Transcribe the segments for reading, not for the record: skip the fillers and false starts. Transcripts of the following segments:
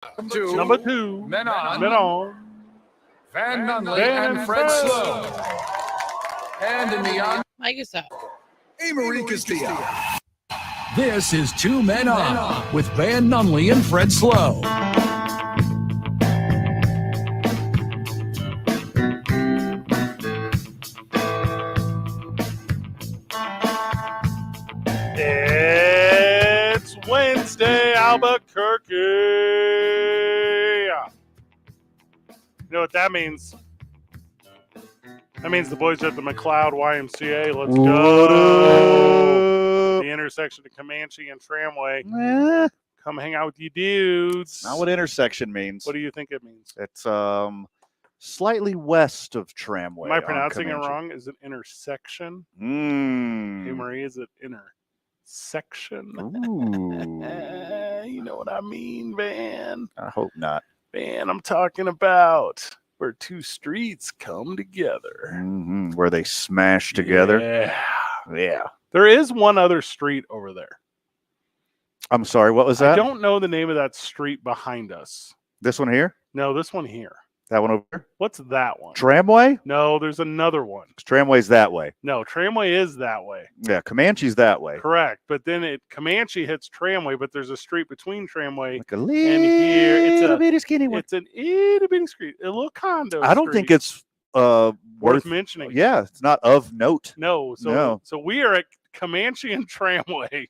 Number two. Men on. Van Nunley and Fred Slow. And in the on. Mike is up. Amory Castillo. This is Two Men On with Van Nunley and Fred Slow. It's Wednesday, Albuquerque. You know what that means? That means the boys are at the McLeod YMCA. Let's go. The intersection of Comanche and Tramway. Come hang out with you dudes. Not what intersection means. What do you think it means? It's slightly west of Tramway. Am I pronouncing it wrong? Is it intersection? Hey, Marie, is it intersection? Ooh. You know what I mean, Van? I hope not. Van, I'm talking about where two streets come together. Mm-hmm. Where they smash together. Yeah. There is one other street over there. I'm sorry, what was that? I don't know the name of that street behind us. This one here? No, this one here. That one over here? What's that one? Tramway? No, there's another one. Tramway's that way. No, Tramway is that way. Yeah, Comanche's that way. Correct. But then Comanche hits Tramway, but there's a street between Tramway like a and here. It's a bitty skinny one. It's an itty bitty street, a little condo. I don't think it's worth mentioning. Yeah, it's not of note. No. So we are at Comanche and Tramway.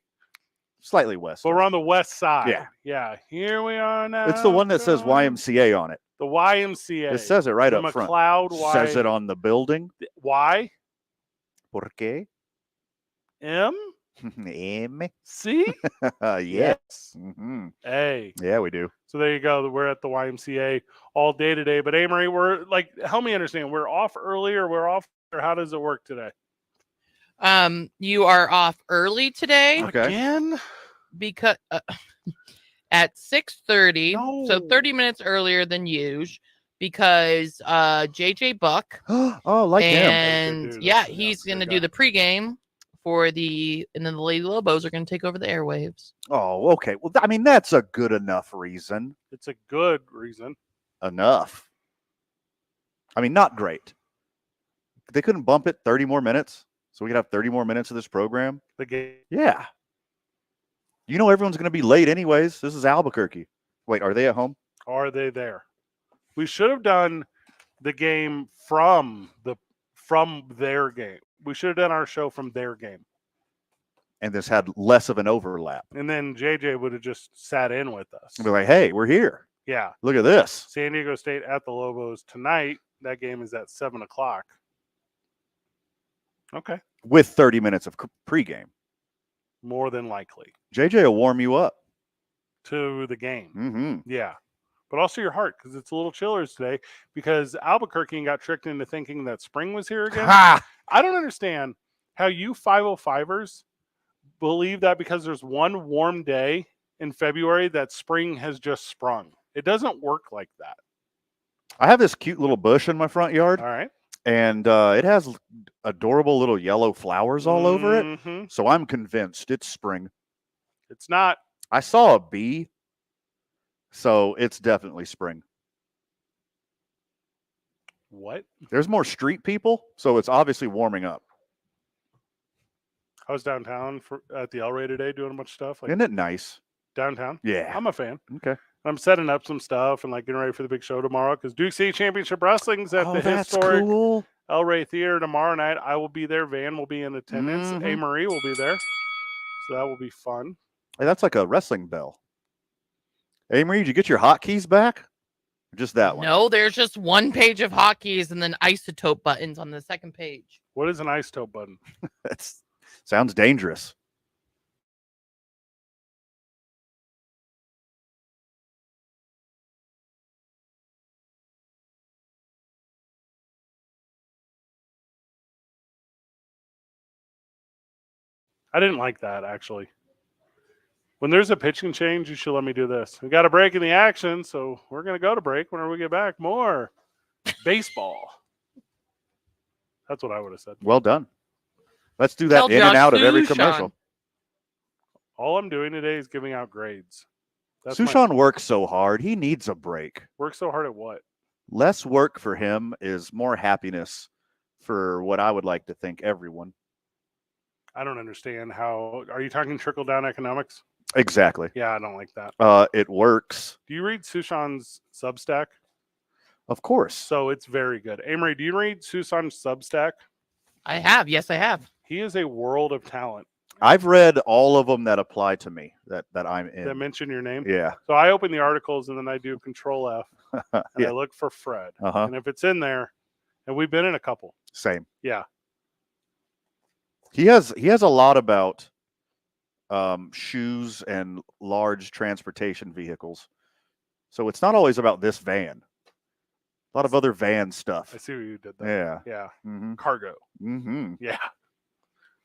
Slightly west. But we're on the west side. Yeah. Yeah. Here we are now. It's the one that says YMCA on it. The YMCA. It says it right up front. McLeod Says it on the building. Y. ¿Por qué? M. M. C. Yes. Mm-hmm. A. Yeah, we do. So there you go. We're at the YMCA all day today. But Amory, we're like, help me understand. We're off early or we're off, or how does it work today? You are off early today. Okay. Again? Because at 6:30, No. so 30 minutes earlier than usual, because JJ Buck Oh, like him. and Dude, yeah, that's- he's yeah, going to good do guy. the pregame and then the Lady Lobos are going to take over the airwaves. Oh, okay. Well, I mean, that's a good enough reason. It's a good reason. Enough. I mean, not great. They couldn't bump it 30 more minutes so we could have 30 more minutes of this program? The game. Yeah. You know everyone's going to be late anyways. This is Albuquerque. Wait, are they at home? Are they there? We should have done the game from their game. We should have done our show from their game. And this had less of an overlap. And then JJ would have just sat in with us. And be like, hey, we're here. Yeah. Look at this. San Diego State at the Lobos tonight. That game is at 7:00. Okay. With 30 minutes of pregame. More than likely JJ will warm you up. to the game. Mm-hmm. Yeah. But also your heart, because it's a little chiller today, because Albuquerque got tricked into thinking that spring was here again. Ha! I don't understand how you 505ers believe that because there's one warm day in February that spring has just sprung. It doesn't work like that. I have this cute little bush in my front yard, All right. and it has adorable little yellow flowers all over it. Mhm. So I'm convinced it's spring. It's not. I saw a bee, so it's definitely spring. What? There's more street people, so it's obviously warming up. I was downtown at the El Rey today doing a bunch of stuff. Like Isn't it nice? downtown. Yeah. I'm a fan. Okay. I'm setting up some stuff and like getting ready for the big show tomorrow because Duke City Championship Wrestling's at the that's historic cool. El Rey Theater tomorrow night. I will be there. Van will be in attendance. Mhm. A. Marie will be there. So that will be fun. Hey, that's like a wrestling bell. Hey, Marie, did you get your hotkeys back? Or just that one? No, there's just one page of hotkeys and then isotope buttons on the second page. What is an isotope button? That sounds dangerous. I didn't like that, actually. When there's a pitching change, you should let me do this. We got a break in the action, so we're going to go to break. Whenever we get back, more baseball. That's what I would have said. Well done. Let's do that Tell in and Josh out of every Sue, commercial. Sean. All I'm doing today is giving out grades. Sushan works so hard. He needs a break. Works so hard at what? Less work for him is more happiness for what I would like to think everyone. I don't understand how. Are you talking trickle down economics? Exactly. Yeah, I don't like that. It works. Do you read Sushan's Substack? Of course. So it's very good. Amory, do you read Sushan's Substack? I have. Yes, I have. He is a world of talent. I've read all of them that apply to me that I'm in. That mention your name? Yeah. So I open the articles and then I do Control F and Yeah. I look for Fred. Uh-huh. And if it's in there, and we've been in a couple. Same. Yeah. He has a lot about shoes and large transportation vehicles. So it's not always about this van. A lot of other van stuff. I see what you did there. Yeah. Yeah. Mm-hmm. Cargo. Mm-hmm. Yeah.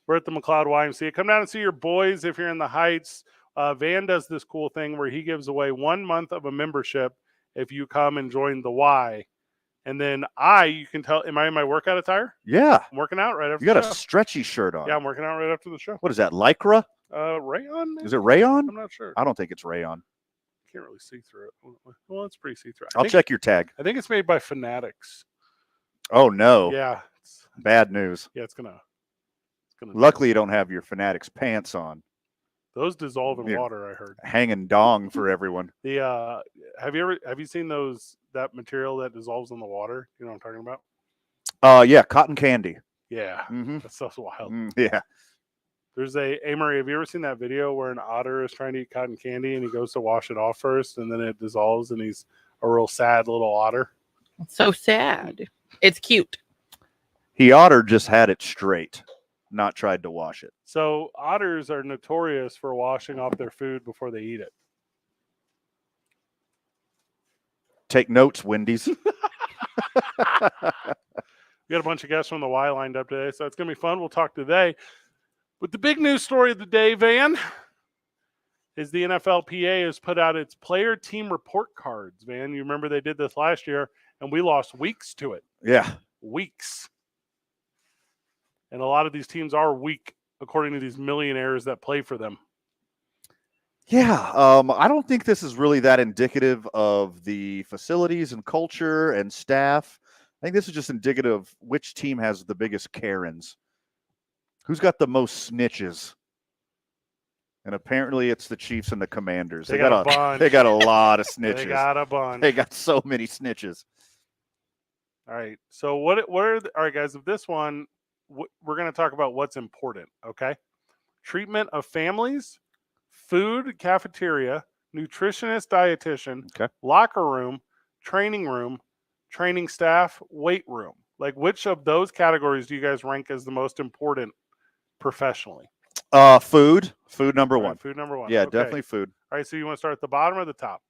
We're at the McLeod YMCA. Come down and see your boys if you're in the Heights. Van does this cool thing where he gives away 1 month of a membership if you come and join the Y. And then you can tell, am I in my workout attire? Yeah. I'm working out right after You got the a show. stretchy shirt on. Yeah, I'm working out right after the show. What is that, Lycra? Rayon? Maybe? Is it rayon? I'm not sure. I don't think it's rayon. Can't really see through it. Well, it's pretty see-through. I'll check your tag. I think it's made by Fanatics. Oh, no. Yeah. Bad news. Yeah, it's gonna. Luckily, you don't have your Fanatics pants on. Those dissolve in Yeah. water, I heard. Hanging dong for everyone. The have you seen that material that dissolves in the water? You know what I'm talking about? Yeah, cotton candy. Yeah. Mm-hmm. That stuff's wild. Yeah. There's Amory, have you ever seen that video where an otter is trying to eat cotton candy and he goes to wash it off first and then it dissolves and he's a real sad little otter? So sad. It's cute. Otter just had it straight, not tried to wash it. So otters are notorious for washing off their food before they eat it. Take notes, Wendy's. We got a bunch of guests from the Y lined up today, so it's going to be fun. We'll talk today. But the big news story of the day, Van, is the NFLPA has put out its player team report cards, Van. You remember they did this last year, and we lost weeks to it. Yeah. Weeks. And a lot of these teams are weak, according to these millionaires that play for them. Yeah. I don't think this is really that indicative of the facilities and culture and staff. I think this is just indicative of which team has the biggest Karens. Who's got the most snitches? And apparently it's the Chiefs and the Commanders. They got a bunch. They got a lot of snitches. They got a bunch. They got so many snitches. All right. So all right, guys, of this one, we're going to talk about what's important, okay? Treatment of families, food, cafeteria, nutritionist, dietitian, Okay. locker room, training staff, weight room. Like, which of those categories do you guys rank as the most important professionally? Food number All right, one. food number one. Yeah, Okay. definitely food. All right, so you want to start at the bottom or the top?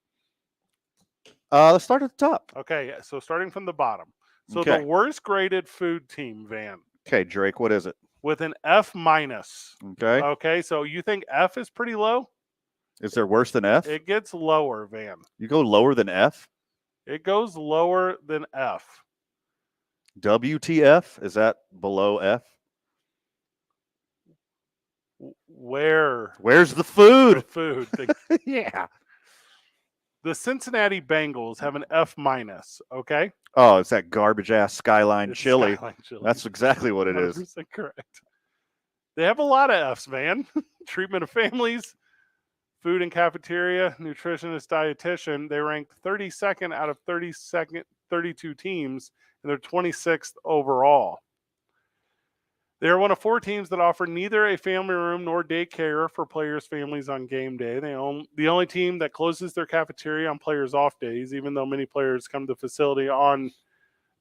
Let's start at the top. Okay, so starting from the bottom. So Okay. the worst graded food team, Van, Okay, Drake, what is it? with an F minus. Okay. Okay, so you think F is pretty low? Is there worse than F? It gets lower, Van. You go lower than F? It goes lower than F. WTF? Is that below F? Where's the The food? food. Yeah. The Cincinnati Bengals have an F minus. Okay, Oh, it's that garbage ass Skyline It's chili. Skyline chili. That's exactly what it is. 100% correct. They have a lot of Fs, man. Treatment of families, food and cafeteria, nutritionist, dietitian. They ranked 32nd out of 32 teams, and they're 26th overall. They are one of 4 teams that offer neither a family room nor daycare for players' families on game day. They own the only team that closes their cafeteria on players' off days, even though many players come to the facility on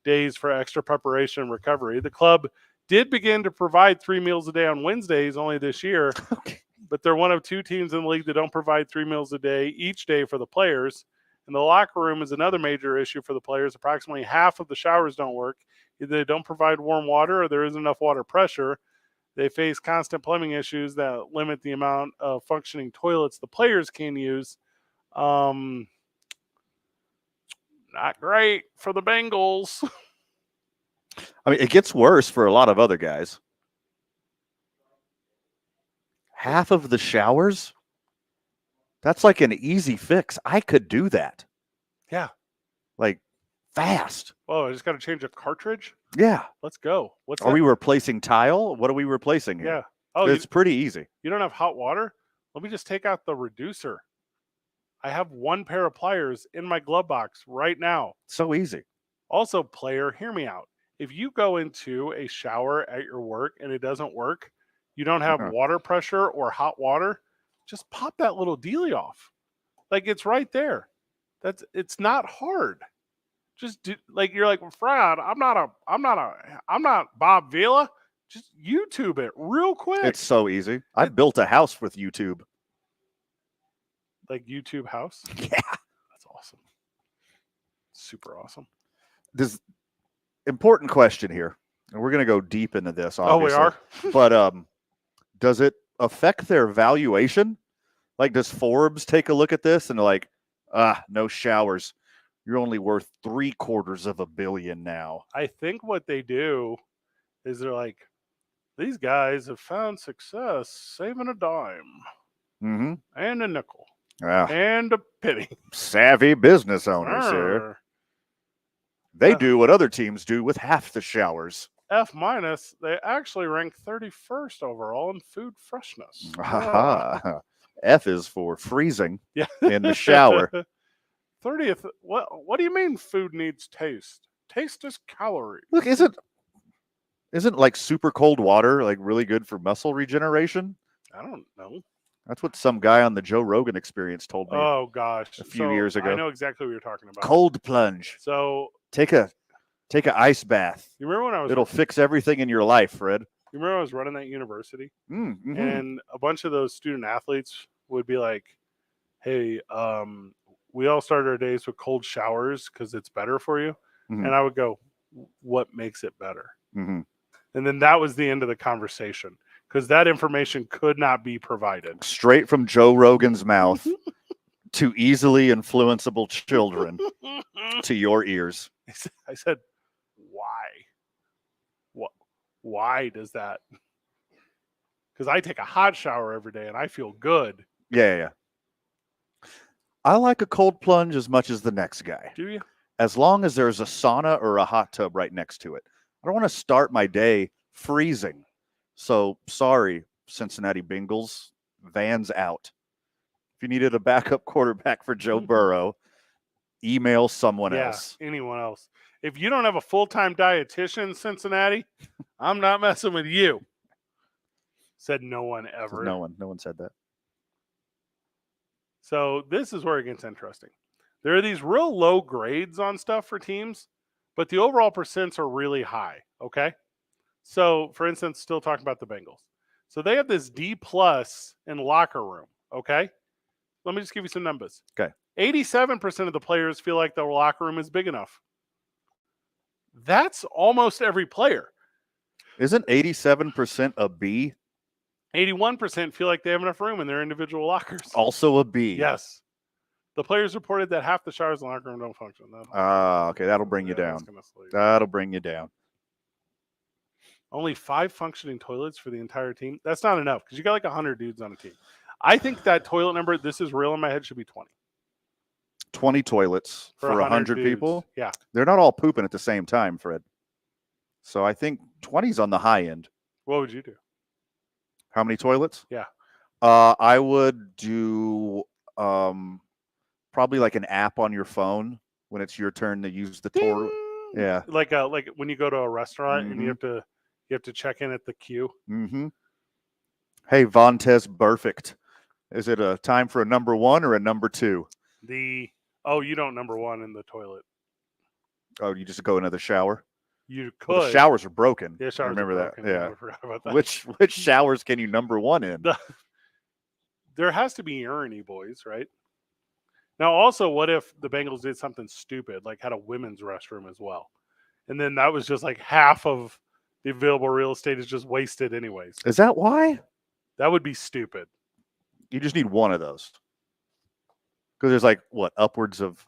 days for extra preparation and recovery. The club did begin to provide 3 meals a day on Wednesdays only this year, Okay. but they're one of 2 teams in the league that don't provide 3 meals a day each day for the players. And the locker room is another major issue for the players. Approximately half of the showers don't work. Either they don't provide warm water or there isn't enough water pressure. They face constant plumbing issues that limit the amount of functioning toilets the players can use. Not great for the Bengals. I mean, it gets worse for a lot of other guys. Half of the showers? That's like an easy fix. I could do that. Yeah. Like fast. Oh, I just got to change a cartridge. Yeah. Let's go. What's Are we replacing tile? What are we replacing here? Yeah. Oh, it's pretty easy. You don't have hot water? Let me just take out the reducer. I have one pair of pliers in my glove box right now. So easy. Also, player, hear me out. If you go into a shower at your work and it doesn't work, you don't have water pressure or hot water, just pop that little dealie off. Like, it's right there. It's not hard. Just do, like, you're like, Fred, I'm not Bob Vila. Just YouTube it real quick. It's so easy. I built a house with YouTube. Like YouTube house? Yeah. That's awesome. Super awesome. This important question here, and we're going to go deep into this, obviously. Oh, we are? But does it affect their valuation? Like, does Forbes take a look at this and like, no showers. You're only worth $750 million now. I think what they do is they're like, these guys have found success saving a dime and a nickel and a penny. Savvy business owners here. They do what other teams do with half the showers. F-, they actually rank 31st overall in food freshness. F is for freezing in the shower. 30th. What do you mean food needs taste? Taste is calories. Look, isn't like super cold water like really good for muscle regeneration? I don't know. That's what some guy on the Joe Rogan Experience told me. Oh gosh, a few years ago. I know exactly what you're talking about. Cold plunge. So take a ice bath. You remember when It'll fix everything in your life, Fred. You remember I was running that university, and a bunch of those student athletes would be like, "Hey, we all start our days with cold showers because it's better for you." And I would go, "What makes it better?" And then that was the end of the conversation because that information could not be provided. Straight from Joe Rogan's mouth to easily influenceable children to your ears. I said, why? What? Why does that? Because I take a hot shower every day and I feel good. Yeah. I like a cold plunge as much as the next guy. Do you? As long as there's a sauna or a hot tub right next to it. I don't want to start my day freezing. So, sorry, Cincinnati Bengals. Van's out. If you needed a backup quarterback for Joe Burrow, email someone else. Anyone else. If you don't have a full-time dietitian, Cincinnati, I'm not messing with you. Said no one ever. No one said that. So this is where it gets interesting. There are these real low grades on stuff for teams, but the overall percents are really high, okay? So, for instance, still talking about the Bengals. So they have this D+ in locker room, okay? Let me just give you some numbers. Okay. 87% of the players feel like their locker room is big enough. That's almost every player. Isn't 87% a B? 81% feel like they have enough room in their individual lockers. Also a B. Yes. The players reported that half the showers in the locker room don't function. Okay, that'll bring you down. That'll bring you down. Only 5 functioning toilets for the entire team. That's not enough because you got like 100 dudes on a team. I think that toilet number, this is real in my head, should be 20. 20 toilets for 100 people? Yeah. They're not all pooping at the same time, Fred. So I think 20's on the high end. What would you do? How many toilets? Yeah. I would do probably like an app on your phone when it's your turn to use the toilet. Yeah. Like when you go to a restaurant and you have to check in at the queue. Hey, Vontez Perfect. Is it a time for a number 1 or a number 2? You don't number 1 in the toilet. Oh, you just go into the shower? You could. Well, the showers are broken. Yeah, showers remember are broken. that. Yeah. I forgot about that. Which showers can you number 1 in? There has to be urinal, boys, right? Now, also, what if the Bengals did something stupid, like had a women's restroom as well? And then that was just like half of the available real estate is just wasted anyways. Is that why? That would be stupid. You just need one of those. Because there's like, upwards of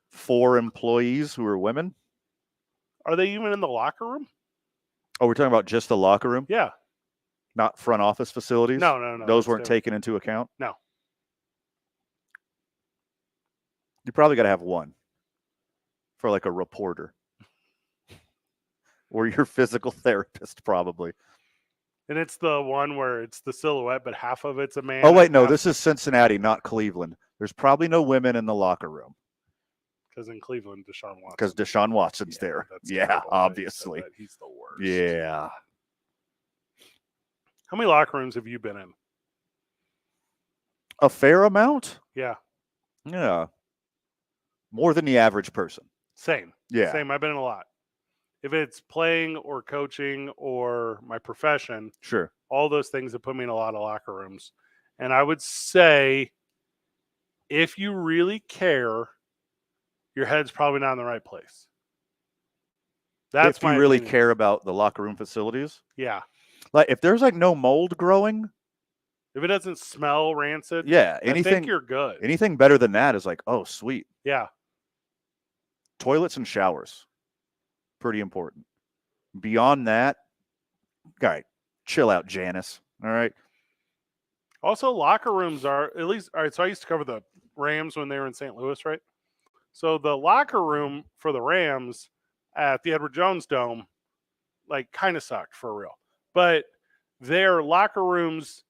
4 employees who are women? Are they even in the locker room? Oh, we're talking about just the locker room? Yeah. Not front office facilities? No. Those weren't taken into account? No. You probably got to have one for like a reporter or your physical therapist, probably. And it's the one where it's the silhouette, but half of it's a man. Oh, wait, no, this is Cincinnati, not Cleveland. There's probably no women in the locker room. Because in Cleveland, Deshaun Watson. Because Deshaun Watson's there. Yeah, terrible. obviously. He's the worst. Yeah. How many locker rooms have you been in? A fair amount? Yeah. Yeah. More than the average person. Same. Yeah. Same. I've been in a lot. If it's playing or coaching or my profession, Sure. all those things have put me in a lot of locker rooms. And I would say if you really care, your head's probably not in the right place. That's if you really care about the locker room facilities. Yeah. Like if there's like no mold growing. If it doesn't smell rancid. Yeah. I think you're good. Anything better than that is like, oh, sweet. Yeah. Toilets and showers. Pretty important. Beyond that, all right, chill out, Janice. All right. Also, locker rooms are at least all right. So I used to cover the Rams when they were in St. Louis, right? So the locker room for the Rams at the Edward Jones Dome, like, kind of sucked for real. But their locker rooms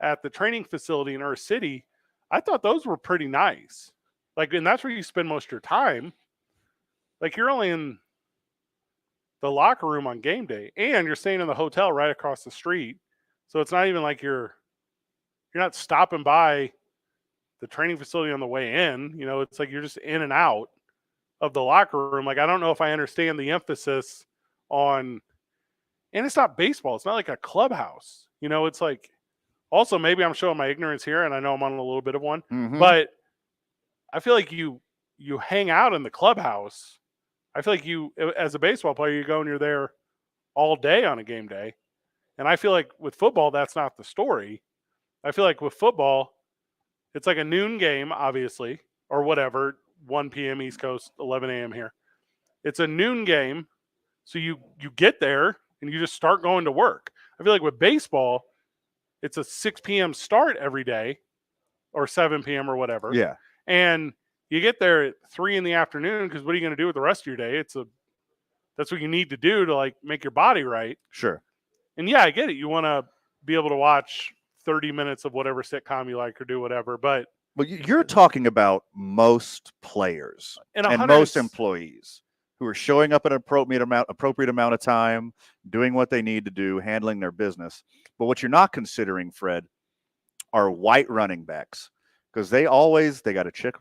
at the training facility in our city, I thought those were pretty nice. Like, and that's where you spend most of your time. Like, you're only in the locker room on game day, and you're staying in the hotel right across the street. So it's not even like you're not stopping by the training facility on the way in. You know, it's like you're just in and out of the locker room. Like, I don't know if I understand the emphasis on, and it's not baseball. It's not like a clubhouse. You know, it's like, also maybe I'm showing my ignorance here, and I know I'm on a little bit of one, but I feel like you hang out in the clubhouse. I feel like you, as a baseball player, you go and you're there all day on a game day. And I feel like with football, that's not the story. I feel like with football, it's like a noon game, obviously, or whatever, 1 p.m. East Coast, 11 a.m. here. It's a noon game. So you get there and you just start going to work. I feel like with baseball, it's a 6 p.m. start every day or 7 p.m. or whatever. Yeah. And you get there at 3 in the afternoon because what are you going to do with the rest of your day? That's what you need to do to, like, make your body right. Sure. And yeah, I get it. You want to be able to watch 30 minutes of whatever sitcom you like or do whatever. But you're talking about most players and most employees who are showing up at an appropriate amount of time, doing what they need to do, handling their business. But what you're not considering, Fred, are white running backs. Because they got a chip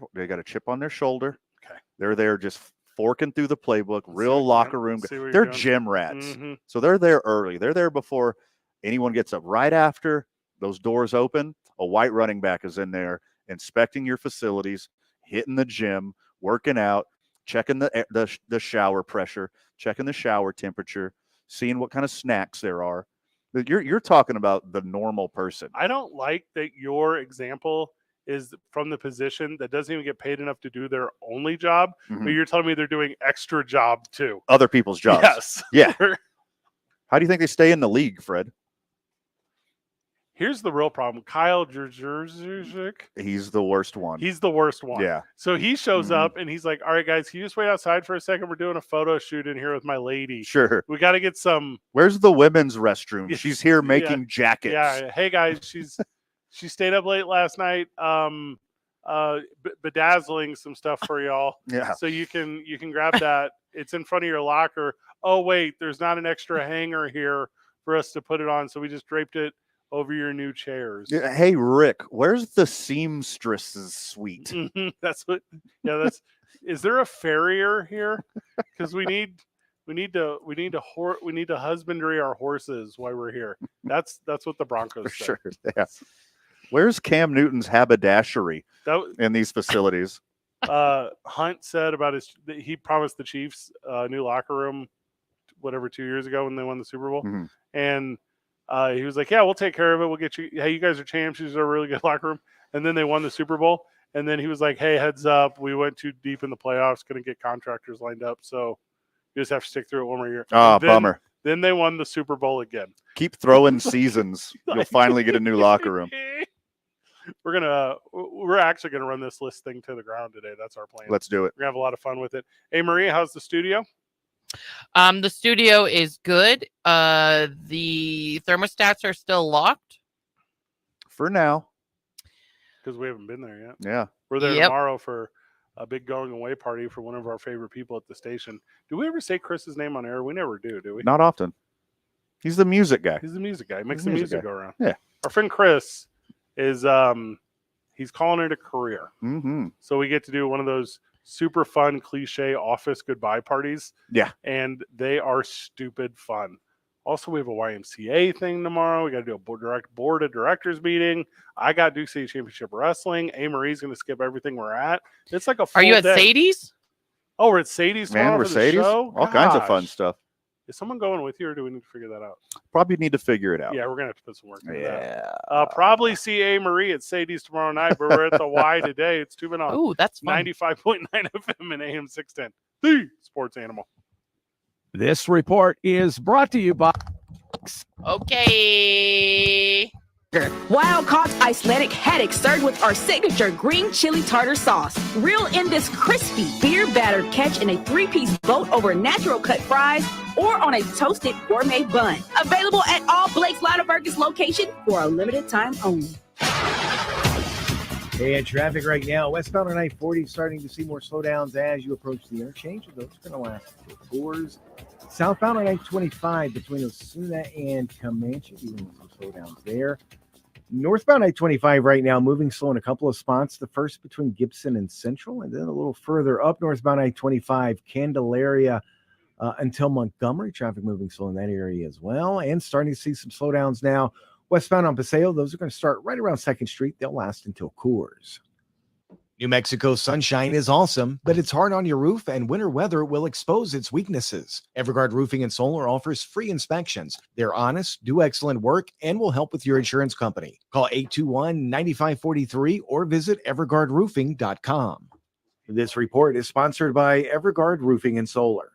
on their shoulder. Okay. They're there just forking through the playbook, real locker room. They're gym rats. Mm-hmm. So they're there early. They're there before anyone gets up. Right after those doors open, a white running back is in there inspecting your facilities, hitting the gym, working out, checking the shower pressure, checking the shower temperature, seeing what kind of snacks there are. You're talking about the normal person. I don't like that your example is from the position that doesn't even get paid enough to do their only job, but you're telling me they're doing extra job too. Other people's jobs. Yes. Yeah. How do you think they stay in the league, Fred? Here's the real problem. Kyle Jurzik. He's the worst one. He's the worst one. Yeah. So he shows up and he's like, all right, guys, can you just wait outside for a second? We're doing a photo shoot in here with my lady. Sure. We got to get some. Where's the women's restroom? She's here making jackets. Yeah. Hey, guys, she stayed up late last night, bedazzling some stuff for y'all. Yeah. So you can grab that. It's in front of your locker. Oh, wait, there's not an extra hanger here for us to put it on. So we just draped it over your new chairs. Yeah, hey, Rick, where's the seamstress's suite? Is there a farrier here? Because we need to husbandry our horses while we're here. That's what the Broncos say. Sure. Yeah. Where's Cam Newton's haberdashery in these facilities? Hunt said about he promised the Chiefs a new locker room, 2 years ago when they won the Super Bowl. Mm-hmm. And he was like, yeah, we'll take care of it. We'll get you. Hey, you guys are champs. These are a really good locker room. And then they won the Super Bowl. And then he was like, hey, heads up. We went too deep in the playoffs. Going to get contractors lined up. So you just have to stick through it one more year. Bummer. Then they won the Super Bowl again. Keep throwing seasons. You'll finally get a new locker room. We're actually gonna run this list thing to the ground today. That's our plan. Let's do it. We're gonna have a lot of fun with it. Hey, Maria, how's the studio? The studio is good. The thermostats are still locked. For now. Because we haven't been there yet. Yeah. We're there Yep. tomorrow for a big going away party for one of our favorite people at the station. Do we ever say Chris's name on air? We never do we? Not often. He's the music guy. He's the music guy. He makes He's the the music music go around. Yeah. Our friend Chris is he's calling it a career. Mm-hmm. So we get to do one of those super fun cliche office goodbye parties. Yeah. And they are stupid fun. Also, we have a YMCA thing tomorrow. We got to do a board of directors meeting. I got Duke City Championship Wrestling. A. Marie's going to skip everything we're at. It's like a full Are you at day. Sadie's? Oh, we're at Sadie's tomorrow Man, for the Mercedes. show? All kinds of fun Gosh. stuff. Is someone going with you, or do we need to figure that out? Probably need to figure it out. Yeah, we're going to have to put some work into that. Yeah. Probably see A. Marie at Sadie's tomorrow night, but we're at the Y today. It's 2 on Oh, that's fun. 95.9 FM and AM 610. The Sports Animal. This report is brought to you by Okay. Wild caught Icelandic haddock served with our signature green chili tartar sauce. Reel in this crispy beer battered catch in a 3-piece boat over natural cut fries or on a toasted gourmet bun. Available at all Blake's Lauderburgers location for a limited time only. Hey, in traffic right now, westbound on I-40 starting to see more slowdowns as you approach the interchange. Those are going to last for tours. Southbound on I-25 between Osuna and Comanche, even with some slowdowns there. Northbound I-25 right now, moving slow in a couple of spots. The first between Gibson and Central, and then a little further up northbound I-25, Candelaria until Montgomery. Traffic moving slow in that area as well. And starting to see some slowdowns now. Westbound on Paseo, those are going to start right around 2nd Street. They'll last until Coors. New Mexico sunshine is awesome, but it's hard on your roof, and winter weather will expose its weaknesses. Everguard Roofing and Solar offers free inspections. They're honest, do excellent work, and will help with your insurance company. Call 821-9543 or visit everguardroofing.com. This report is sponsored by Everguard Roofing and Solar.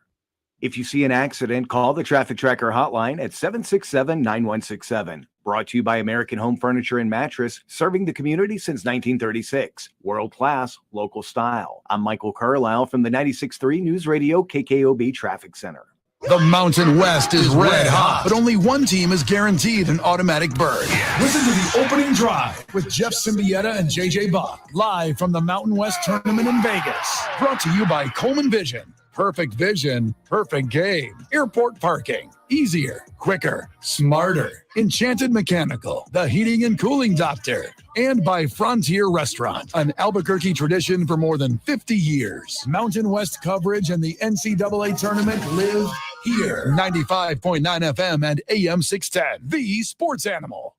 If you see an accident, call the Traffic Tracker hotline at 767-9167. Brought to you by American Home Furniture and Mattress, serving the community since 1936. World class, local style. I'm Michael Carlisle from the 96.3 News Radio KKOB Traffic Center. The Mountain West is red hot, but only one team is guaranteed an automatic berth. Listen to the opening drive with Jeff Symbieta and JJ Buck, live from the Mountain West Tournament in Vegas. Brought to you by Coleman Vision. Perfect vision, perfect game. Airport parking, easier, quicker, smarter. Enchanted Mechanical, the heating and cooling doctor. And by Frontier Restaurant, an Albuquerque tradition for more than 50 years. Mountain West coverage and the NCAA tournament live here. 95.9 FM and AM 610, the Sports Animal.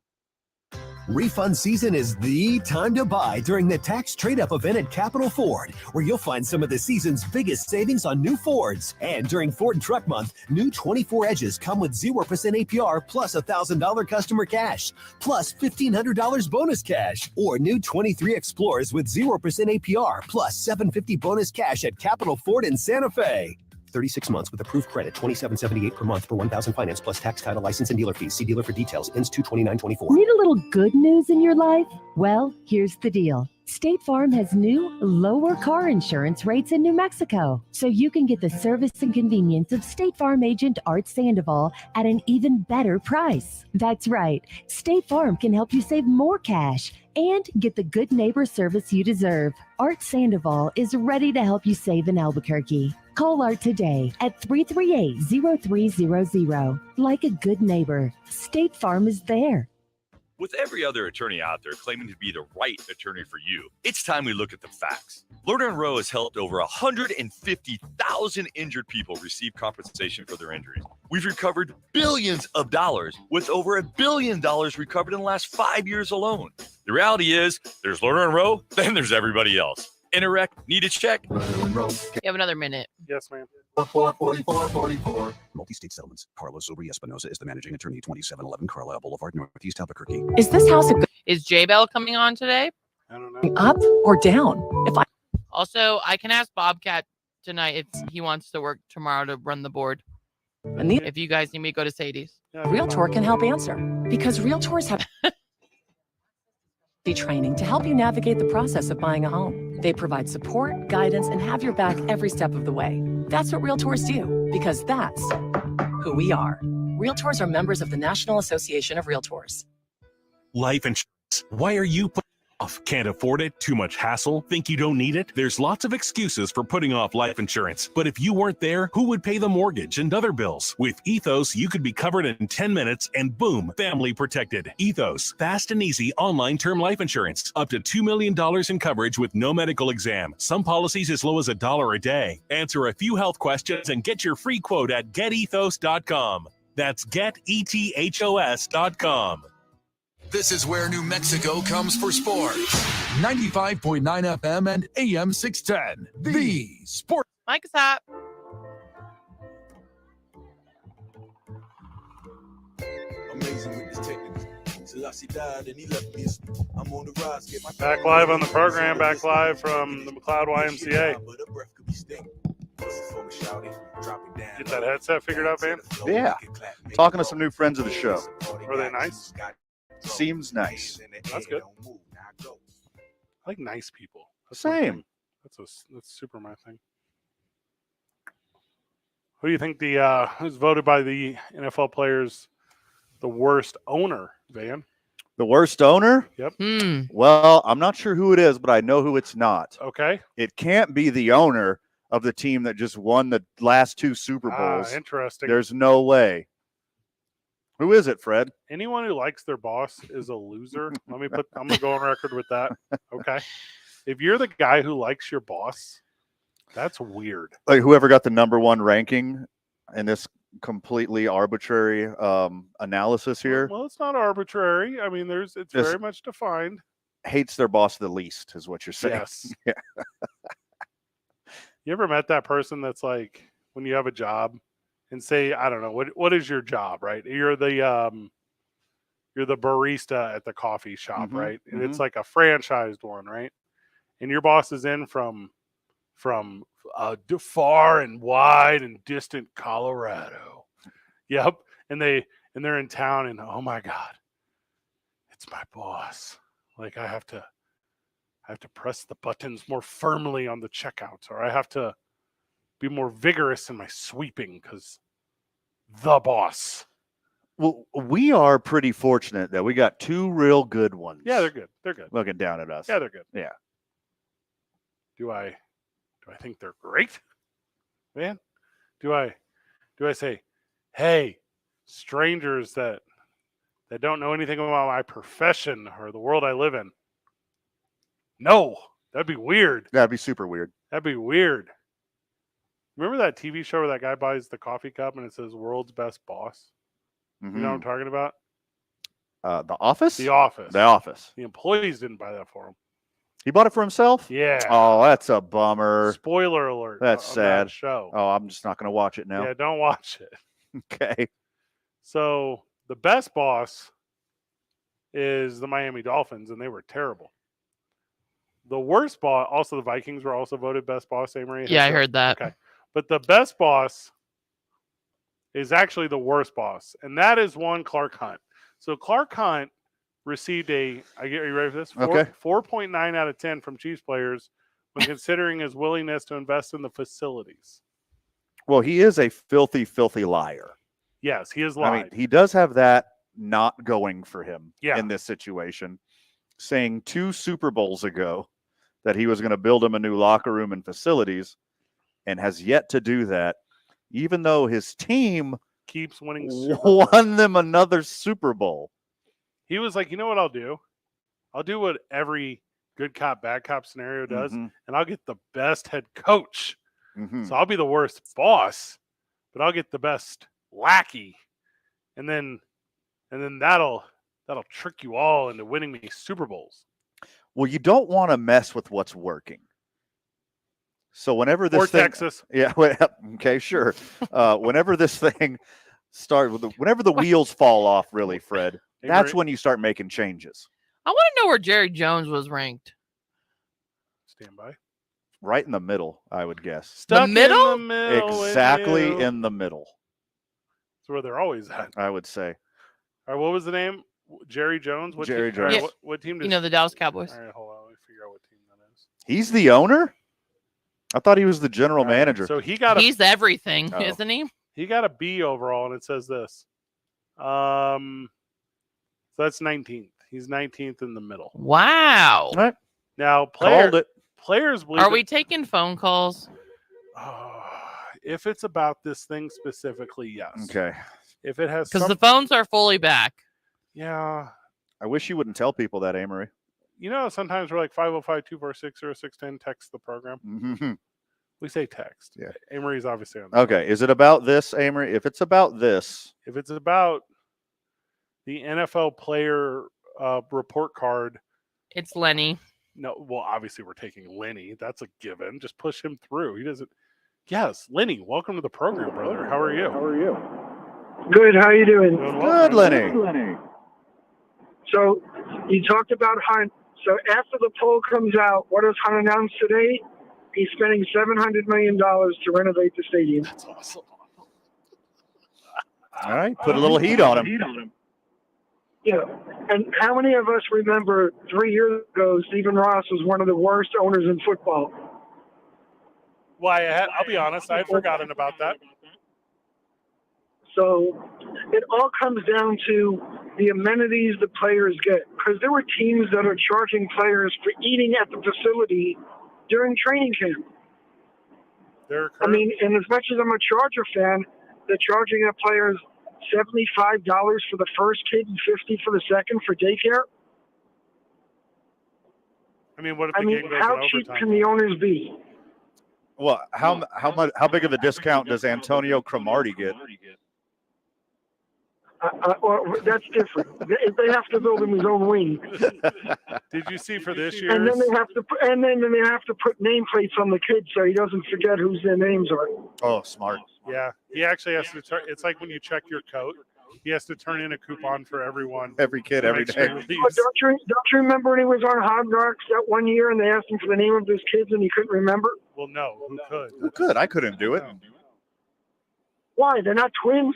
Refund season is the time to buy during the tax trade-up event at Capital Ford, where you'll find some of the season's biggest savings on new Fords. And during Ford Truck Month, new 24 Edges come with 0% APR plus $1,000 customer cash, plus $1,500 bonus cash. Or new 23 Explorers with 0% APR plus $750 bonus cash at Capital Ford in Santa Fe. 36 months with approved credit, $27.78 per month for 1,000 finance plus tax, title, license, and dealer fees. See dealer for details. Ends 2/29/24. Need a little good news in your life? Well, here's the deal. State Farm has new, lower car insurance rates in New Mexico, so you can get the service and convenience of State Farm agent Art Sandoval at an even better price. That's right. State Farm can help you save more cash and get the good neighbor service you deserve. Art Sandoval is ready to help you save in Albuquerque. Call Art today at 338-0300. Like a good neighbor, State Farm is there. With every other attorney out there claiming to be the right attorney for you, it's time we look at the facts. Lerner & Rowe has helped over 150,000 injured people receive compensation for their injuries. We've recovered billions of dollars, with over $1 billion recovered in the last 5 years alone. The reality is, there's Lerner & Rowe, then there's everybody else. Interact, need a check. You have another minute. Yes, ma'am. 4444. Multi-state settlements. Carlos Sobri Espinosa is the managing attorney, 2711 Carlisle Boulevard, Northeast Albuquerque. Is this house Is J-Bell coming on today? I don't know. up or down? Also, I can ask Bobcat tonight if he wants to work tomorrow to run the board. And the If you guys need me to go to Sadie's. Yeah, Realtor can help answer because realtors have training to help you navigate the process of buying a home. They provide support, guidance, and have your back every step of the way. That's what Realtors do, because that's who we are. Realtors are members of the National Association of Realtors. Life insurance. Why are you putting off? Can't afford it? Too much hassle? Think you don't need it? There's lots of excuses for putting off life insurance. But if you weren't there, who would pay the mortgage and other bills? With Ethos, you could be covered in 10 minutes and boom, family protected. Ethos, fast and easy online term life insurance. Up to $2 million in coverage with no medical exam. Some policies as low as $1 a day. Answer a few health questions and get your free quote at getethos.com. That's getethos.com. This is where New Mexico comes for sports. 95.9 FM and AM 610. The Sport. Mike is hot. Amazing with this technique. Selassie died and he left me. I'm on the rise. Get my Back live on the program, back live from the McLeod YMCA. Get that headset figured out, man? Yeah. Talking to some new friends of the show. Are they nice? Seems nice. That's good. I like nice people. That's Same. That's super my thing. Who do you think who's voted by the NFL players the worst owner, Van? The worst owner? Yep. Well, I'm not sure who it is, but I know who it's not. Okay. It can't be the owner of the team that just won the last 2 Super Bowls. Interesting. There's no way. Who is it, Fred? Anyone who likes their boss is a loser. I'm going to go on record with that. Okay. If you're the guy who likes your boss, that's weird. Like whoever got the #1 ranking in this completely arbitrary analysis here. Well, it's not arbitrary. I mean, it's Just very much defined. Hates their boss the least is what you're saying. Yes. Yeah. You ever met that person that's like, when you have a job and say, I don't know, what is your job, right? You're the barista at the coffee shop, right? And it's like a franchised one, right? And your boss is in from far and wide and distant Colorado. Yep. And they're in town and oh my God, it's my boss. Like I have to press the buttons more firmly on the checkouts, or I have to be more vigorous in my sweeping because the boss. Well, we are pretty fortunate that we got 2 real good ones. Yeah, they're good. They're good. Looking down at us. Yeah, they're good. Yeah. Do I think they're great? Man, do I say, hey, strangers that don't know anything about my profession or the world I live in? No, that'd be weird. That'd be super weird. That'd be weird. Remember that TV show where that guy buys the coffee cup and it says "World's Best Boss"? You know what I'm talking about? The Office? The Office. The Office. The employees didn't buy that for him. He bought it for himself? Yeah. Oh, that's a bummer. Spoiler alert. That's sad. That show. Oh, I'm just not going to watch it now. Yeah, don't watch it. Okay. So the best boss is the Miami Dolphins, and they were terrible. The worst boss, also the Vikings were also voted best boss. Amory. Yeah, I heard that. Okay. But the best boss is actually the worst boss, and that is one Clark Hunt. So Clark Hunt received are you ready for this? Okay. 4.9 out of 10 from Chiefs players when considering his willingness to invest in the facilities. Well, he is a filthy, filthy liar. Yes, he is lying. I mean, he does have that not going for him Yeah. in this situation, saying 2 Super Bowls ago that he was going to build him a new locker room and facilities, and has yet to do that, even though his team keeps winning. Won them another Super Bowl. He was like, you know what I'll do? I'll do what every good cop, bad cop scenario does, and I'll get the best head coach. So I'll be the worst boss, but I'll get the best lackey, and then that'll trick you all into winning me Super Bowls. Well, you don't want to mess with what's working. So whenever this thing, Texas, yeah, well, okay, sure. Whenever this thing starts, whenever the wheels fall off, really, Fred, that's when you start making changes. I want to know where Jerry Jones was ranked. Stand by. Right in the middle, I would guess. Stuck the middle? In the middle. Exactly in the middle. That's where they're always at. I would say. All right, what was the name? Jerry Jones. Jerry team, Jones. What team? Does, You know, the Dallas Cowboys. All right, hold on. Let me figure out what team that is. He's the owner? I thought he was the general manager. So he's everything, isn't he? He got a B overall, and it says this. So that's 19th. He's 19th in the middle. Wow. All right. Now, Called it. Players believe. Are we taking phone calls? If it's about this thing specifically, yes. Okay. If it has, because the phones are fully back. Yeah. I wish you wouldn't tell people that, Amory. You know, sometimes we're like 505-246-0610. Text the program. Mm-hmm. We say text. Yeah. Amory's obviously on. Okay. Is it about this, Amory? If it's about this, if it's about the NFL player report card, it's Lenny. No, well, obviously we're taking Lenny. That's a given. Just push him through. He doesn't. Yes, Lenny, welcome to the program, brother. How are you? Good. How you doing? Good, Lenny. So you talked about Hunt. So after the poll comes out, what does Hunt announce today? He's spending $700 million to renovate the stadium. That's awesome. All right, put a little heat on him. Yeah, and how many of us remember 3 years ago Stephen Ross was one of the worst owners in football? Well, I'll be honest, I had forgotten about that. So it all comes down to the amenities the players get. Because there were teams that are charging players for eating at the facility during training camp. I mean, and as much as I'm a Charger fan, they're charging our players $75 for the first kid and $50 for the second for daycare. I mean, what if the game goes how in cheap overtime? can the owners be? Well, how big of a discount does Antonio Cromartie get? Well, that's different. They have to build him his own wing. Did you see for this year? And then they have to put nameplates on the kids so he doesn't forget whose their names are. Oh, smart. Yeah, he actually has to. It's like when you check your coat, he has to turn in a coupon for everyone. Every kid, every day. Don't you remember when he was on Hard Knocks that one year and they asked him for the name of his kids and he couldn't remember? Well, no, who could? Who could? I couldn't do it. Why? They're not twins.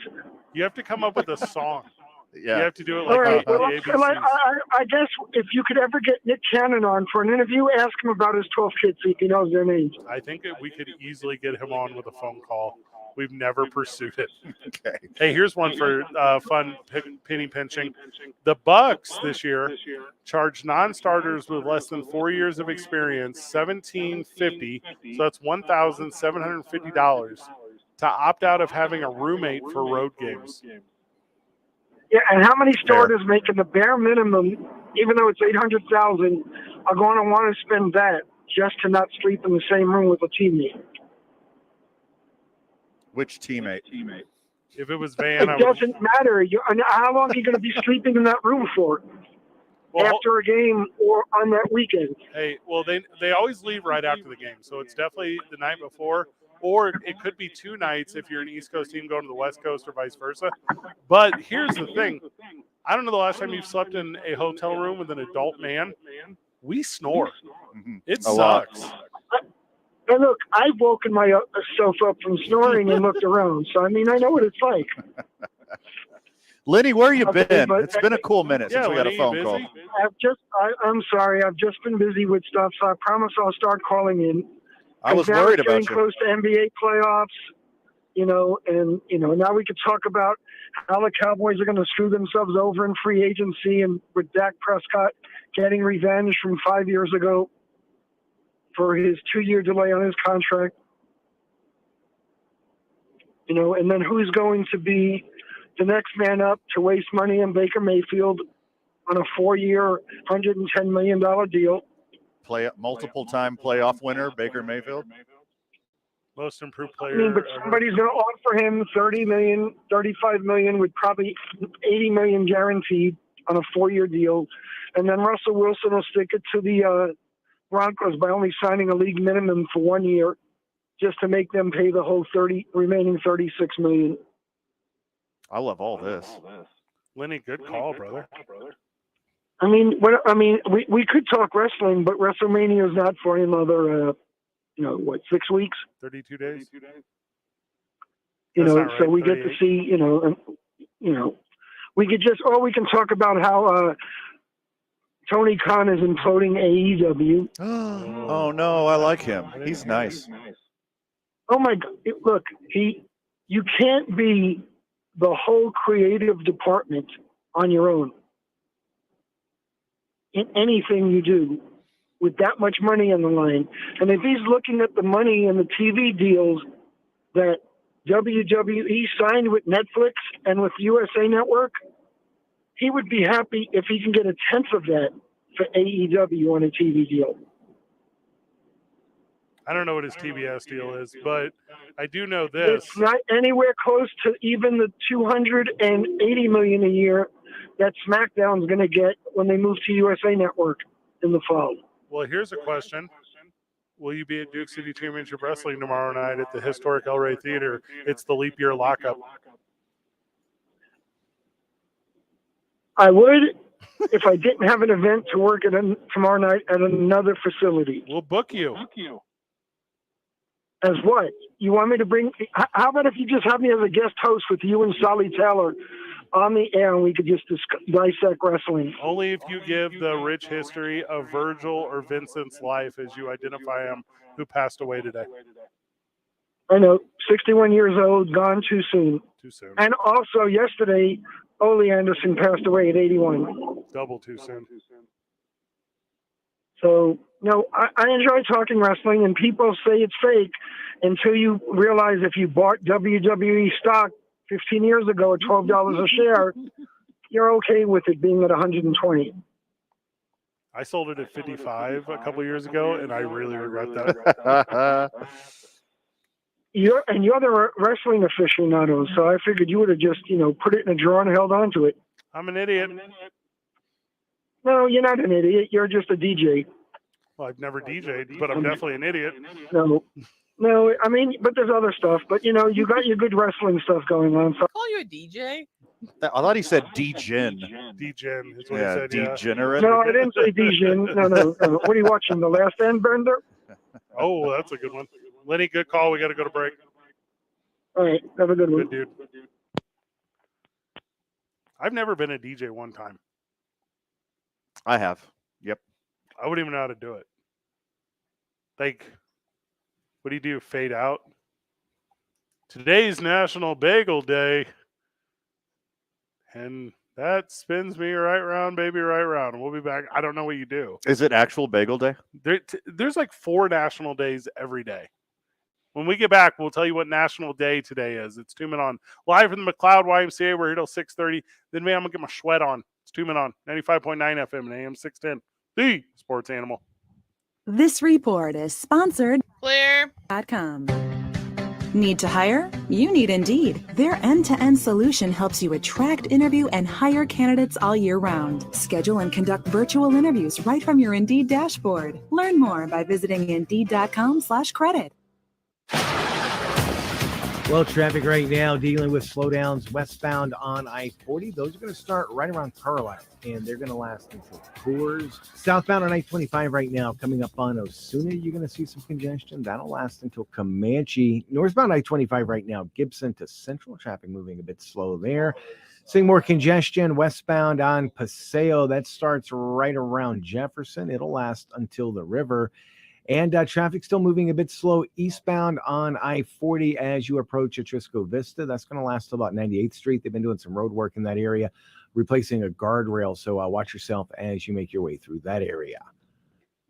You have to come up with a song. Yeah. You have to do it All like right. the Well, ABCs. I guess if you could ever get Nick Cannon on for an interview, ask him about his 12 kids, see if he knows their names. I think that we could easily get him on with a phone call. We've never pursued it. Okay. Hey, here's one for fun penny pinching. The Bucks this year charged non-starters with less than 4 years of experience $1,750. So that's $1,750 to opt out of having a roommate for road games. Yeah, and how many starters making the bare minimum, even though it's $800,000, are going to want to spend that just to not sleep in the same room with a teammate? Which teammate? If it was Van, it doesn't matter. How long are you going to be sleeping in that room for? After a game or on that weekend? Hey, well, they always leave right after the game, so it's definitely the night before, or it could be 2 nights if you're an East Coast team going to the West Coast or vice versa. But here's the thing. I don't know the last time you've slept in a hotel room with an adult man. We snore. It sucks. And look, I've woken myself up from snoring and looked around. So, I mean, I know what it's like. Lenny, where you been? It's been a cool minute since we got a phone call. I'm sorry. I've just been busy with stuff, so I promise I'll start calling in. I was now worried it's getting about you. close to NBA playoffs, and now we could talk about how the Cowboys are going to screw themselves over in free agency and with Dak Prescott getting revenge from 5 years ago for his 2-year delay on his contract. And then who's going to be the next man up to waste money on Baker Mayfield on a 4-year, $110 million deal. Multiple-time playoff winner, Baker Mayfield. Most improved player. I mean, but somebody's going to offer him $30 million, $35 million with probably $80 million guaranteed on a 4-year deal. And then Russell Wilson will stick it to the Broncos by only signing a league minimum for 1 year just to make them pay the whole remaining $36 million. I love all this. Lenny, good call, brother. I mean, we could talk wrestling, but WrestleMania is not for another, 6 weeks? 32 days. So we get to see, We can talk about how Tony Khan is imploding AEW. Oh no, I like him. He's nice. Oh my God! Look, you can't be the whole creative department on your own in anything you do with that much money on the line. And if he's looking at the money and the TV deals that WWE signed with Netflix and with USA Network, he would be happy if he can get a tenth of that for AEW on a TV deal. I don't know what his TBS deal is, but I do know this. It's not anywhere close to even the $280 million a year that SmackDown's going to get when they move to USA Network in the fall. Well, here's a question. Will you be at Duke City Championship Wrestling tomorrow night at the historic El Rey Theater? It's the leap year lockup. I would if I didn't have an event to work at tomorrow night at another facility. We'll book you. As what? You want me to bring... How about if you just have me as a guest host with you and Solly Taylor on the air and we could just dissect wrestling? Only if you give the rich history of Virgil or Vincent's life as you identify him, who passed away today. I know, 61 years old, gone too soon. Too soon. And also yesterday, Ole Anderson passed away at 81. Double too soon. So, no, I enjoy talking wrestling, and people say it's fake until you realize if you bought WWE stock 15 years ago at $12 a share, you're okay with it being at 120. I sold it at 55 a couple years ago, and I really regret that. You're the wrestling aficionado, so I figured you would have just, put it in a drawer and held on to it. I'm an idiot. No, you're not an idiot. You're just a DJ. Well, I've never DJ'd, but I'm definitely an idiot. No, I mean, but there's other stuff. But, you got your good wrestling stuff going on. So. Call you a DJ? I thought he said D-Gen. D-Gen is what Yeah, he said, degenerate. No, I didn't say D-Gen. No. What are you watching, The Last Endbender? Oh, that's a good one. Lenny, good call. We got to go to break. All right, have a good one. Good dude. I've never been a DJ one time. I have. Yep. I wouldn't even know how to do it. Like, what do? Fade out? Today's National Bagel Day. And that spins me right round, baby, right round. We'll be back. I don't know what you do. Is it actual Bagel Day? There's like 4 national days every day. When we get back, we'll tell you what national day today is. It's 2 Men On. Live from the McLeod YMCA. We're here till 6:30. Then, man, I'm going to get my sweat on. It's 2 Men On. 95.9 FM and AM 610. The Sports Animal. This report is sponsored by Clear.com. Need to hire? You need Indeed. Their end-to-end solution helps you attract, interview, and hire candidates all year round. Schedule and conduct virtual interviews right from your Indeed dashboard. Learn more by visiting Indeed.com/credit. Well, traffic right now dealing with slowdowns westbound on I-40. Those are going to start right around Carlisle, and they're going to last until Coors. Southbound on I-25 right now, coming up on Osuna, you're going to see some congestion. That'll last until Comanche. Northbound I-25 right now, Gibson to Central. Traffic moving a bit slow there. Seeing more congestion westbound on Paseo. That starts right around Jefferson. It'll last until the river. And traffic still moving a bit slow eastbound on I-40 as you approach Atrisco Vista. That's going to last till about 98th Street. They've been doing some road work in that area, replacing a guardrail. So watch yourself as you make your way through that area.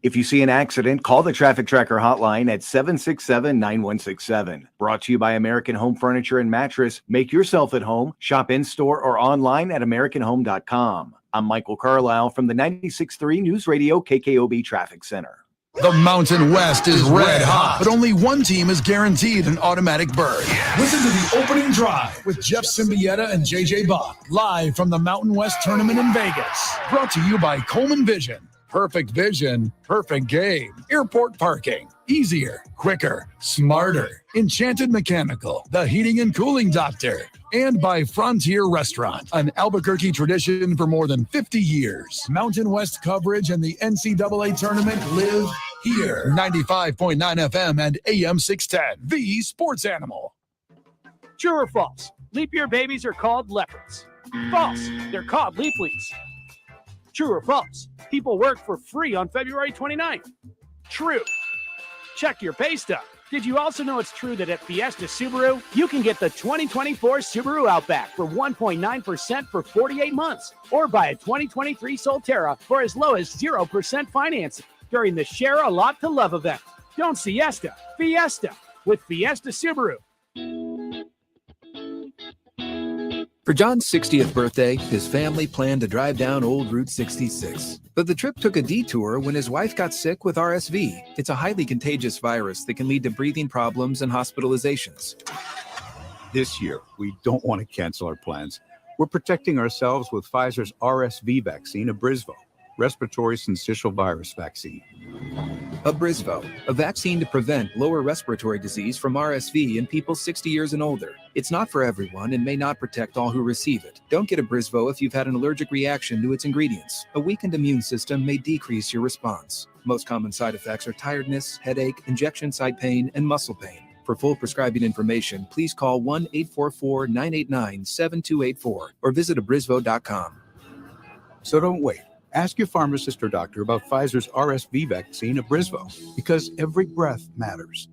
If you see an accident, call the Traffic Tracker hotline at 767-9167. Brought to you by American Home Furniture and Mattress. Make yourself at home. Shop in-store or online at AmericanHome.com. I'm Michael Carlisle from the 96.3 News Radio KKOB Traffic Center. The Mountain West is red hot, but only one team is guaranteed an automatic berth. Listen to the opening drive with Jeff Symbieta and JJ Bach, live from the Mountain West Tournament in Vegas. Brought to you by Coleman Vision. Perfect vision, perfect game. Airport parking. Easier, quicker, smarter. Enchanted Mechanical, the heating and cooling doctor. And by Frontier Restaurant, an Albuquerque tradition for more than 50 years. Mountain West coverage and the NCAA tournament live here. 95.9 FM and AM 610, the Sports Animal. True or false? Leap year babies are called leopards. False. They're called leaf leads. True or false? People work for free on February 29th. True. Check your pay stub. Did you also know it's true that at Fiesta Subaru, you can get the 2024 Subaru Outback for 1.9% for 48 months, or buy a 2023 Solterra for as low as 0% financing during the Share a Lot to Love event. Don't siesta, Fiesta with Fiesta Subaru. For John's 60th birthday, his family planned to drive down Old Route 66. But the trip took a detour when his wife got sick with RSV. It's a highly contagious virus that can lead to breathing problems and hospitalizations. This year, we don't want to cancel our plans. We're protecting ourselves with Pfizer's RSV vaccine, Abrysvo, respiratory syncytial virus vaccine. Abrysvo, a vaccine to prevent lower respiratory disease from RSV in people 60 years and older. It's not for everyone and may not protect all who receive it. Don't get Abrysvo if you've had an allergic reaction to its ingredients. A weakened immune system may decrease your response. Most common side effects are tiredness, headache, injection site pain, and muscle pain. For full prescribing information, please call 1-844-989-7284 or visit abrysvo.com. So don't wait. Ask your pharmacist or doctor about Pfizer's RSV vaccine, Abrysvo, because every breath matters.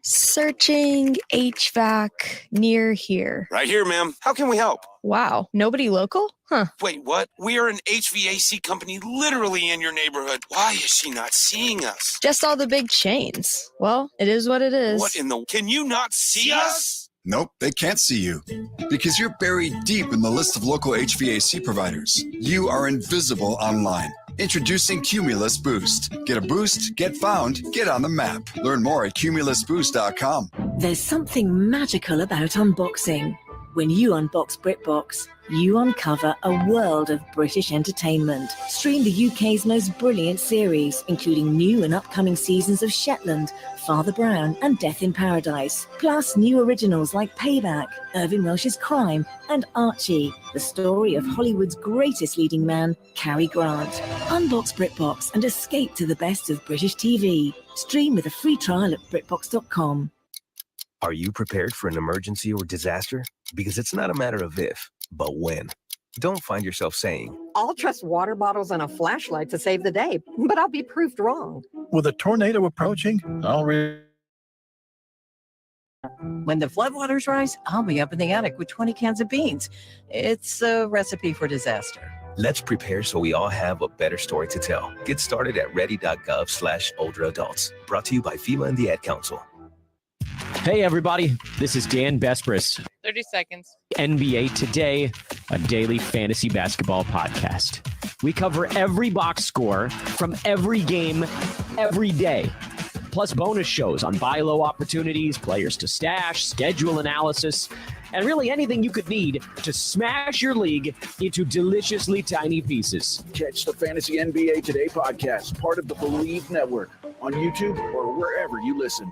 Searching HVAC near here. Right here, ma'am. How can we help? Wow, nobody local? Huh. Wait, what? We are an HVAC company literally in your neighborhood. Why is she not seeing us? Just all the big chains. Well, it is what it is. What in the... Can you not see us? Nope, they can't see you because you're buried deep in the list of local HVAC providers. You are invisible online. Introducing Cumulus Boost. Get a boost, get found, get on the map. Learn more at cumulusboost.com. There's something magical about unboxing. When you unbox BritBox, you uncover a world of British entertainment. Stream the UK's most brilliant series, including new and upcoming seasons of Shetland, Father Brown, and Death in Paradise. Plus new originals like Payback, Irving Welsh's Crime, and Archie, the story of Hollywood's greatest leading man, Cary Grant. Unbox BritBox and escape to the best of British TV. Stream with a free trial at BritBox.com. Are you prepared for an emergency or disaster? Because it's not a matter of if, but when. Don't find yourself saying, I'll trust water bottles and a flashlight to save the day, but I'll be proved wrong. With a tornado approaching, When the floodwaters rise, I'll be up in the attic with 20 cans of beans. It's a recipe for disaster. let's prepare so we all have a better story to tell. Get started at ready.gov/older adults. Brought to you by FEMA and the Ad Council. Hey, everybody. This is Dan Bespris. 30 seconds. NBA Today, a daily fantasy basketball podcast. We cover every box score from every game, every day. Plus bonus shows on buy low opportunities, players to stash, schedule analysis, and really anything you could need to smash your league into deliciously tiny pieces. Catch the Fantasy NBA Today podcast, part of the Believe Network, on YouTube or wherever you listen.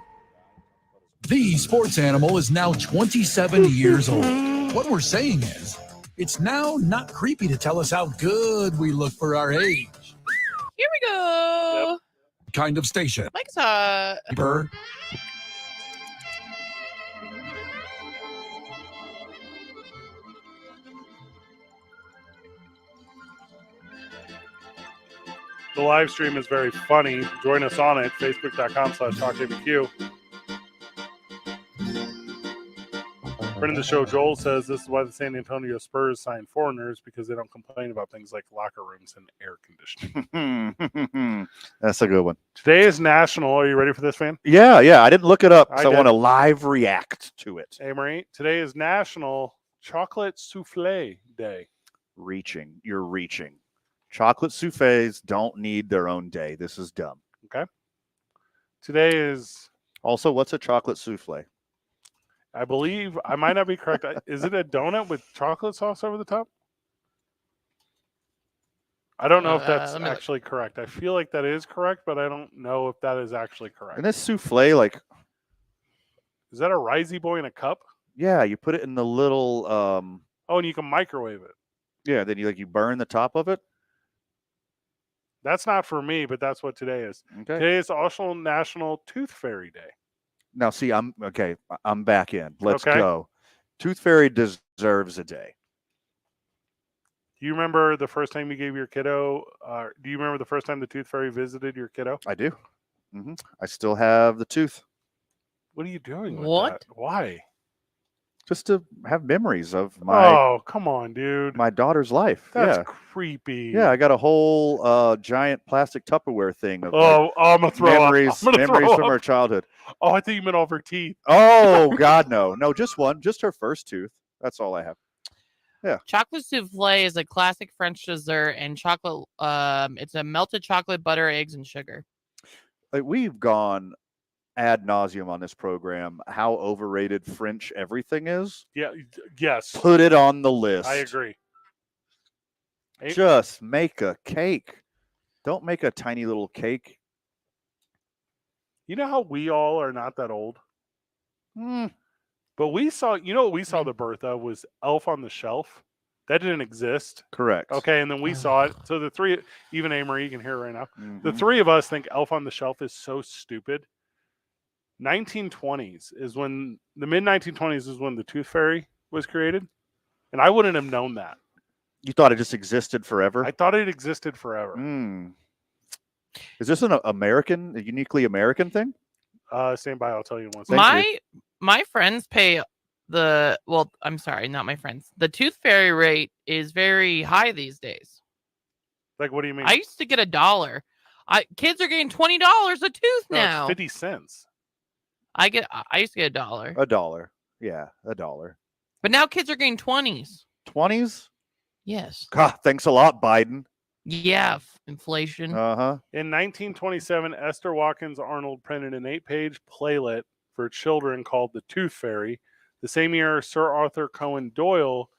The sports animal is now 27 years old. What we're saying is, it's now not creepy to tell us how good we look for our age. Here we go. Kind of station. Mike's Bird. The live stream is very funny. Join us on it, facebook.com/TalkJBQ. Friend of the show, Joel, says this is why the San Antonio Spurs sign foreigners, because they don't complain about things like locker rooms and air conditioning. That's a good one. Today is National. Are you ready for this, fan? Yeah. I didn't look it up, so I did. want to live react to it. Hey, Marie. Today is National Chocolate Souffle Day. You're reaching. Chocolate souffles don't need their own day. This is dumb. Okay. Today is... Also, what's a chocolate souffle? I believe, I might not be correct. Is it a donut with chocolate sauce over the top? I don't know if that's actually correct. I feel like that is correct, but I don't know if that is actually correct. And this souffle, like... Is that a Risey Boy in a cup? Yeah, you put it in the little... Oh, and you can microwave it. Yeah, then you burn the top of it? That's not for me, but that's what today is. Okay. Today is also National Tooth Fairy Day. Now, see, I'm back in. Let's Okay. go. Tooth Fairy deserves a day. Do you remember the first time you gave your kiddo? Do you remember the first time the Tooth Fairy visited your kiddo? I do. I still have the tooth. What are you doing with What? that? Why? Just to have memories of my Oh, come on, dude. my daughter's life. That's Yeah. creepy. Yeah, I got a whole giant plastic Tupperware thing of I'm gonna throw memories, up. I'm gonna memories throw from up. her childhood. Oh, I think you meant all of her teeth. Oh God, no, just one, just her first tooth. That's all I have. Yeah. Chocolate souffle is a classic French dessert, and chocolate. It's a melted chocolate, butter, eggs, and sugar. We've gone ad nauseum on this program how overrated French everything is. Yeah. Yes. Put it on the list. I agree. Just make a cake. Don't make a tiny little cake. You know how we all are not that old? Hmm. But we saw, what we saw the birth of was Elf on the Shelf. That didn't exist. Correct. Okay, and then we saw it. So the three, even Amory, you can hear it right now. The Mhm. three of us think Elf on the Shelf is so stupid. 1920s is when, the mid-1920s is when the Tooth Fairy was created. And I wouldn't have known that. You thought it just existed forever? I thought it existed forever. Is this a uniquely American thing? Stand by, I'll tell you in 1 second. My friends pay I'm sorry, not my friends. The Tooth Fairy rate is very high these days. Like, what do you mean? I used to get $1. Kids are getting $20 a tooth No, it's now. 50 cents. I used to get $1. $1. Yeah, $1. But now kids are getting 20s. 20s? Yes. God, thanks a lot, Biden. Yeah, inflation. Uh-huh. In 1927, Esther Watkins Arnold printed an 8-page playlet for children called The Tooth Fairy. The same year, Sir Arthur Conan Doyle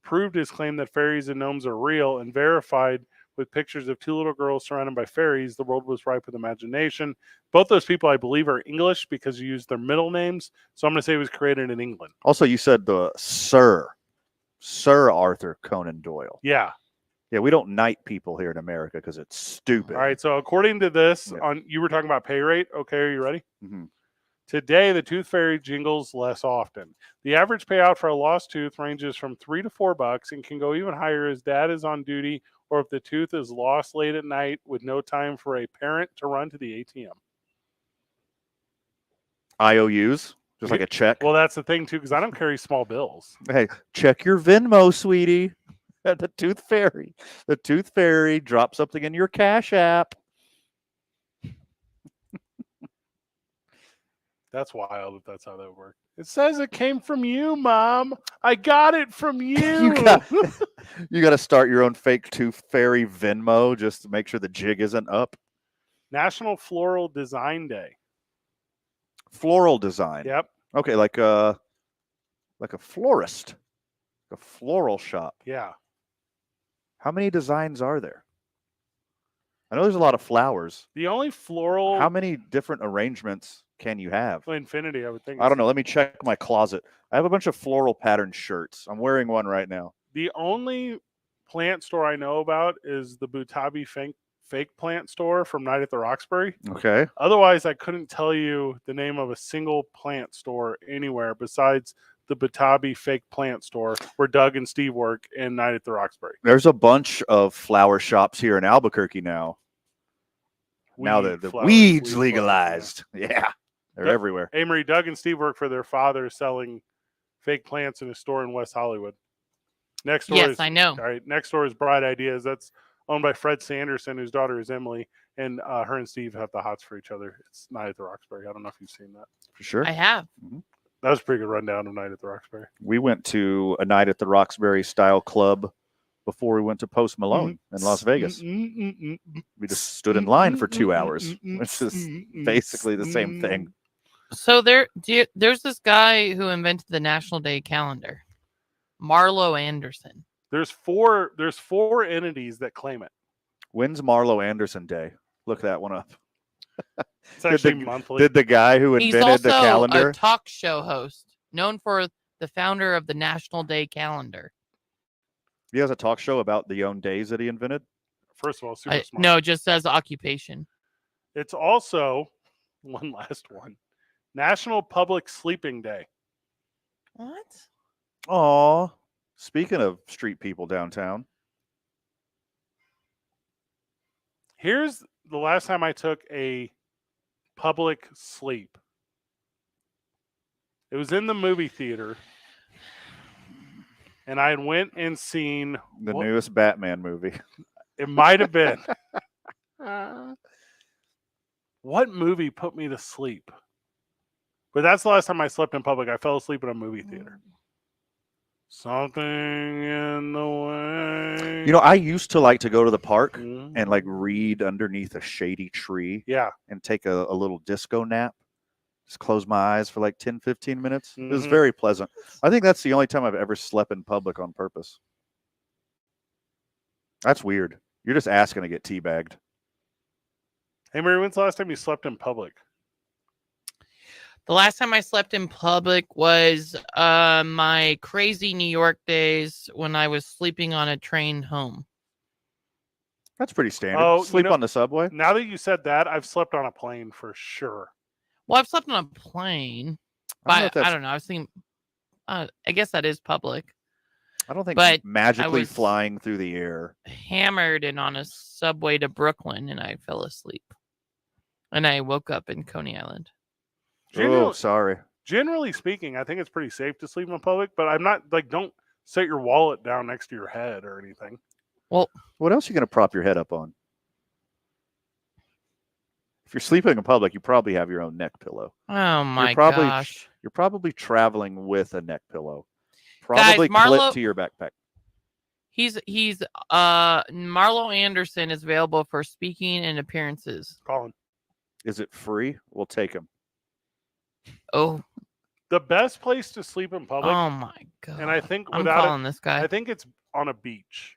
proved his claim that fairies and gnomes are real and verified with pictures of two little girls surrounded by fairies. The world was ripe with imagination. Both those people, I believe, are English because you use their middle names. So I'm going to say it was created in England. Also, you said the Sir Arthur Conan Doyle. Yeah. Yeah, we don't knight people here in America because it's stupid. All right. So according to this, you were talking about pay rate. Okay, are you ready? Mm-hmm. Today, the Tooth Fairy jingles less often. The average payout for a lost tooth ranges from $3 to $4 and can go even higher as dad is on duty or if the tooth is lost late at night with no time for a parent to run to the ATM. IOUs, just like a check. Well, that's the thing, too, because I don't carry small bills. Hey, check your Venmo, sweetie. At the Tooth Fairy. The Tooth Fairy drops something in your Cash App. That's wild if that's how that worked. It says it came from you, Mom. I got it from you. You got to start your own fake Tooth Fairy Venmo just to make sure the jig isn't up. National Floral Design Day. Floral design. Yep. Okay, like a florist, a floral shop. Yeah. How many designs are there? I know there's a lot of flowers. The only floral. How many different arrangements can you have? Infinity, I would think. I don't know. Let me check my closet. I have a bunch of floral pattern shirts. I'm wearing one right now. The only plant store I know about is the Butabi fake plant store from Night at the Roxbury. Okay. Otherwise, I couldn't tell you the name of a single plant store anywhere besides the Butabi fake plant store where Doug and Steve work in Night at the Roxbury. There's a bunch of flower shops here in Albuquerque now. Now the weeds legalized. Yeah. They're everywhere. Amory, Doug and Steve work for their father selling fake plants in a store in West Hollywood. Next door yes, I know. All right. Next door is Bright Ideas. That's owned by Fred Sanderson, whose daughter is Emily. And her and Steve have the hots for each other. It's Night at the Roxbury. I don't know if you've seen that. For sure. I have. Mm-hmm. That was a pretty good rundown of Night at the Roxbury. We went to a Night at the Roxbury style club before we went to Post Malone in Las Vegas. We just stood in line for 2 hours, which is basically the same thing. So there's this guy who invented the National Day calendar, Marlo Anderson. There's four entities that claim it. When's Marlo Anderson Day? Look that one up. It's actually monthly. Did the guy who invented the calendar? He's also a talk show host, known for the founder of the National Day calendar. He has a talk show about the own days that he invented? First of all, super smart. No, it just says occupation. It's also, one last one, National Public Sleeping Day. What? Aw. Speaking of street people downtown. Here's the last time I took a public sleep. It was in the movie theater. And I went and seen the newest Batman movie. It might have been. What movie put me to sleep? But that's the last time I slept in public. I fell asleep in a movie theater. Something in the way. You know, I used to like to go to the park and like read underneath a shady tree. Yeah. And take a little disco nap. Just close my eyes for like 10, 15 minutes. It was very pleasant. I think that's the only time I've ever slept in public on purpose. That's weird. You're just asking to get teabagged. Hey, Mary, when's the last time you slept in public? The last time I slept in public was my crazy New York days when I was sleeping on a train home. That's pretty standard. Oh, Sleep on the subway? Now that you said that, I've slept on a plane for sure. Well, I've slept on a plane, but I don't know. I was thinking, I guess that is public. I don't think but magically flying through the air. Hammered and on a subway to Brooklyn, and I fell asleep. And I woke up in Coney Island. Oh, sorry. Generally speaking, I think it's pretty safe to sleep in public, but I'm not like, don't set your wallet down next to your head or anything. Well, what else are you going to prop your head up on? If you're sleeping in public, you probably have your own neck pillow. Oh my gosh. You're probably traveling with a neck pillow. Probably clipped to your backpack. He's Marlo Anderson is available for speaking and appearances. Colin. Is it free? We'll take him. Oh. The best place to sleep in public. Oh my god. And I think I'm without calling this guy. I think it's on a beach.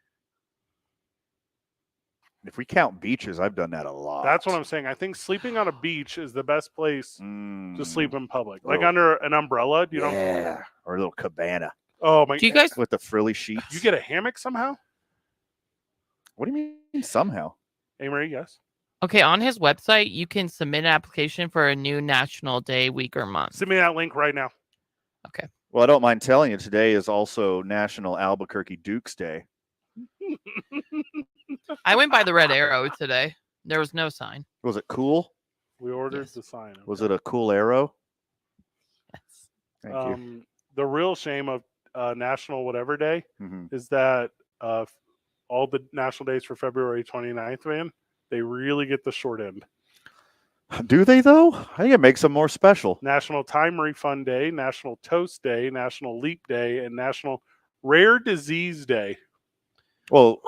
If we count beaches, I've done that a lot. That's what I'm saying. I think sleeping on a beach is the best place to sleep in public. Like Oh. under an umbrella. You know? Yeah. Or a little cabana. Oh my! Do you guys with the frilly sheets? You get a hammock somehow? What do you mean somehow? Hey, Marie, yes. Okay, on his website, you can submit an application for a new national day, week, or month. Send me that link right now. Okay. Well, I don't mind telling you, today is also National Albuquerque Dukes Day. I went by the Red Arrow today. There was no sign. Was it cool? We ordered the sign. Was it a cool arrow? Yes. Thank you. The real shame of National Whatever Day Mhm. is that all the national days for February 29th, man, they really get the short end. Do they, though? I think it makes them more special. National Time Refund Day, National Toast Day, National Leap Day, and National Rare Disease Day. Well,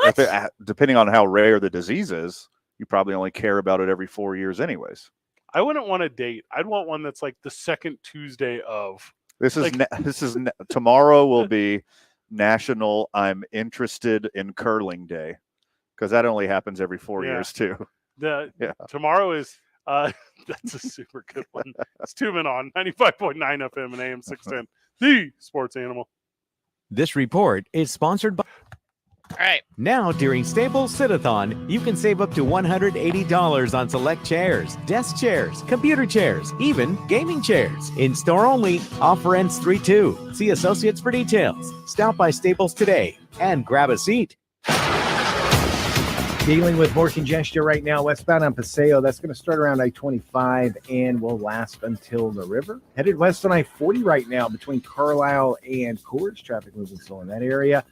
depending on how rare the disease is, you probably only care about it every 4 years anyways. I wouldn't want a date. I'd want one that's like the second Tuesday of. This is like, tomorrow will be National I'm Interested in Curling Day, because that only happens every 4 years too. Tomorrow is that's a super good one. It's 2 Men on 95.9 FM and AM 610, the sports animal. This report is sponsored by. All right. Now, during Staples Sit-a-thon, you can save up to $180 on select chairs, desk chairs, computer chairs, even gaming chairs. In-store only. Offer ends 3/2. See associates for details. Stop by Staples today and grab a seat. Dealing with more congestion right now, westbound on Paseo. That's going to start around I-25 and will last until the river. Headed west on I-40 right now between Carlisle and Coors. Traffic moving slow in that area.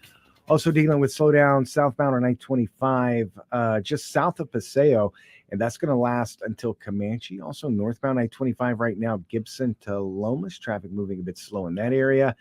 Also dealing with slowdown southbound on I-25 just south of Paseo, and that's going to last until Comanche. Also northbound I-25 right now, Gibson to Lomas. Traffic moving a bit slow in that area.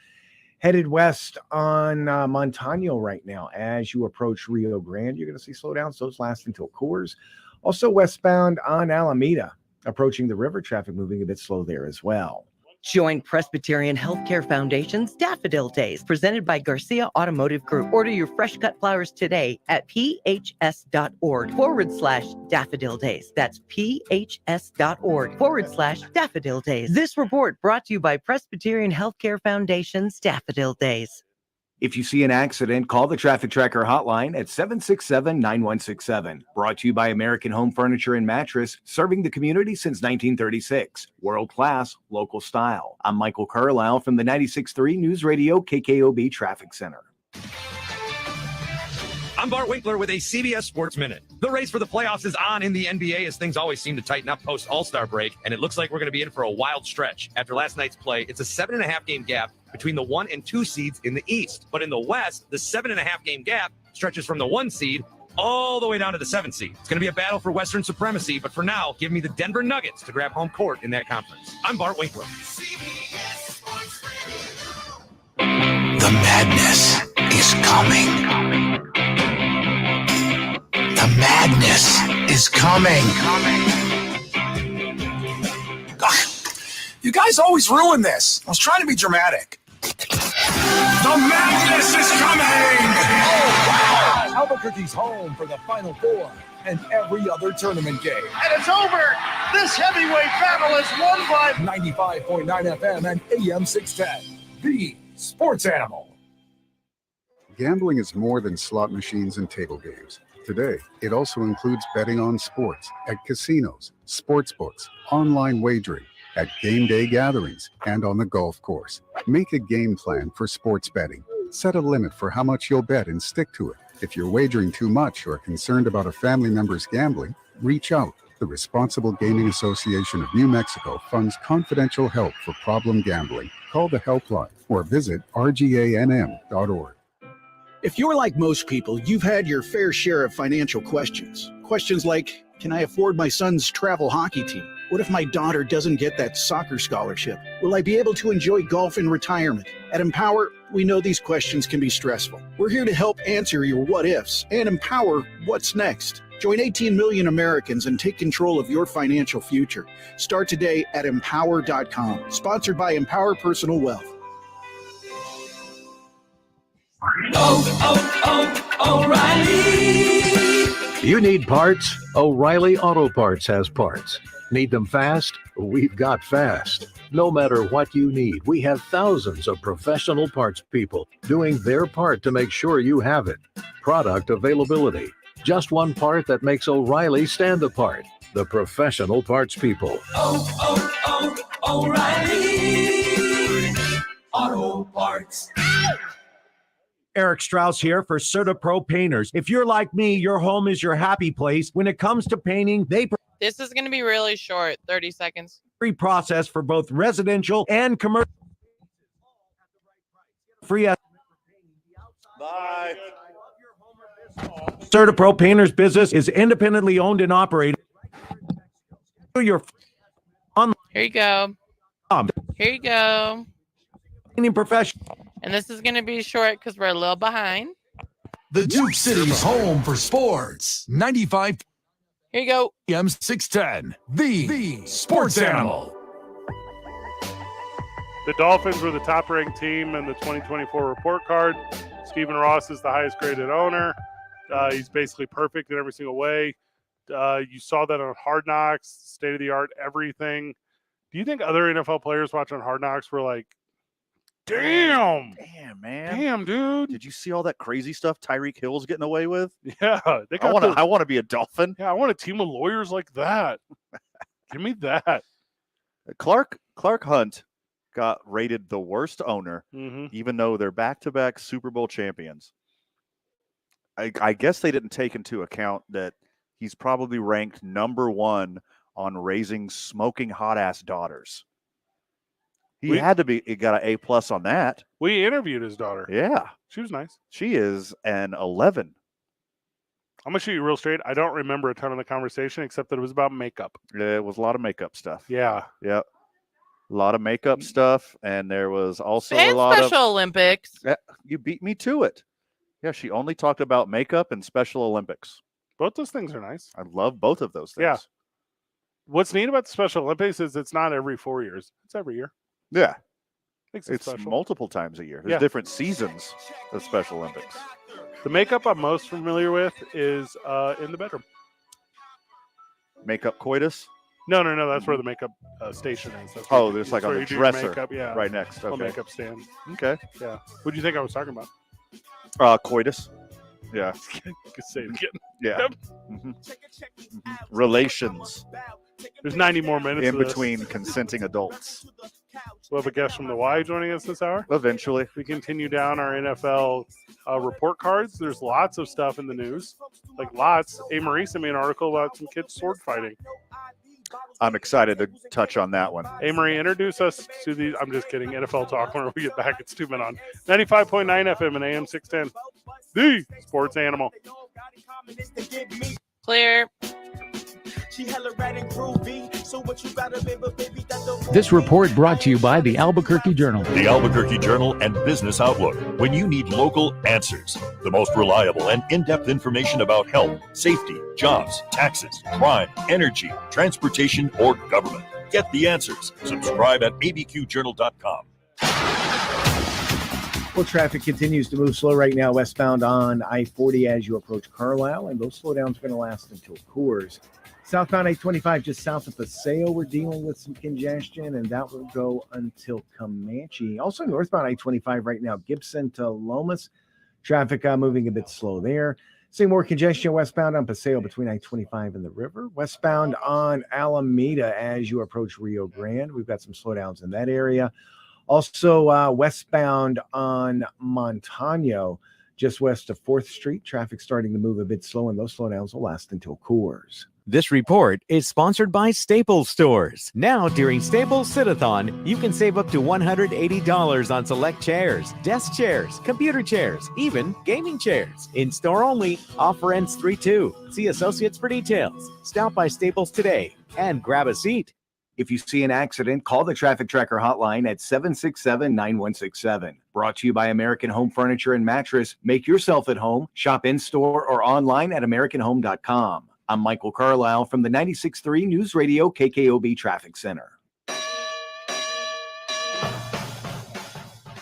Headed west on Montano right now. As you approach Rio Grande, you're going to see slowdowns. Those last until Coors. Also westbound on Alameda, approaching the river. Traffic moving a bit slow there as well. Join Presbyterian Healthcare Foundation's Daffodil Days, presented by Garcia Automotive Group. Order your fresh cut flowers today at phs.org/Daffodil Days. That's phs.org/Daffodil Days. This report brought to you by Presbyterian Healthcare Foundation's Daffodil Days. If you see an accident, call the Traffic Tracker hotline at 767-9167. Brought to you by American Home Furniture and Mattress, serving the community since 1936. World class, local style. I'm Michael Carlisle from the 96.3 News Radio KKOB Traffic Center. I'm Bart Winkler with a CBS Sports Minute. The race for the playoffs is on in the NBA as things always seem to tighten up post All-Star break, and it looks like we're going to be in for a wild stretch. After last night's play, it's a 7.5 game gap between the 1 and 2 seeds in the East. But in the West, the 7.5 game gap stretches from the 1 seed all the way down to the 7 seed. It's going to be a battle for Western supremacy, but for now, give me the Denver Nuggets to grab home court in that conference. I'm Bart Winkler. The madness is coming. The madness is coming. Ugh, you guys always ruin this. I was trying to be dramatic. The madness is coming! Oh, wow! Albuquerque's home for the Final Four and every other tournament game. And it's over! This heavyweight battle is won by 95.9 FM and AM 610. The Sports Animal. Gambling is more than slot machines and table games. Today, it also includes betting on sports at casinos, sports books, online wagering, at game day gatherings, and on the golf course. Make a game plan for sports betting. Set a limit for how much you'll bet and stick to it. If you're wagering too much or are concerned about a family member's gambling, reach out. The Responsible Gaming Association of New Mexico funds confidential help for problem gambling. Call the helpline or visit rganm.org. If you're like most people, you've had your fair share of financial questions. Questions like, can I afford my son's travel hockey team? What if my daughter doesn't get that soccer scholarship? Will I be able to enjoy golf in retirement? At Empower, we know these questions can be stressful. We're here to help answer your what ifs and empower what's next. Join 18 million Americans and take control of your financial future. Start today at empower.com. Sponsored by Empower Personal Wealth. O'Reilly. You need parts? O'Reilly Auto Parts has parts. Need them fast? We've got fast. No matter what you need, we have thousands of professional parts people doing their part to make sure you have it. Product availability. Just one part that makes O'Reilly stand apart. The professional parts people. O'Reilly Auto Parts. Eric Strauss here for CertaPro Painters. If you're like me, your home is your happy place. When it comes to painting, they This is going to be really short, 30 seconds. free process for both residential and commercial. Free. Bye. CertaPro Painters business is independently owned and operated. Your online. Here you go. Here you go. Painting professional. And this is going to be short because we're a little behind. The Duke City's home for sports. 95 Here you go. AM 610. The Sports Animal. The Dolphins were the top-ranked team in the 2024 report card. Stephen Ross is the highest-graded owner. He's basically perfect in every single way. You saw that on Hard Knocks, state-of-the-art everything. Do you think other NFL players watching Hard Knocks were like, damn, man. Damn, dude. Did you see all that crazy stuff Tyreek Hill's getting away with? Yeah. They got I want to be a Dolphin. Yeah, I want a team of lawyers like that. Give me that. Clark Hunt got rated the worst owner, even though they're back-to-back Super Bowl champions. I guess they didn't take into account that he's probably ranked number 1 on raising smoking hot-ass daughters. He got an A+ on that. We interviewed his daughter. Yeah. She was nice. She is an 11. I'm going to shoot you real straight. I don't remember a ton of the conversation except that it was about makeup. It was a lot of makeup stuff. Yeah. Yep. A lot of makeup stuff. And there was also And a lot of Special Olympics. Yeah, you beat me to it. Yeah, she only talked about makeup and Special Olympics. Both those things are nice. I love both of those things. Yeah. What's neat about the Special Olympics is it's not every 4 years. It's every year. Yeah. Makes It's special. multiple times a year. There's different seasons of Special Olympics. The makeup I'm most familiar with is in the bedroom. Makeup coitus? No. That's where the makeup station is. That's Oh, where- there's like that's on where the you do your dresser makeup, yeah. right next. Little Okay. makeup stand. Okay. Yeah. What do you think I was talking about? Coitus. Yeah. Say it again. Yeah. Yep. Relations. There's 90 more minutes in of this. between consenting adults. We'll have a guest from the Y joining us this hour. Eventually. We continue down our NFL report cards. There's lots of stuff in the news. Like lots. A. Marie sent me an article about some kids sword fighting. I'm excited to touch on that one. A. Marie, introduce us to these. I'm just kidding. NFL talk whenever we get back. It's 2 men on 95.9 FM and AM 610. The Sports Animal. Clear. This report brought to you by the Albuquerque Journal. The Albuquerque Journal and Business Outlook. When you need local answers, the most reliable and in-depth information about health, safety, jobs, taxes, crime, energy, transportation, or government. Get the answers. Subscribe at abqjournal.com. Well, traffic continues to move slow right now westbound on I-40 as you approach Carlisle, and those slowdowns are going to last until Coors. Southbound I-25 just south of Paseo, we're dealing with some congestion, and that will go until Comanche. Also northbound I-25 right now, Gibson to Lomas. Traffic moving a bit slow there. Seeing more congestion westbound on Paseo between I-25 and the river. Westbound on Alameda as you approach Rio Grande. We've got some slowdowns in that area. Also, westbound on Montano, just west of 4th Street, traffic starting to move a bit slow, and those slowdowns will last until Coors. This report is sponsored by Staples Stores. Now, during Staples Sit-a-thon, you can save up to $180 on select chairs, desk chairs, computer chairs, even gaming chairs. In-store only. Offer ends 3/2. See associates for details. Stop by Staples today and grab a seat. If you see an accident, call the Traffic Tracker hotline at 767-9167. Brought to you by American Home Furniture and Mattress. Make yourself at home. Shop in-store or online at AmericanHome.com. I'm Michael Carlisle from the 96.3 News Radio KKOB Traffic Center.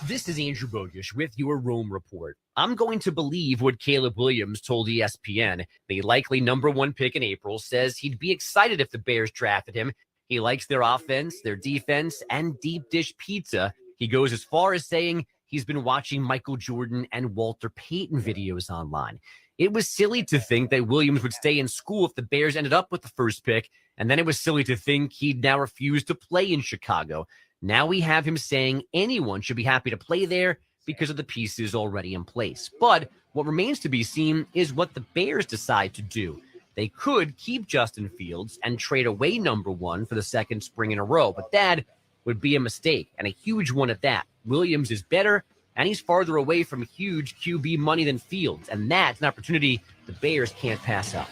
This is Andrew Bogish with your Rome Report. I'm going to believe what Caleb Williams told ESPN. The likely number 1 pick in April says he'd be excited if the Bears drafted him. He likes their offense, their defense, and deep dish pizza. He goes as far as saying he's been watching Michael Jordan and Walter Payton videos online. It was silly to think that Williams would stay in school if the Bears ended up with the first pick, and then it was silly to think he'd now refuse to play in Chicago. Now we have him saying anyone should be happy to play there because of the pieces already in place. But what remains to be seen is what the Bears decide to do. They could keep Justin Fields and trade away number 1 for the second spring in a row, but that would be a mistake, and a huge one at that. Williams is better, and he's farther away from huge QB money than Fields, and that's an opportunity the Bears can't pass up.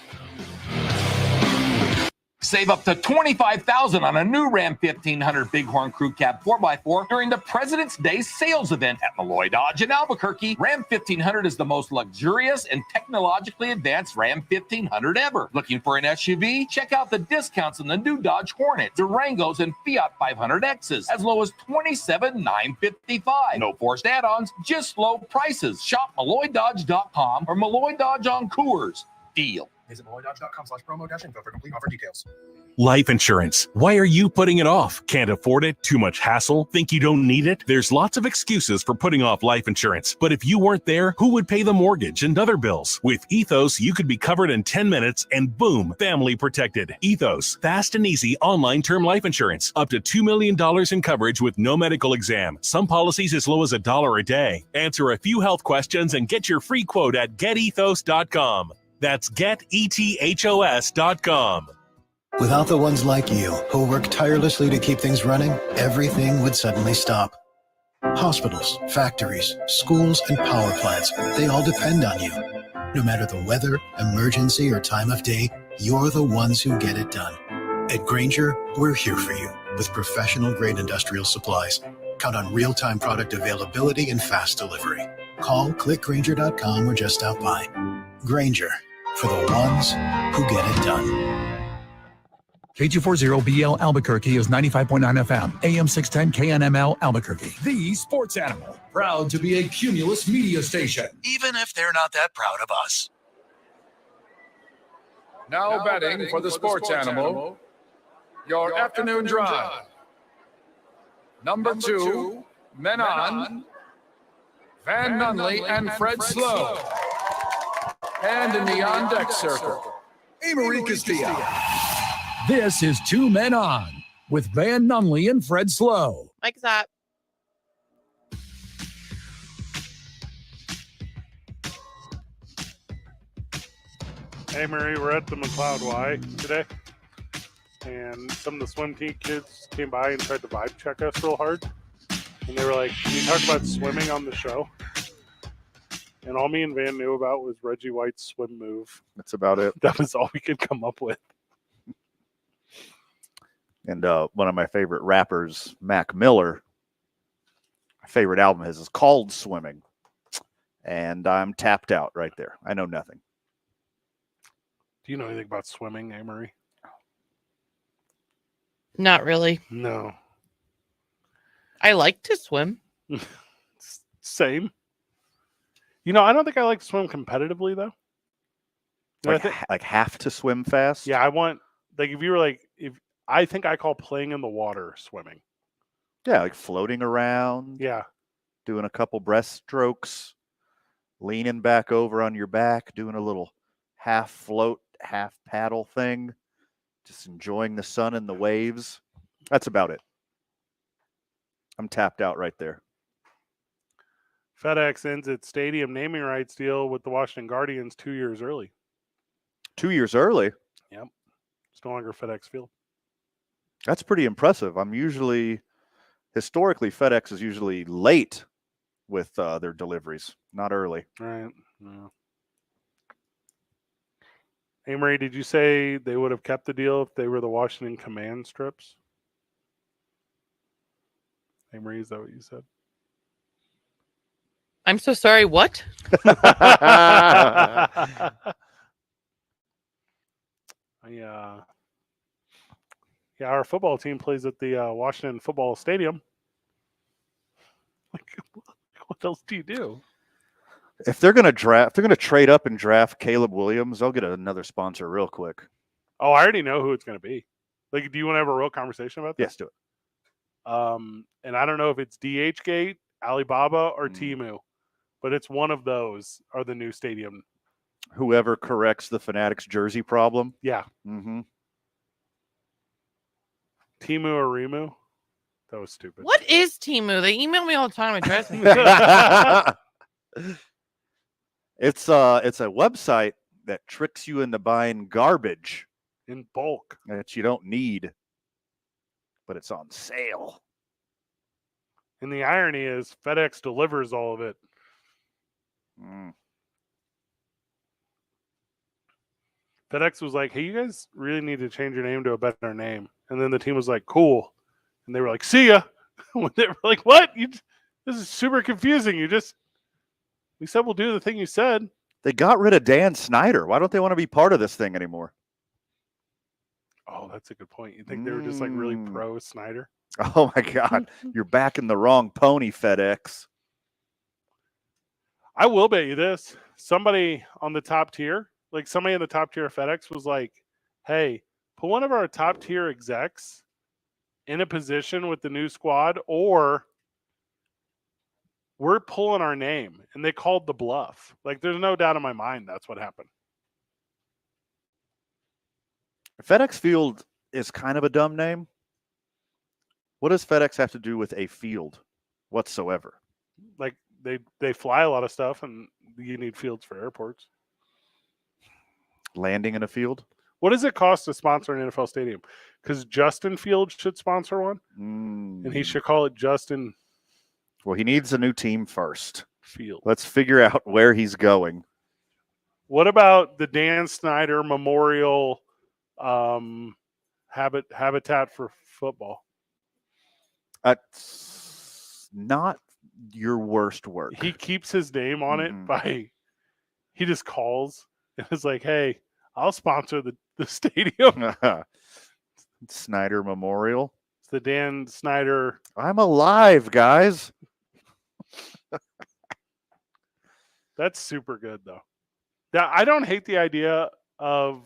Save up to $25,000 on a new Ram 1500 Bighorn Crew Cab 4x4 during the President's Day sales event at Malloy Dodge in Albuquerque. Ram 1500 is the most luxurious and technologically advanced Ram 1500 ever. Looking for an SUV? Check out the discounts on the new Dodge Hornet, Durangos, and Fiat 500Xs as low as $27,955. No forced add-ons, just low prices. Shop MalloyDodge.com or Malloy Dodge on Coors. Deal. Visit MalloyDodge.com/promo-info for complete offer details. Life insurance. Why are you putting it off? Can't afford it? Too much hassle? Think you don't need it? There's lots of excuses for putting off life insurance. But if you weren't there, who would pay the mortgage and other bills? With Ethos, you could be covered in 10 minutes and boom, family protected. Ethos, fast and easy online term life insurance. Up to $2 million in coverage with no medical exam. Some policies as low as $1 a day. Answer a few health questions and get your free quote at getethos.com. That's getethos.com. Without the ones like you, who work tirelessly to keep things running, everything would suddenly stop. Hospitals, factories, schools, and power plants, they all depend on you. No matter the weather, emergency, or time of day, you're the ones who get it done. At Grainger, we're here for you with professional-grade industrial supplies. Count on real-time product availability and fast delivery. Call, click Grainger.com, or just stop by. Grainger, for the ones who get it done. K240BL Albuquerque is 95.9 FM, AM 610 KNML Albuquerque. The Sports Animal, proud to be a Cumulus media station, even if they're not that proud of us. Now betting for the Sports Animal, your afternoon drive. Number 2, Men On, Van Nunley and Fred Slow. And in the on-deck circle, Amory Castillo. This is Two Men On with Van Nunley and Fred Slow. Mike's up. Hey, Mary, we're at the McLeod Y today, and some of the swim team kids came by and tried to vibe check us real hard. And they were like, "Can you talk about swimming on the show?" And all me and Van knew about was Reggie White's swim move. That's about it. That was all we could come up with. And one of my favorite rappers, Mac Miller, my favorite album is called Swimming. And I'm tapped out right there. I know nothing. Do you know anything about swimming, Amory? Not really. No. I like to swim. Same. You know, I don't think I like to swim competitively, though. Like have to swim fast? Yeah, I want, like, if you were like, I think I call playing in the water swimming. Yeah, like floating around. Yeah. Doing a couple breaststrokes, leaning back over on your back, doing a little half float, half paddle thing, just enjoying the sun and the waves. That's about it. I'm tapped out right there. FedEx ends its stadium naming rights deal with the Washington Guardians 2 years early. 2 years early? Yep. It's no longer FedEx Field. That's pretty impressive. Historically, FedEx is usually late with their deliveries, not early. Right. No. Amory, did you say they would have kept the deal if they were the Washington Command strips? Amory, is that what you said? I'm so sorry. What? Yeah, our football team plays at the Washington Football Stadium. Like, what else do you do? If they're going to trade up and draft Caleb Williams, they'll get another sponsor real quick. Oh, I already know who it's going to be. Like, do you want to have a real conversation about this? Yes, do it. And I don't know if it's DHgate, Alibaba, or Temu, but it's one of those are the new stadium. Whoever corrects the Fanatics jersey problem. Yeah. Mm-hmm. Temu or Rimu? That was stupid. What is Temu? They email me all the time. Address me. It's a website that tricks you into buying garbage in bulk that you don't need, but it's on sale. And the irony is FedEx delivers all of it. FedEx was like, "Hey, you guys really need to change your name to a better name." And then the team was like, "Cool." And they were like, "See ya." They were like, "What? This is super confusing. We said we'll do the thing you said." They got rid of Dan Snyder. Why don't they want to be part of this thing anymore? Oh, that's a good point. You think they were just like really pro Snyder? Oh my God. You're backing the wrong pony, FedEx. I will bet you this. Somebody on the top tier, like somebody in the top tier of FedEx was like, "Hey, put one of our top tier execs in a position with the new squad, or we're pulling our name." And they called the bluff. Like, there's no doubt in my mind that's what happened. FedEx Field is kind of a dumb name. What does FedEx have to do with a field whatsoever? Like, they fly a lot of stuff, and you need fields for airports. Landing in a field? What does it cost to sponsor an NFL stadium? Because Justin Fields should sponsor one, and he should call it Justin. Well, he needs a new team first. Field. Let's figure out where he's going. What about the Dan Snyder Memorial Habitat for Football? That's not your worst work. He keeps his name on it by, he just calls and is like, "Hey, I'll sponsor the stadium." Snyder Memorial. It's the Dan Snyder. I'm alive, guys. That's super good, though. I don't hate the idea of,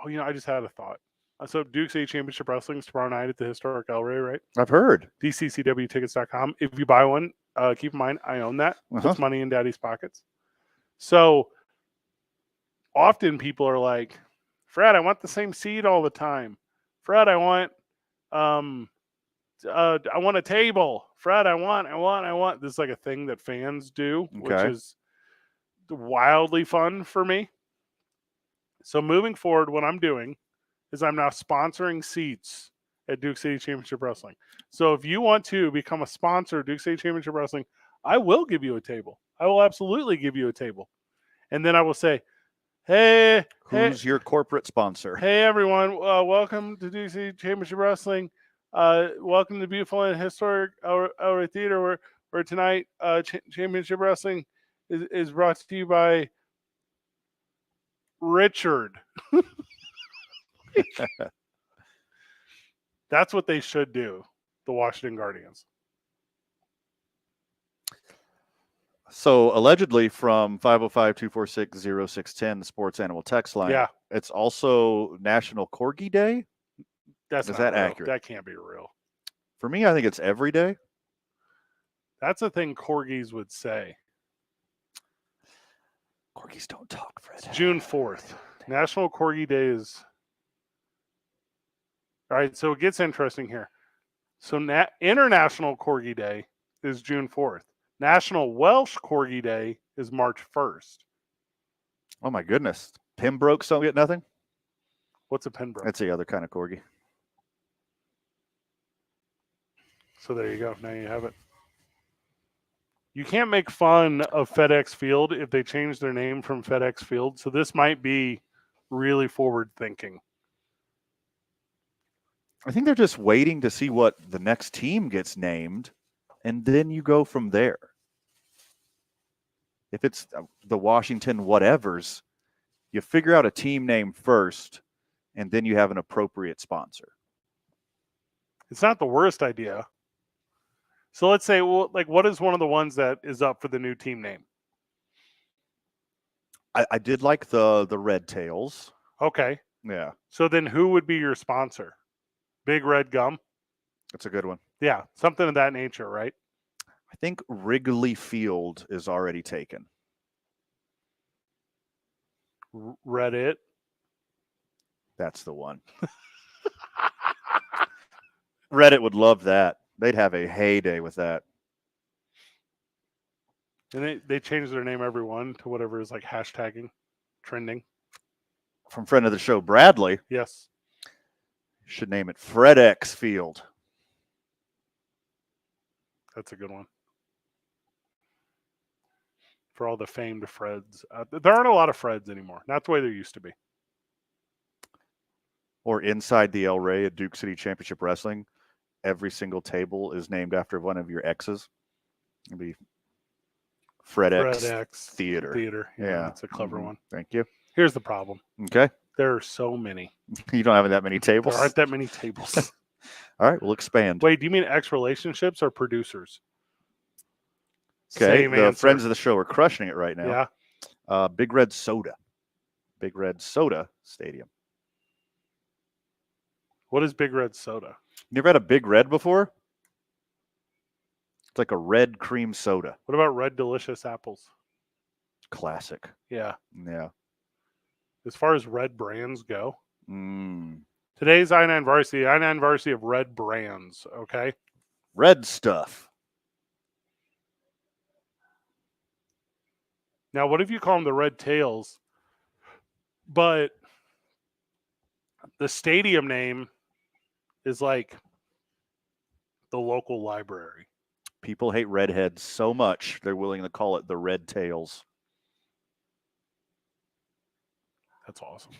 I just had a thought. So Duke's A Championship Wrestling is tomorrow night at the historic El Rey, right? I've heard. DCCWtickets.com. If you buy one, keep in mind, I own that. Uh-huh. Puts money in daddy's pockets. So often people are like, Fred, I want the same seat all the time. Fred, I want a table. Fred, I want. This is like a thing that fans do, which Okay. is wildly fun for me. So moving forward, what I'm doing is I'm now sponsoring seats at Duke City Championship Wrestling. So if you want to become a sponsor of Duke City Championship Wrestling, I will give you a table. I will absolutely give you a table. And then I will say, hey, Who's your corporate sponsor? Hey everyone, welcome to Duke City Championship Wrestling. Welcome to beautiful and historic our theater where tonight Championship Wrestling is brought to you by Richard. That's what they should do, the Washington Guardians. So allegedly from 505-246-0610, the sports animal text line. Yeah. It's also National Corgi Day. Is that real. accurate? That can't be real. For me, I think it's every day. That's a thing corgis would say. Corgis don't talk, Fred. It's June 4th. National Corgi Day is... All right, so it gets interesting here. So International Corgi Day is June 4th. National Welsh Corgi Day is March 1st. Oh, my goodness. Pembrokes don't get nothing? What's a Pembroke? That's the other kind of corgi. So there you go. Now you have it. You can't make fun of FedEx Field if they change their name from FedEx Field. So this might be really forward thinking. I think they're just waiting to see what the next team gets named, and then you go from there. If it's the Washington whatevers, you figure out a team name first, and then you have an appropriate sponsor. It's not the worst idea. So let's say, well, like, what is one of the ones that is up for the new team name? I did like the Red Tails. Okay. Yeah. So then who would be your sponsor? Big Red Gum? That's a good one. Yeah, something of that nature, right? I think Wrigley Field is already taken. Reddit? That's the one. Reddit would love that. They'd have a heyday with that. And they change their name every one to whatever is like hashtagging, trending. From friend of the show, Bradley. Yes. Should name it FredEx Field. That's a good one. For all the famed Freds. There aren't a lot of Freds anymore. Not the way there used to be. Or inside the El Rey at Duke City Championship Wrestling, every single table is named after one of your exes. It'd be FredEx Theater. Yeah, that's a clever one. Thank you. Here's the problem. Okay. There are so many. You don't have that many tables? There aren't that many tables. All right, we'll expand. Wait, do you mean ex-relationships or producers? Okay, Same the answer. friends of the show are crushing it right now. Yeah. Big Red Soda. Big Red Soda Stadium. What is Big Red Soda? You ever had a Big Red before? It's like a red cream soda. What about Red Delicious Apples? Classic. Yeah. Yeah. As far as red brands go, Mm. today's I-9 Varsity of red brands, okay? Red stuff. Now, what if you call them the Red Tails, but the stadium name is like the local library? People hate redheads so much, they're willing to call it the Red Tails. That's awesome.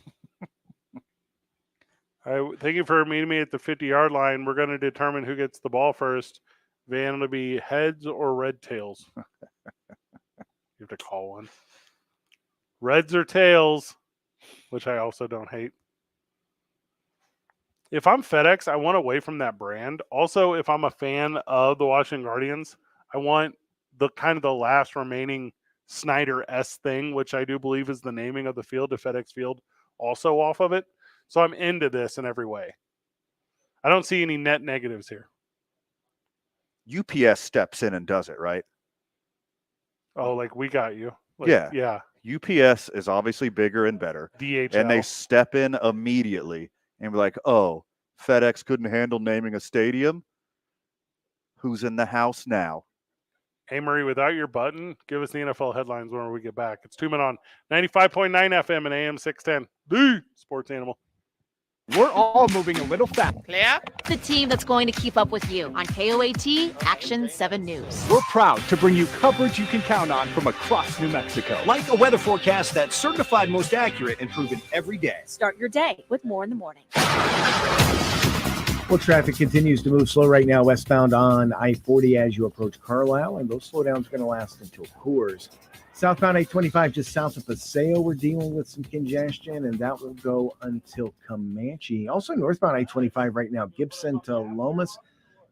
All right, thank you for meeting me at the 50-yard line. We're going to determine who gets the ball first. Van, it'll be heads or red tails. You have to call one. Reds or tails, which I also don't hate. If I'm FedEx, I want away from that brand. Also, if I'm a fan of the Washington Guardians, I want the kind of the last remaining Snyder S thing, which I do believe is the naming of the field, to FedEx Field, also off of it. So I'm into this in every way. I don't see any net negatives here. UPS steps in and does it, right? Oh, like we got you. Like, Yeah. Yeah. UPS is obviously bigger and better. DHL. And they step in immediately and be like, oh, FedEx couldn't handle naming a stadium. Who's in the house now? Hey, Murray, without your button, give us the NFL headlines when we get back. It's 2 Men on 95.9 FM and AM 610. The Sports Animal. We're all moving a little fast. Clear? The team that's going to keep up with you on KOAT Action 7 News. We're proud to bring you coverage you can count on from across New Mexico. Like a weather forecast that's certified most accurate and proven every day. Start your day with more in the morning. Well, traffic continues to move slow right now westbound on I-40 as you approach Carlisle, and those slowdowns are going to last until Coors. Southbound I-25 just south of Paseo, we're dealing with some congestion, and that will go until Comanche. Also northbound I-25 right now, Gibson to Lomas.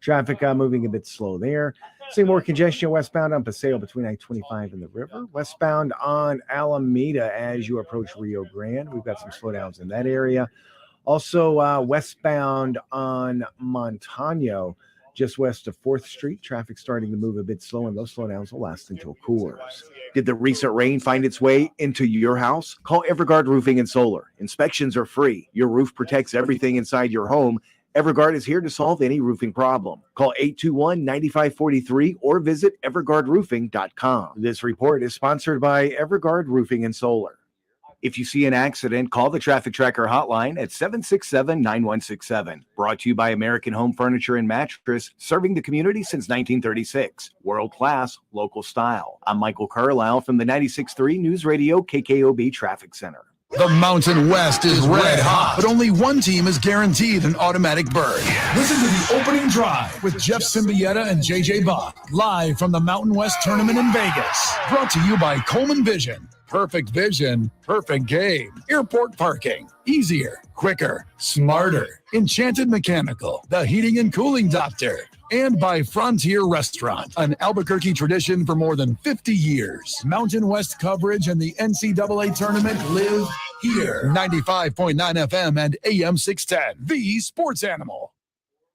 Traffic moving a bit slow there. See more congestion westbound on Paseo between I-25 and the river. Westbound on Alameda as you approach Rio Grande. We've got some slowdowns in that area. Also westbound on Montano, just west of 4th Street. Traffic starting to move a bit slow, and those slowdowns will last until Coors. Did the recent rain find its way into your house? Call Everguard Roofing and Solar. Inspections are free. Your roof protects everything inside your home. Everguard is here to solve any roofing problem. Call 821-9543 or visit everguardroofing.com. This report is sponsored by Everguard Roofing and Solar. If you see an accident, call the Traffic Tracker hotline at 767-9167. Brought to you by American Home Furniture and Mattress, serving the community since 1936. World class, local style. I'm Michael Carlisle from the 96.3 News Radio KKOB Traffic Center. The Mountain West is red hot, but only one team is guaranteed an automatic berth. Listen to the opening drive with Jeff Symbieta and JJ Bach, live from the Mountain West Tournament in Vegas. Brought to you by Coleman Vision. Perfect vision, perfect game. Airport parking, easier, quicker, smarter. Enchanted Mechanical, the heating and cooling doctor. And by Frontier Restaurant, an Albuquerque tradition for more than 50 years. Mountain West coverage and the NCAA tournament live here. 95.9 FM and AM 610, the Sports Animal.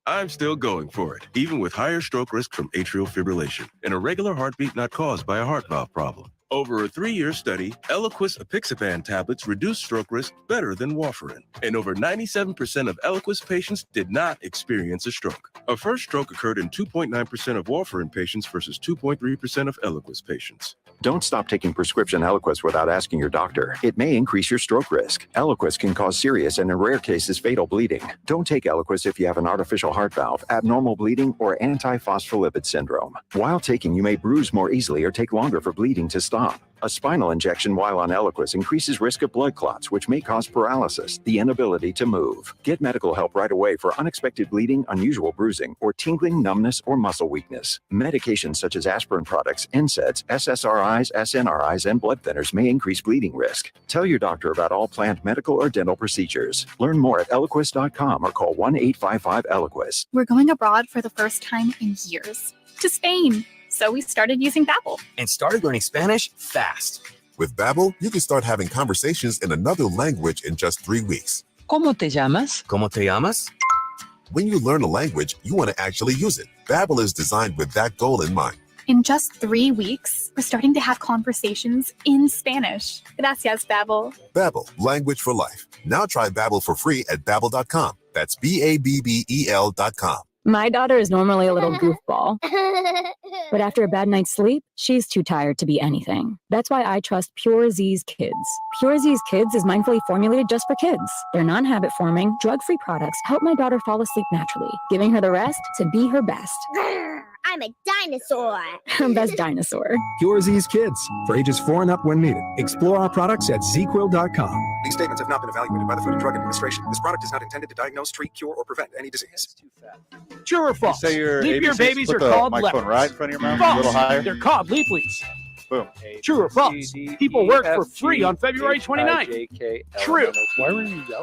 I'm still going for it, even with higher stroke risk from atrial fibrillation, an irregular heartbeat not caused by a heart valve problem. Over a 3-year study, Eliquis apixaban tablets reduced stroke risk better than warfarin, and over 97% of Eliquis patients did not experience a stroke. A first stroke occurred in 2.9% of warfarin patients versus 2.3% of Eliquis patients. Don't stop taking prescription Eliquis without asking your doctor. It may increase your stroke risk. Eliquis can cause serious and in rare cases fatal bleeding. Don't take Eliquis if you have an artificial heart valve, abnormal bleeding, or antiphospholipid syndrome. While taking, you may bruise more easily or take longer for bleeding to stop. A spinal injection while on Eliquis increases risk of blood clots, which may cause paralysis, the inability to move. Get medical help right away for unexpected bleeding, unusual bruising, or tingling, numbness, or muscle weakness. Medications such as aspirin products, NSAIDs, SSRIs, SNRIs, and blood thinners may increase bleeding risk. Tell your doctor about all planned medical or dental procedures. Learn more at Eliquis.com or call 1-855-ELIQUIS. We're going abroad for the first time in years, to Spain. So we started using Babbel. And started learning Spanish fast. With Babbel, you can start having conversations in another language in just 3 weeks. ¿Cómo te llamas? ¿Cómo te llamas? When you learn a language, you want to actually use it. Babbel is designed with that goal in mind. In just 3 weeks, we're starting to have conversations in Spanish. Gracias, Babbel. Babbel, language for life. Now try Babbel for free at Babbel.com. That's Babbel.com. My daughter is normally a little goofball, but after a bad night's sleep, she's too tired to be anything. That's why I trust Pure Z's Kids. Pure Z's Kids is mindfully formulated just for kids. Their non-habit forming, drug-free products help my daughter fall asleep naturally, giving her the rest to be her best. I'm a dinosaur. Her best dinosaur. Pure Z's Kids, for ages 4 and up when needed. Explore our products at zquill.com. These statements have not been evaluated by the Food and Drug Administration. This product is not intended to diagnose, treat, cure, or prevent any disease. True or false? Say your Leap year ABCs, babies put are the called microphone leopards. right in front of your mouth, False. a little higher. They're called leaplings. Boom. True or false? People work for free on February 29th. True.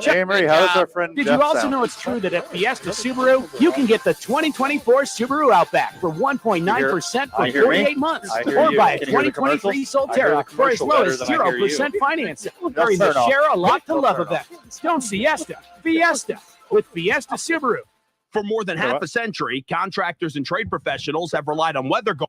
Check Hey, Marie, it how does out. our friend Did Jeff you also sound? know it's true that at Fiesta Subaru, you can get the 2024 Subaru Outback for 1.9% for I hear me? 48 months, I hear or you. buy a Can you hear the 2023 commercial? I hear the Solterra for as commercial low better as than I hear you. 0% financing during That's the fair Share a enough. Lot to That's Love fair event. Don't Fiesta with Fiesta Subaru. For more than half a century, contractors and trade professionals have relied on WeatherGuard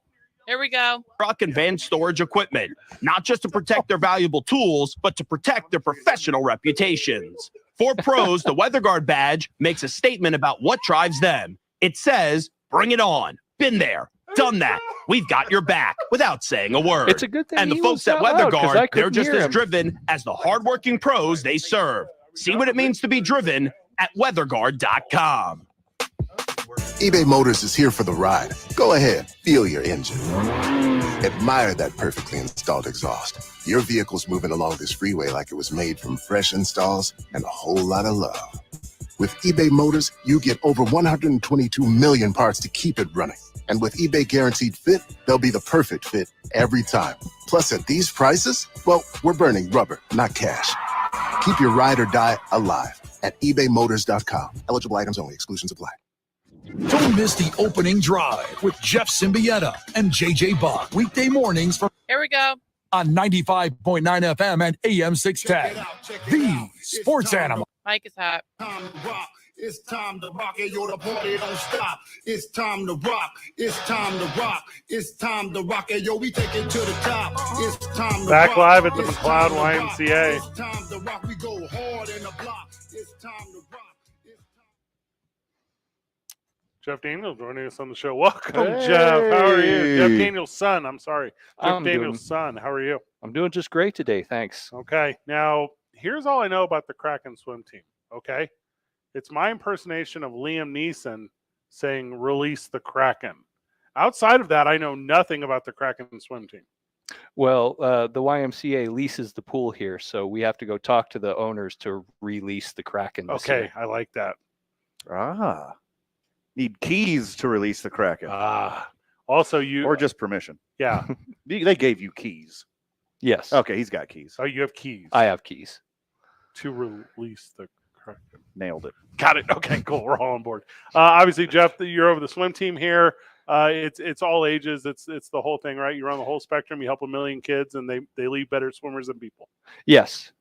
Here we go. truck and van storage equipment, not just to protect their valuable tools, but to protect their professional reputations. For pros, the WeatherGuard badge makes a statement about what drives them. It says, "Bring it on. Been there. Done that. We've got your back," without saying a word. It's a good thing And the he folks was at out loud, 'cause I WeatherGuard, they're couldn't just hear as him. driven as the hardworking pros they serve. See what it means to be driven at weatherguard.com. eBay Motors is here for the ride. Go ahead, feel your engine. Admire that perfectly installed exhaust. Your vehicle's moving along this freeway like it was made from fresh installs and a whole lot of love. With eBay Motors, you get over 122 million parts to keep it running. And with eBay Guaranteed Fit, they'll be the perfect fit every time. Plus, at these prices, well, we're burning rubber, not cash. Keep your ride or die alive at ebaymotors.com. Eligible items only. Exclusions apply. Don't miss the opening drive with Jeff Symbieta and JJ Bach. Weekday mornings from Here we go. on 95.9 FM and AM 610. The Sports Animal. Mike is hot. It's time to rock, and yo, the party don't stop. It's time to rock. It's time to rock. It's time to rock, and yo, we take it to the top. It's time to Back rock. live at the It's McLeod time to rock. YMCA. It's time to rock. We go hard in the block. It's time to rock. Jeff Daniels joining us on the show. Welcome, Jeff. How are you? Jeff Daniels' son. I'm sorry. Jeff I'm Daniels' son. How are you? I'm doing just great today. Thanks. Okay. Now, here's all I know about the Kraken swim team. Okay. It's my impersonation of Liam Neeson saying, "Release the Kraken." Outside of that, I know nothing about the Kraken swim team. Well, the YMCA leases the pool here, so we have to go talk to the owners to release the Kraken. This Okay. year. I like that. Need keys to release the Kraken. Also, you or just permission. Yeah. They gave you keys. Yes. Okay, he's got keys. Oh, you have keys. I have keys to release the Kraken. Nailed it. Got it. Okay, cool. We're all on board. Obviously, Jeff, you're over the swim team here. It's all ages. It's the whole thing, right? You run the whole spectrum. You help 1 million kids, and they leave better swimmers than people. Yes.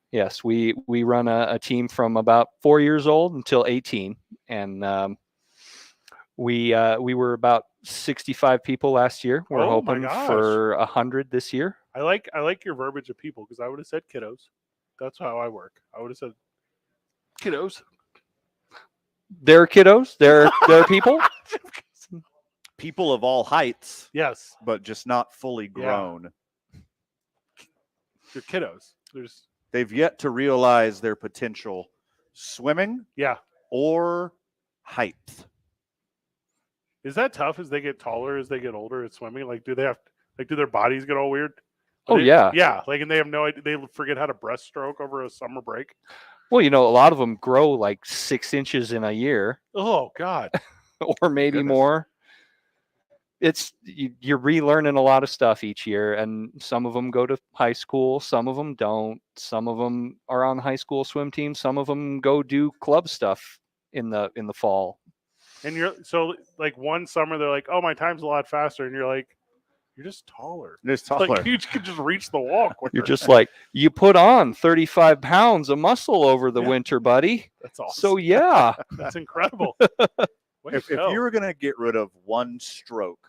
We run a team from about 4 years old until 18, and we were about 65 people last year. We're hoping for 100 this year. I like your verbiage of people, because I would have said kiddos. That's how I work. I would have said kiddos. They're kiddos. They're people. People of all heights. Yes. But just not fully grown. They're kiddos. They've yet to realize their potential swimming. Yeah. Or height. Is that tough as they get taller, as they get older at swimming? Like, do their bodies get all weird? Oh, yeah. Yeah. Like, and they have no idea. They forget how to breaststroke over a summer break. Well, a lot of them grow like 6 inches in a year. Oh, God. Or maybe more. You're relearning a lot of stuff each year, and some of them go to high school, some of them don't. Some of them are on the high school swim team. Some of them go do club stuff in the fall. And you're so like one summer they're like, "Oh, my time's a lot faster," and you're like, "You're just taller. Just taller. Like, you could just reach the wall quicker." You're just like, you put on 35 pounds of muscle over the winter, buddy. That's awesome. So yeah, that's incredible. If you were going to get rid of one stroke,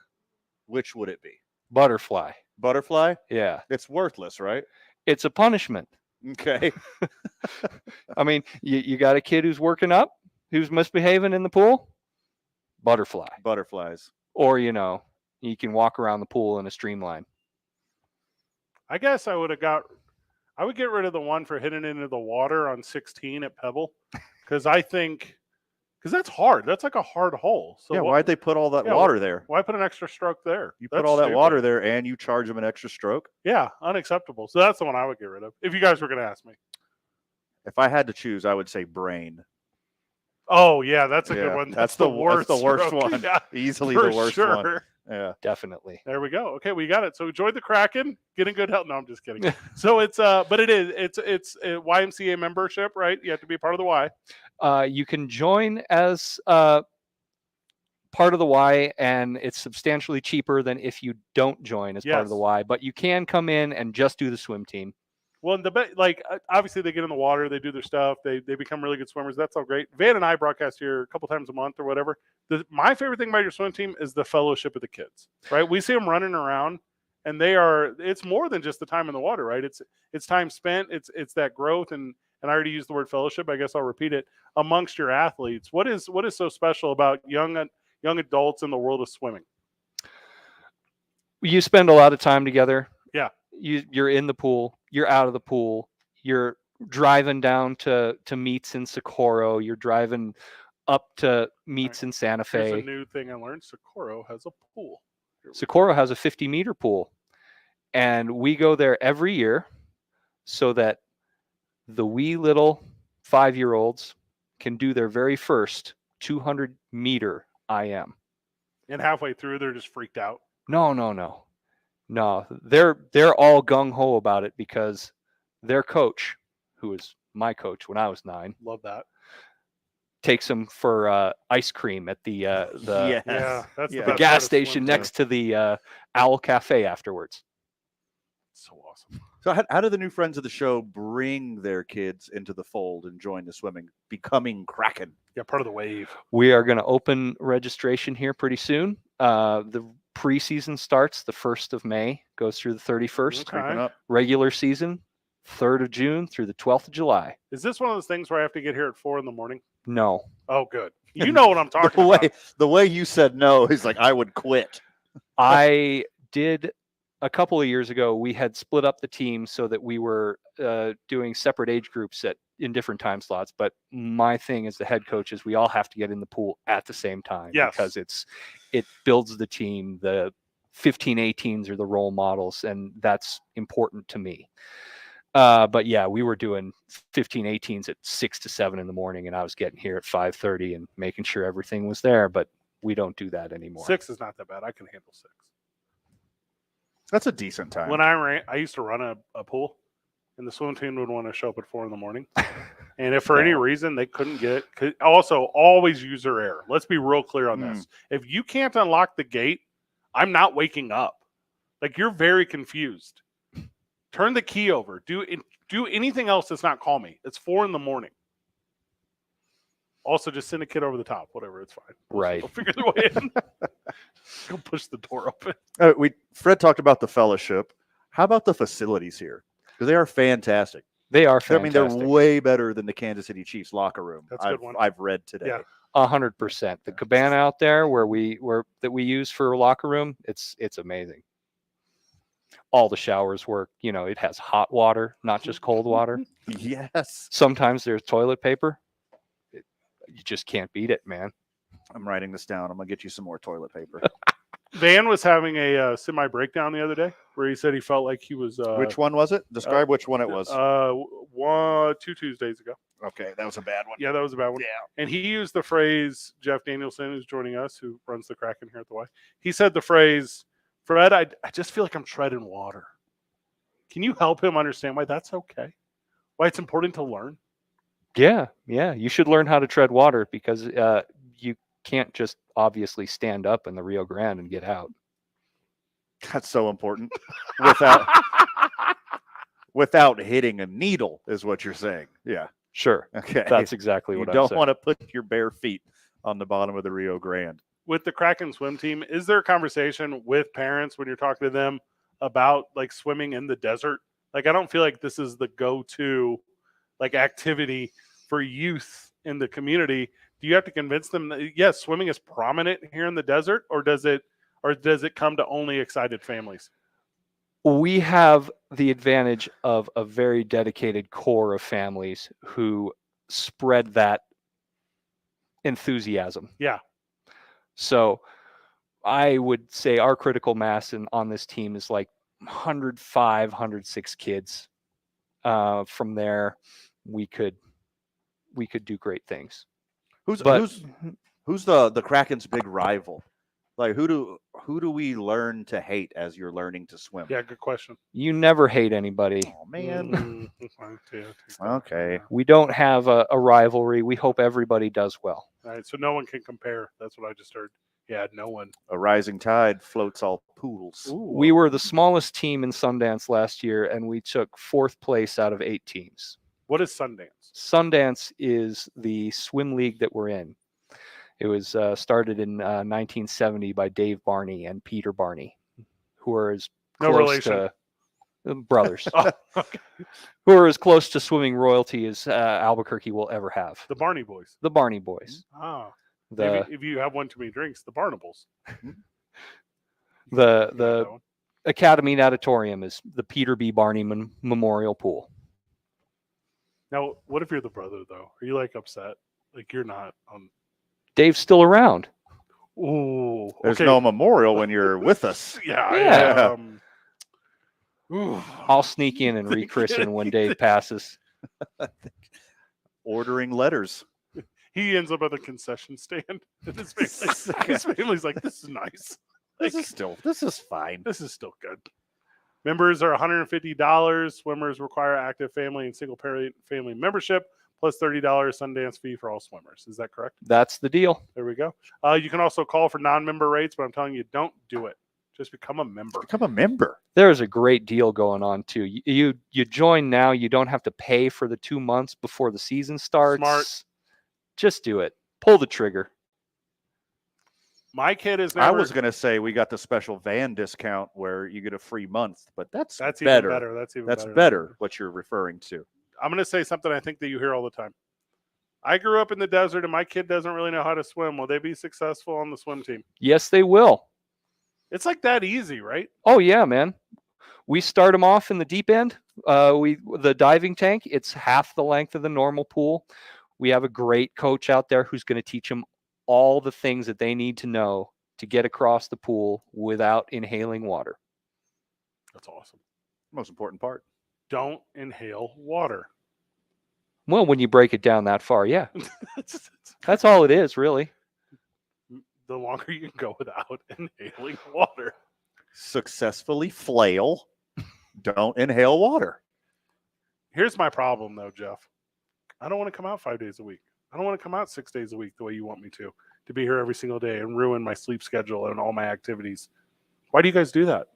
which would it be? Butterfly. Butterfly? Yeah. It's worthless, right? It's a punishment. Okay. I mean, you got a kid who's working up, who's misbehaving in the pool. Butterfly. Butterflies. Or, you can walk around the pool in a streamline. I guess I would get rid of the one for hitting into the water on 16 at Pebble, because that's hard. That's like a hard hole. So yeah, why'd they put all that water there? Why put an extra stroke there? You put all that water there and you charge them an extra stroke? Yeah, unacceptable. So that's the one I would get rid of, if you guys were going to ask me. If I had to choose, I would say brain. Oh, yeah, that's a good one. That's the worst. That's the worst one. Yeah, easily the worst one. Yeah, definitely. There we go. Okay, we got it. So join the Kraken, get in good health. No, I'm just kidding. So it's but it's a YMCA membership, right? You have to be a part of the Y. You can join as part of the Y, and it's substantially cheaper than if you don't join as part of the Y. But you can come in and just do the swim team. Well, obviously they get in the water, they do their stuff, they become really good swimmers. That's all great. Van and I broadcast here a couple times a month or whatever. My favorite thing about your swim team is the fellowship of the kids, right? We see them running around, and it's more than just the time in the water, right? It's time spent. It's that growth, and I already used the word fellowship. I guess I'll repeat it amongst your athletes. What is so special about young adults in the world of swimming? You spend a lot of time together. Yeah. You're in the pool, you're out of the pool, you're driving down to meets in Socorro, you're driving up to meets in Santa Fe. Here's a new thing I learned. Socorro has a pool. Socorro has a 50-meter pool, and we go there every year so that the wee little 5-year-olds can do their very first 200-meter IM. And halfway through, they're just freaked out. No, they're all gung-ho about it because their coach, who was my coach when I was 9, love that, takes them for ice cream at the gas station next to the Owl Cafe afterwards. So awesome. So how do the new friends of the show bring their kids into the fold and join the swimming, becoming Kraken? Yeah, part of the wave. We are going to open registration here pretty soon. The preseason starts the 1st of May, goes through the 31st. Okay. Regular season, 3rd of June through the 12th of July. Is this one of those things where I have to get here at 4 a.m? No. Oh, good. You know what I'm talking about. The way you said no is like I would quit. I did a couple of years ago. We had split up the team so that we were doing separate age groups in different time slots. But my thing as the head coach is we all have to get in the pool at the same time. Yes. Because it builds the team. The 15-18s are the role models, and that's important to me. But yeah, we were doing 15-18s at 6 to 7 in the morning, and I was getting here at 5:30 and making sure everything was there. But we don't do that anymore. 6 is not that bad. I can handle 6. That's a decent time. When I used to run a pool, and the swim team would want to show up at 4 a.m. And if for any reason they couldn't get it, also always use their air. Let's be real clear on this. If you can't unlock the gate, I'm not waking up. Like, you're very confused. Turn the key over. Do anything else that's not call me. It's 4 a.m. Also, just send a kid over the top. Whatever, it's fine. Right. We'll figure the way in. Go push the door open. Fred talked about the fellowship. How about the facilities here? Because they are fantastic. They are fantastic. I mean, they're way better than the Kansas City Chiefs locker room. That's a good one. I've read today. Yeah. 100%. The cabana out there that we use for locker room, it's amazing. All the showers work. It has hot water, not just cold water. Yes. Sometimes there's toilet paper. You just can't beat it, man. I'm writing this down. I'm gonna get you some more toilet paper. Van was having a semi breakdown the other day where he said he felt like he was. Which one was it? Describe which one it was. 2 Tuesdays ago. Okay, that was a bad one. Yeah, that was a bad one. Yeah. And he used the phrase, Jeff Danielson, who's joining us, who runs the Kraken here at the Y. He said the phrase, Fred, I just feel like I'm treading water. Can you help him understand why that's okay? Why it's important to learn? Yeah. You should learn how to tread water because you can't just obviously stand up in the Rio Grande and get out. That's so important. Without hitting a needle is what you're saying. Yeah. Sure. Okay. That's exactly what you I'm don't saying. want to put your bare feet on the bottom of the Rio Grande. With the Kraken swim team, is there a conversation with parents when you're talking to them about like swimming in the desert? Like, I don't feel like this is the go-to like activity for youth in the community. Do you have to convince them that yes, swimming is prominent here in the desert, or does it come to only excited families? We have the advantage of a very dedicated core of families who spread that enthusiasm. Yeah. So I would say our critical mass on this team is like 105, 106 kids. From there, we could do great things. Who's the Kraken's big rival? Like who do we learn to hate as you're learning to swim? Yeah, good question. You never hate anybody. Oh man. Okay. We don't have a rivalry. We hope everybody does well. All right, so no one can compare. That's what I just heard. Yeah, no one. A rising tide floats all pools. We were the smallest team in Sundance last year, and we took 4th place out of 8 teams. What is Sundance? Sundance is the swim league that we're in. It was started in 1970 by Dave Barney and Peter Barney, who are as No close relation. to brothers, Oh, okay. who are as close to swimming royalty as Albuquerque will ever have. The Barney Boys. The Barney Boys. Ah. The If you have one too many drinks, the Barnables. the Academy Natatorium is the Peter B. Barney Memorial Pool. Now, what if you're the brother though? Are you like upset? Like you're not on. Dave's still around. Ooh, There's okay. no memorial when you're with us. Yeah. I'll sneak in and rechristen when Dave passes. Ordering letters. He ends up at the concession stand. And his family's like, "This is nice. This is fine. This is still good." Members are $150. Swimmers require active family and single parent family membership, plus $30 Sundance fee for all swimmers. Is that correct? That's the deal. There we go. You can also call for non-member rates, but I'm telling you, don't do it. Just become a member. Become a member. There's a great deal going on too. You join now. You don't have to pay for the 2 months before the season starts. Smart. Just do it. Pull the trigger. My kid is never. I was going to say we got the special van discount where you get a free month, but that's even better. better. That's better. better. What you're referring to. I'm going to say something I think that you hear all the time. I grew up in the desert, and my kid doesn't really know how to swim. Will they be successful on the swim team? Yes, they will. It's like that easy, right? Oh yeah, man. We start them off in the deep end. The diving tank. It's half the length of the normal pool. We have a great coach out there who's going to teach them all the things that they need to know to get across the pool without inhaling water. That's awesome. Most important part. Don't inhale water. Well, when you break it down that far, yeah. That's all it is, really. The longer you can go without inhaling water. Successfully flail. Don't inhale water. Here's my problem, though, Jeff. I don't want to come out 5 days a week. I don't want to come out 6 days a week the way you want me to be here every single day and ruin my sleep schedule and all my activities. Why do you guys do that?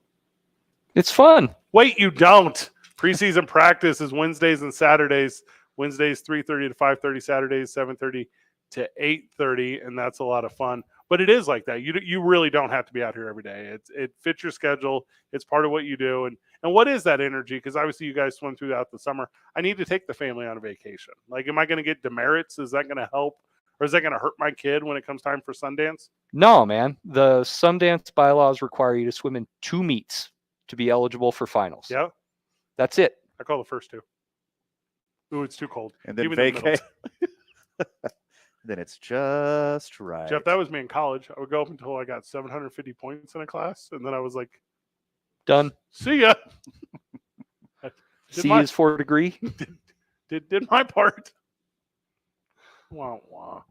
It's fun. Wait, you don't. Preseason practice is Wednesdays and Saturdays. Wednesdays 3:30 to 5:30, Saturdays 7:30 to 8:30, and that's a lot of fun. But it is like that. You really don't have to be out here every day. It fits your schedule. It's part of what you do. And what is that energy? Because obviously you guys swim throughout the summer. I need to take the family on a vacation. Like, am I going to get demerits? Is that going to help? Or is that going to hurt my kid when it comes time for Sundance? No, man. The Sundance bylaws require you to swim in 2 meets to be eligible for finals. Yeah. That's it. I call the first 2. Ooh, it's too cold. And then Give me the vacate. middle. Then it's just right. Jeff, that was me in college. I would go up until I got 750 points in a class, and then I was like, done. See ya. C is for degree. Did my part. Wah, wah.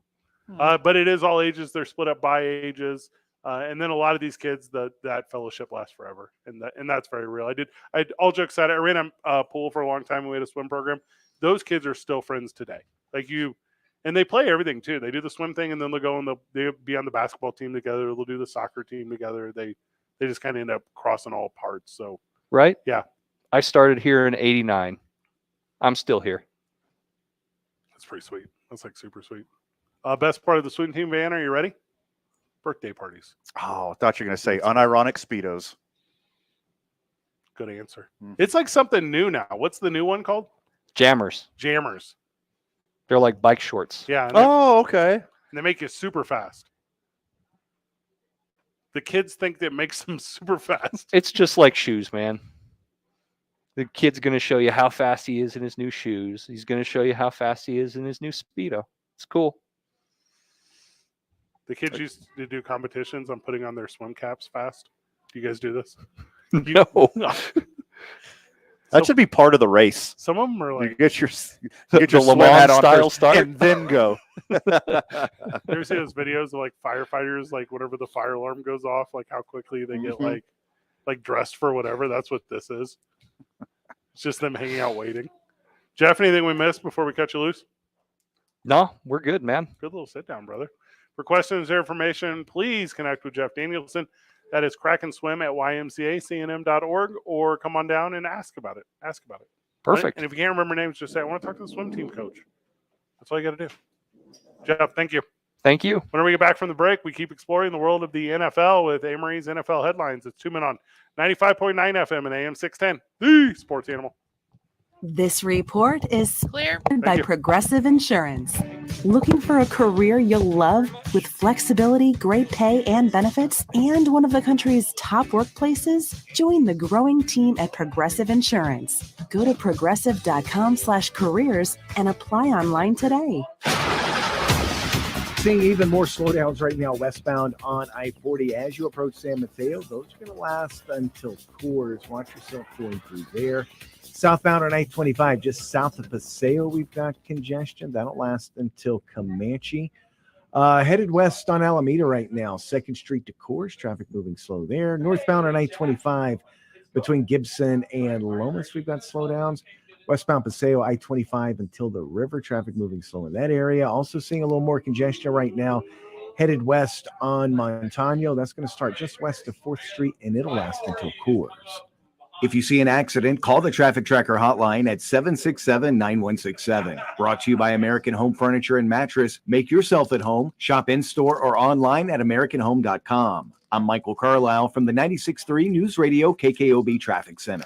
But it is all ages. They're split up by ages. And then a lot of these kids, that fellowship lasts forever. And that's very real. All jokes aside, I ran a pool for a long time. We had a swim program. Those kids are still friends today. And they play everything too. They do the swim thing, and then they'll go they'll be on the basketball team together. They'll do the soccer team together. They just kind of end up crossing all parts. So right? Yeah. I started here in '89. I'm still here. That's pretty sweet. That's like super sweet. Best part of the swim team, Van, are you ready? Birthday parties. Oh, I thought you were going to say unironic Speedos. Good answer. It's like something new now. What's the new one called? Jammers. Jammers. They're like bike shorts. Yeah. Oh, okay. And they make you super fast. The kids think that makes them super fast. It's just like shoes, man. The kid's going to show you how fast he is in his new shoes. He's going to show you how fast he is in his new Speedo. It's cool. The kids used to do competitions on putting on their swim caps fast. Do you guys do this? No. That should be part of the race. Some of them are like, you get your the swim Le hat Mans on style first start and then go. You ever see those videos of like firefighters, like whenever the fire alarm goes off, like how quickly they get like dressed for whatever? That's what this is. It's just them hanging out waiting. Jeff, anything we missed before we cut you loose? No, we're good, man. Good little sit down, brother. For questions or information, please connect with Jeff Danielson. That is crackandSwim@ymcacnm.org, or come on down and ask about it. Perfect. And if you can't remember names, just say, I want to talk to the swim team coach. That's all you got to do. Jeff, thank you. Thank you. Whenever we get back from the break, we keep exploring the world of the NFL with Amory's NFL Headlines. It's 2 Men on 95.9 FM and AM 610, the sports animal. This report is clear by Progressive Insurance. Looking for a career you'll love with flexibility, great pay, and benefits, and one of the country's top workplaces? Join the growing team at Progressive Insurance. Go to progressive.com/careers and apply online today. Seeing even more slowdowns right now westbound on I-40 as you approach San Mateo. Those are going to last until Coors. Watch yourself going through there. Southbound on I-25, just south of Paseo, we've got congestion. That'll last until Comanche. Headed west on Alameda right now, 2nd Street to Coors. Traffic moving slow there. Northbound on I-25 between Gibson and Lomas, we've got slowdowns. Westbound Paseo, I-25 until the river. Traffic moving slow in that area. Also seeing a little more congestion right now. Headed west on Montano. That's going to start just west of 4th Street, and it'll last until Coors. If you see an accident, call the Traffic Tracker hotline at 767-9167. Brought to you by American Home Furniture and Mattress. Make yourself at home. Shop in-store or online at AmericanHome.com. I'm Michael Carlisle from the 96.3 News Radio KKOB Traffic Center.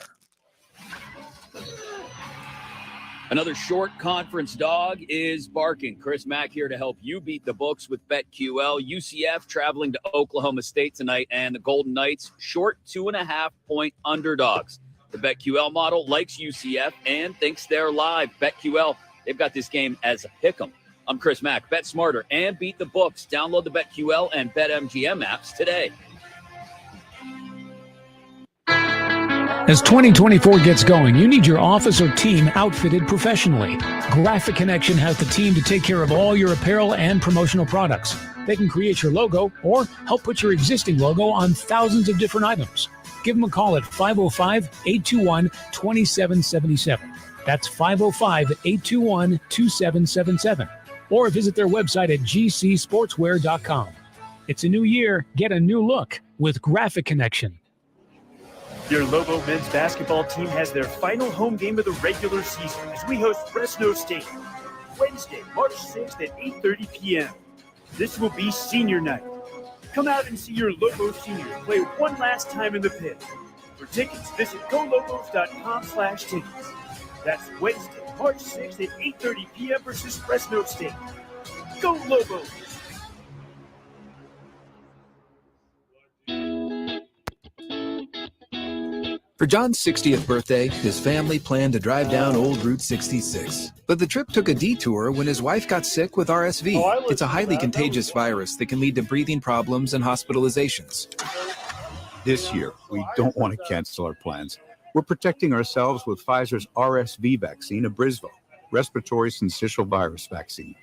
Another short conference dog is barking. Chris Mack here to help you beat the books with BetQL. UCF traveling to Oklahoma State tonight, and the Golden Knights short 2.5-point underdogs. The BetQL model likes UCF and thinks they're live. BetQL, they've got this game as a pick'em. I'm Chris Mack. Bet smarter and beat the books. Download the BetQL and BetMGM apps today. As 2024 gets going, you need your office or team outfitted professionally. Graphic Connection has the team to take care of all your apparel and promotional products. They can create your logo or help put your existing logo on thousands of different items. Give them a call at 505-821-2777. That's 505-821-2777. Or visit their website at gcsportswear.com. It's a new year. Get a new look with Graphic Connection. Your Lobo men's basketball team has their final home game of the regular season as we host Fresno State Wednesday, March 6th at 8:30 p.m. This will be senior night. Come out and see your Lobo seniors play one last time in the pit. For tickets, visit golobos.com/tickets. That's Wednesday, March 6th at 8:30 p.m. versus Fresno State. Go Lobos! For John's 60th birthday, his family planned to drive down Old Route 66. But the trip took a detour when his wife got sick with RSV. It's a highly contagious virus that can lead to breathing problems and hospitalizations. This year, we don't want to cancel our plans. We're protecting ourselves with Pfizer's RSV vaccine, Abrysvo, respiratory syncytial virus vaccine.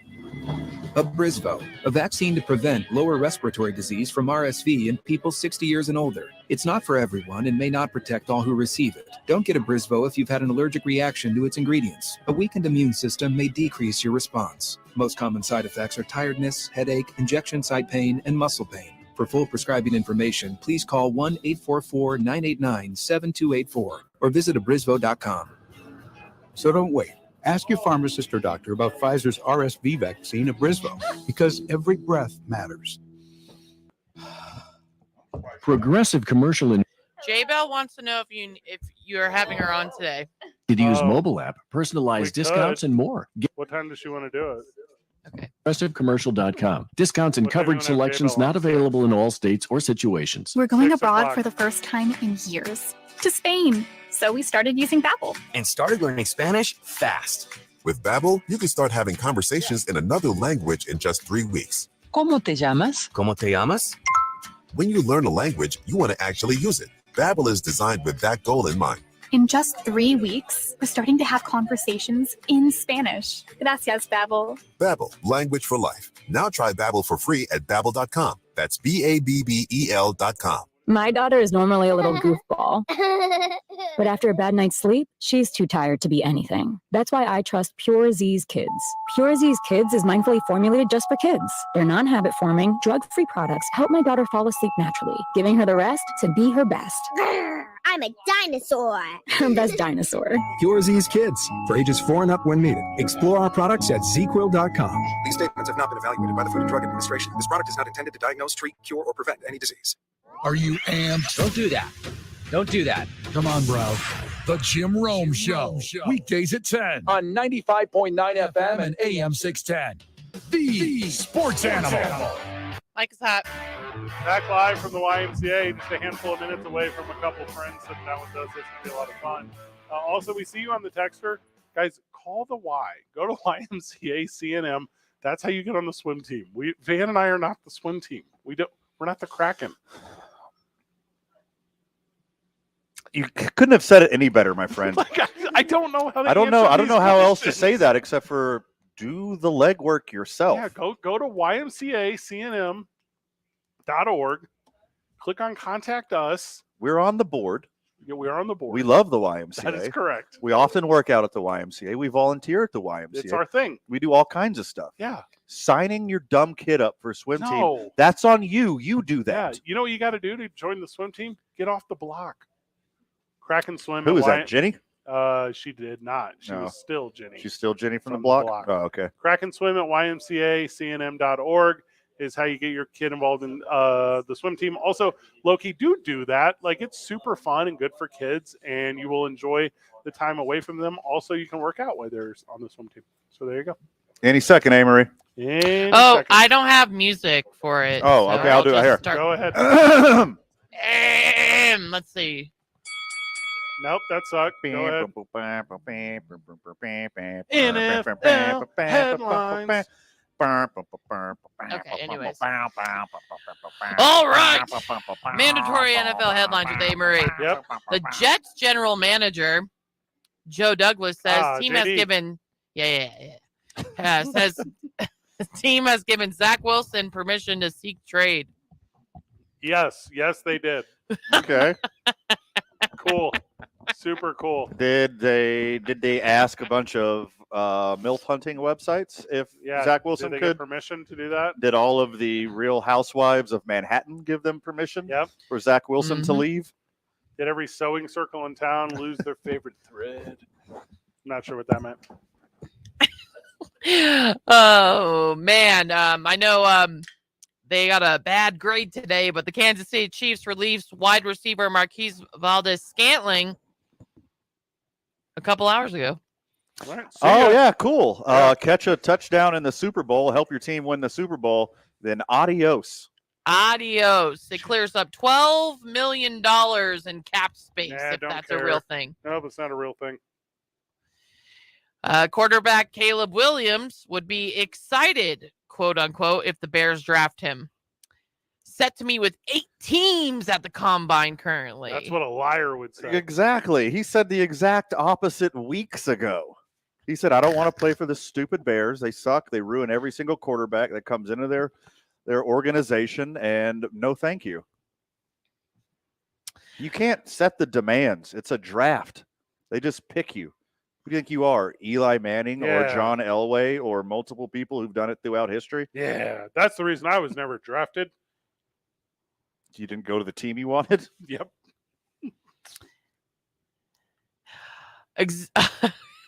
Abrysvo, a vaccine to prevent lower respiratory disease from RSV in people 60 years and older. It's not for everyone and may not protect all who receive it. Don't get Abrysvo if you've had an allergic reaction to its ingredients. A weakened immune system may decrease your response. Most common side effects are tiredness, headache, injection site pain, and muscle pain. For full prescribing information, please call 1-844-989-7284 or visit abrysvo.com. So don't wait. Ask your pharmacist or doctor about Pfizer's RSV vaccine, Abrysvo, because every breath matters. Progressive Commercial and J-Bell wants to know if you're having her on today. to use mobile app, personalized discounts, and more. Get What time does she want to do it? progressivecommercial.com. Discounts and What time coverage do you wanna have selections J-Bell not available in all states or situations. We're going 6 abroad o'clock. for the first time in years. To Spain. So we started using Babbel. And started learning Spanish fast. With Babbel, you can start having conversations in another language in just 3 weeks. ¿Cómo te llamas? ¿Cómo te llamas? When you learn a language, you want to actually use it. Babbel is designed with that goal in mind. In just 3 weeks, we're starting to have conversations in Spanish. Gracias, Babbel. Babbel, language for life. Now try Babbel for free at babbel.com. That's BABBEL.com. My daughter is normally a little goofball, but after a bad night's sleep, she's too tired to be anything. That's why I trust Pure Z's Kids. Pure Z's Kids is mindfully formulated just for kids. Their non-habit forming, drug-free products help my daughter fall asleep naturally, giving her the rest to be her best. I'm a dinosaur. Her best dinosaur. Pure Z's Kids, for ages 4 and up when needed. Explore our products at zquill.com. These statements have not been evaluated by the Food and Drug Administration. This product is not intended to diagnose, treat, cure, or prevent any disease. Are you amped? Don't do that. Don't do that. Come on, bro. The Jim Rome Show. Weekdays at 10 on 95.9 FM and AM 610. The Sports Animal. Mike is hot. Back live from the YMCA, just a handful of minutes away from a couple friends sitting down with us. This will be a lot of fun. Also, we see you on the Texter. Guys, call the Y. Go to YMCA CNM. That's how you get on the swim team. Van and I are not the swim team. We're not the Kraken. You couldn't have said it any better, my friend. I don't know how. I don't know how else to say that except for do the legwork yourself. Yeah, go to YMCACNM.org. Click on Contact Us. We're on the board. Yeah, we are on the board. We love the YMCA. That is correct. We often work out at the YMCA. We volunteer at the YMCA. It's our thing. We do all kinds of stuff. Yeah. Signing your dumb kid up for a swim No. team, that's on you. You do that. Yeah, you know what you got to do to join the swim team? Get off the block. Kraken swim. Who is that, Jenny? She did not. She was still Jenny. She's still Jenny from the block? Oh, okay. Kraken swim at YMCACNM.org is how you get your kid involved in the swim team. Also, Loki, do that. Like, it's super fun and good for kids, and you will enjoy the time away from them. Also, you can work out while they're on the swim team. So there you go. Any second, Amory. I don't have music for it. Oh, so okay. I'll do it here. Go ahead. Let's see. Nope, that sucked. Go ahead. NFL headlines. Okay, anyways. All right. Mandatory NFL headlines with A. Murray. Yep. The Jets general manager, Joe Douglas, says team has JD. given says the team has given Zach Wilson permission to seek trade. Yes, they did. Okay. Cool. Super cool. Did they ask a bunch of MILF hunting websites if Zach Wilson did they could? get permission to do that? Did all of the Real Housewives of Manhattan give them permission for Zach Wilson to leave? Did every sewing circle in town lose their favorite thread? I'm not sure what that meant. Oh man, I know they got a bad grade today, but the Kansas City Chiefs released wide receiver Marquise Valdez-Scantling a couple hours ago. Right, yeah, cool. Catch a touchdown in the Super Bowl, help your team win the Super Bowl, then adios. Adios. It clears up $12 million in cap space, if don't that's care. a real thing. No, it's not a real thing. Quarterback Caleb Williams would be excited, quote unquote, if the Bears draft him. Set to meet with 8 teams at the combine currently. That's what a liar would say. Exactly. He said the exact opposite weeks ago. He said, I don't want to play for the stupid Bears. They suck. They ruin every single quarterback that comes into their organization, and no thank you. You can't set the demands. It's a draft. They just pick you. Who do you think you are? Eli Manning or John Elway or multiple people who've done it throughout history? Yeah, that's the reason I was never drafted. You didn't go to the team you wanted? Yep.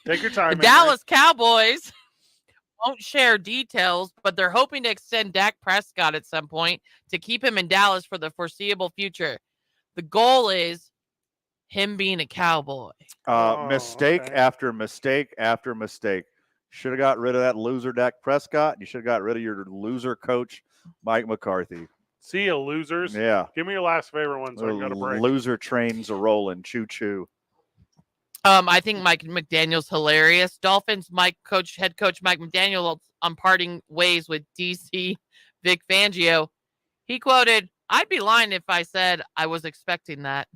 Take your time. The Dallas Cowboys won't share details, but they're hoping to extend Dak Prescott at some point to keep him in Dallas for the foreseeable future. The goal is him being a Cowboy. Mistake after mistake after mistake. Should have got rid of that loser Dak Prescott. You should have got rid of your loser coach, Mike McCarthy. See you, losers. Yeah. Give me your last favorite one so I can go to break. Loser trains are rolling. Choo-choo. I think Mike McDaniel's hilarious. Dolphins head coach Mike McDaniel on parting ways with DC Vic Fangio. He quoted, "I'd be lying if I said I was expecting that."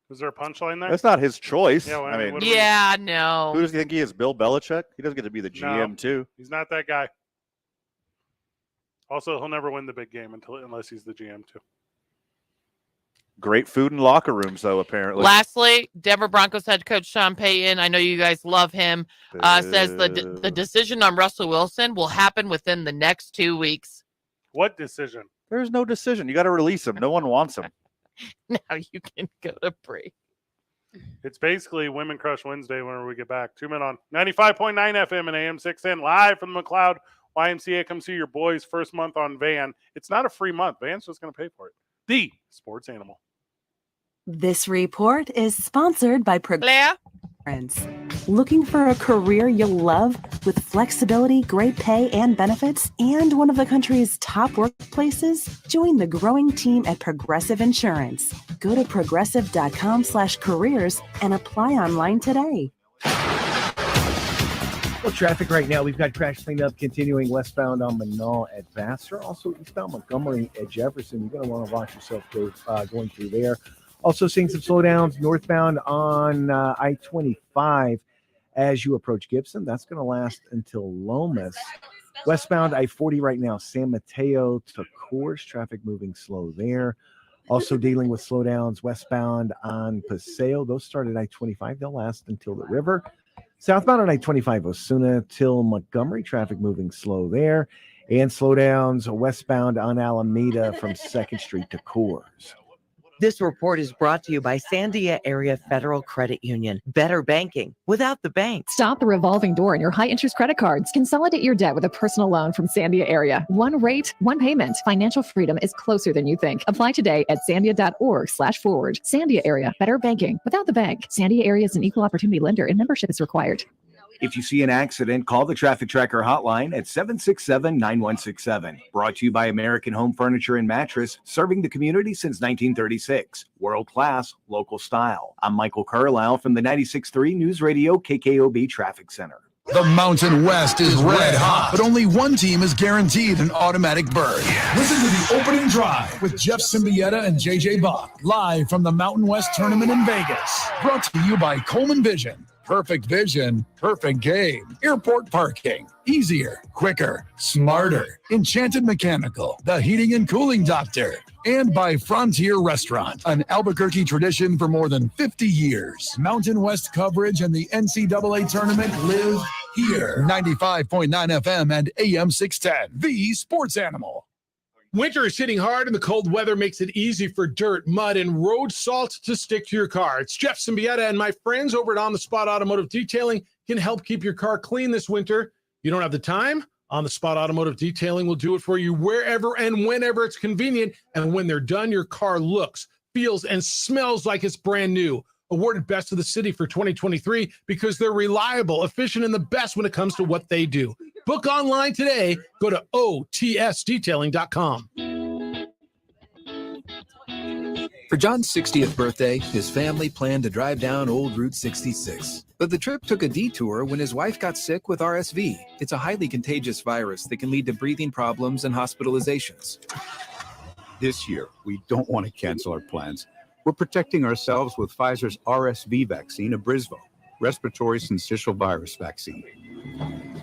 Was there a punchline there? That's not his choice. Yeah, I mean, no. Who does he think he is? Bill Belichick? He doesn't get to be the GM too. He's not that guy. Also, he'll never win the big game unless he's the GM too. Great food in locker rooms, though, apparently. Lastly, Denver Broncos head coach Sean Payton, I know you guys love him, says the decision on Russell Wilson will happen within the next 2 weeks. What decision? There's no decision. You got to release him. No one wants him. Now you can go to break. It's basically Women Crush Wednesday whenever we get back. 2 men on 95.9 FM and AM 610 live from the McLeod YMCA. Come see your boys first month on Van. It's not a free month. Van's just going to pay for it. The Sports Animal. This report is sponsored by Claire. Friends. Looking for a career you'll love with flexibility, great pay, and benefits, and one of the country's top workplaces? Join the growing team at Progressive Insurance. Go to progressive.com/careers and apply online today. Well, traffic right now. We've got crash cleanup continuing westbound on Manal at Vassar. Also eastbound Montgomery at Jefferson. You're going to want to watch yourself going through there. Also seeing some slowdowns northbound on I-25 as you approach Gibson. That's going to last until Lomas. Westbound I-40 right now, San Mateo to Coors. Traffic moving slow there. Also dealing with slowdowns westbound on Paseo. Those start at I-25. They'll last until the river. Southbound on I-25 Osuna till Montgomery. Traffic moving slow there. And slowdowns westbound on Alameda from 2nd Street to Coors. This report is brought to you by Sandia Area Federal Credit Union. Better banking without the bank. Stop the revolving door in your high-interest credit cards. Consolidate your debt with a personal loan from Sandia Area. One rate, one payment. Financial freedom is closer than you think. Apply today at sandia.org/forward. Sandia Area. Better banking without the bank. Sandia Area is an equal opportunity lender and membership is required. If you see an accident, call the Traffic Tracker hotline at 767-9167. Brought to you by American Home Furniture and Mattress, serving the community since 1936. World-class, local style. I'm Michael Carlisle from the 96.3 News Radio KKOB Traffic Center. The Mountain West is red hot, but only one team is guaranteed an automatic berth. Listen to the opening drive with Jeff Symbieta and JJ Bach, live from the Mountain West Tournament in Vegas. Brought to you by Coleman Vision. Perfect vision, perfect game. Airport parking. Easier, quicker, smarter. Enchanted Mechanical, the heating and cooling doctor. And by Frontier Restaurant, an Albuquerque tradition for more than 50 years. Mountain West coverage and the NCAA tournament live here. 95.9 FM and AM 610, the Sports Animal. Winter is hitting hard, and the cold weather makes it easy for dirt, mud, and road salt to stick to your car. It's Jeff Symbieta, and my friends over at On the Spot Automotive Detailing can help keep your car clean this winter. You don't have the time? On the Spot Automotive Detailing will do it for you wherever and whenever it's convenient. And when they're done, your car looks, feels, and smells like it's brand new. Awarded Best of the City for 2023 because they're reliable, efficient, and the best when it comes to what they do. Book online today. Go to otsdetailing.com. For John's 60th birthday, his family planned to drive down Old Route 66. But the trip took a detour when his wife got sick with RSV. It's a highly contagious virus that can lead to breathing problems and hospitalizations. This year, we don't want to cancel our plans. We're protecting ourselves with Pfizer's RSV vaccine, Abrysvo, respiratory syncytial virus vaccine.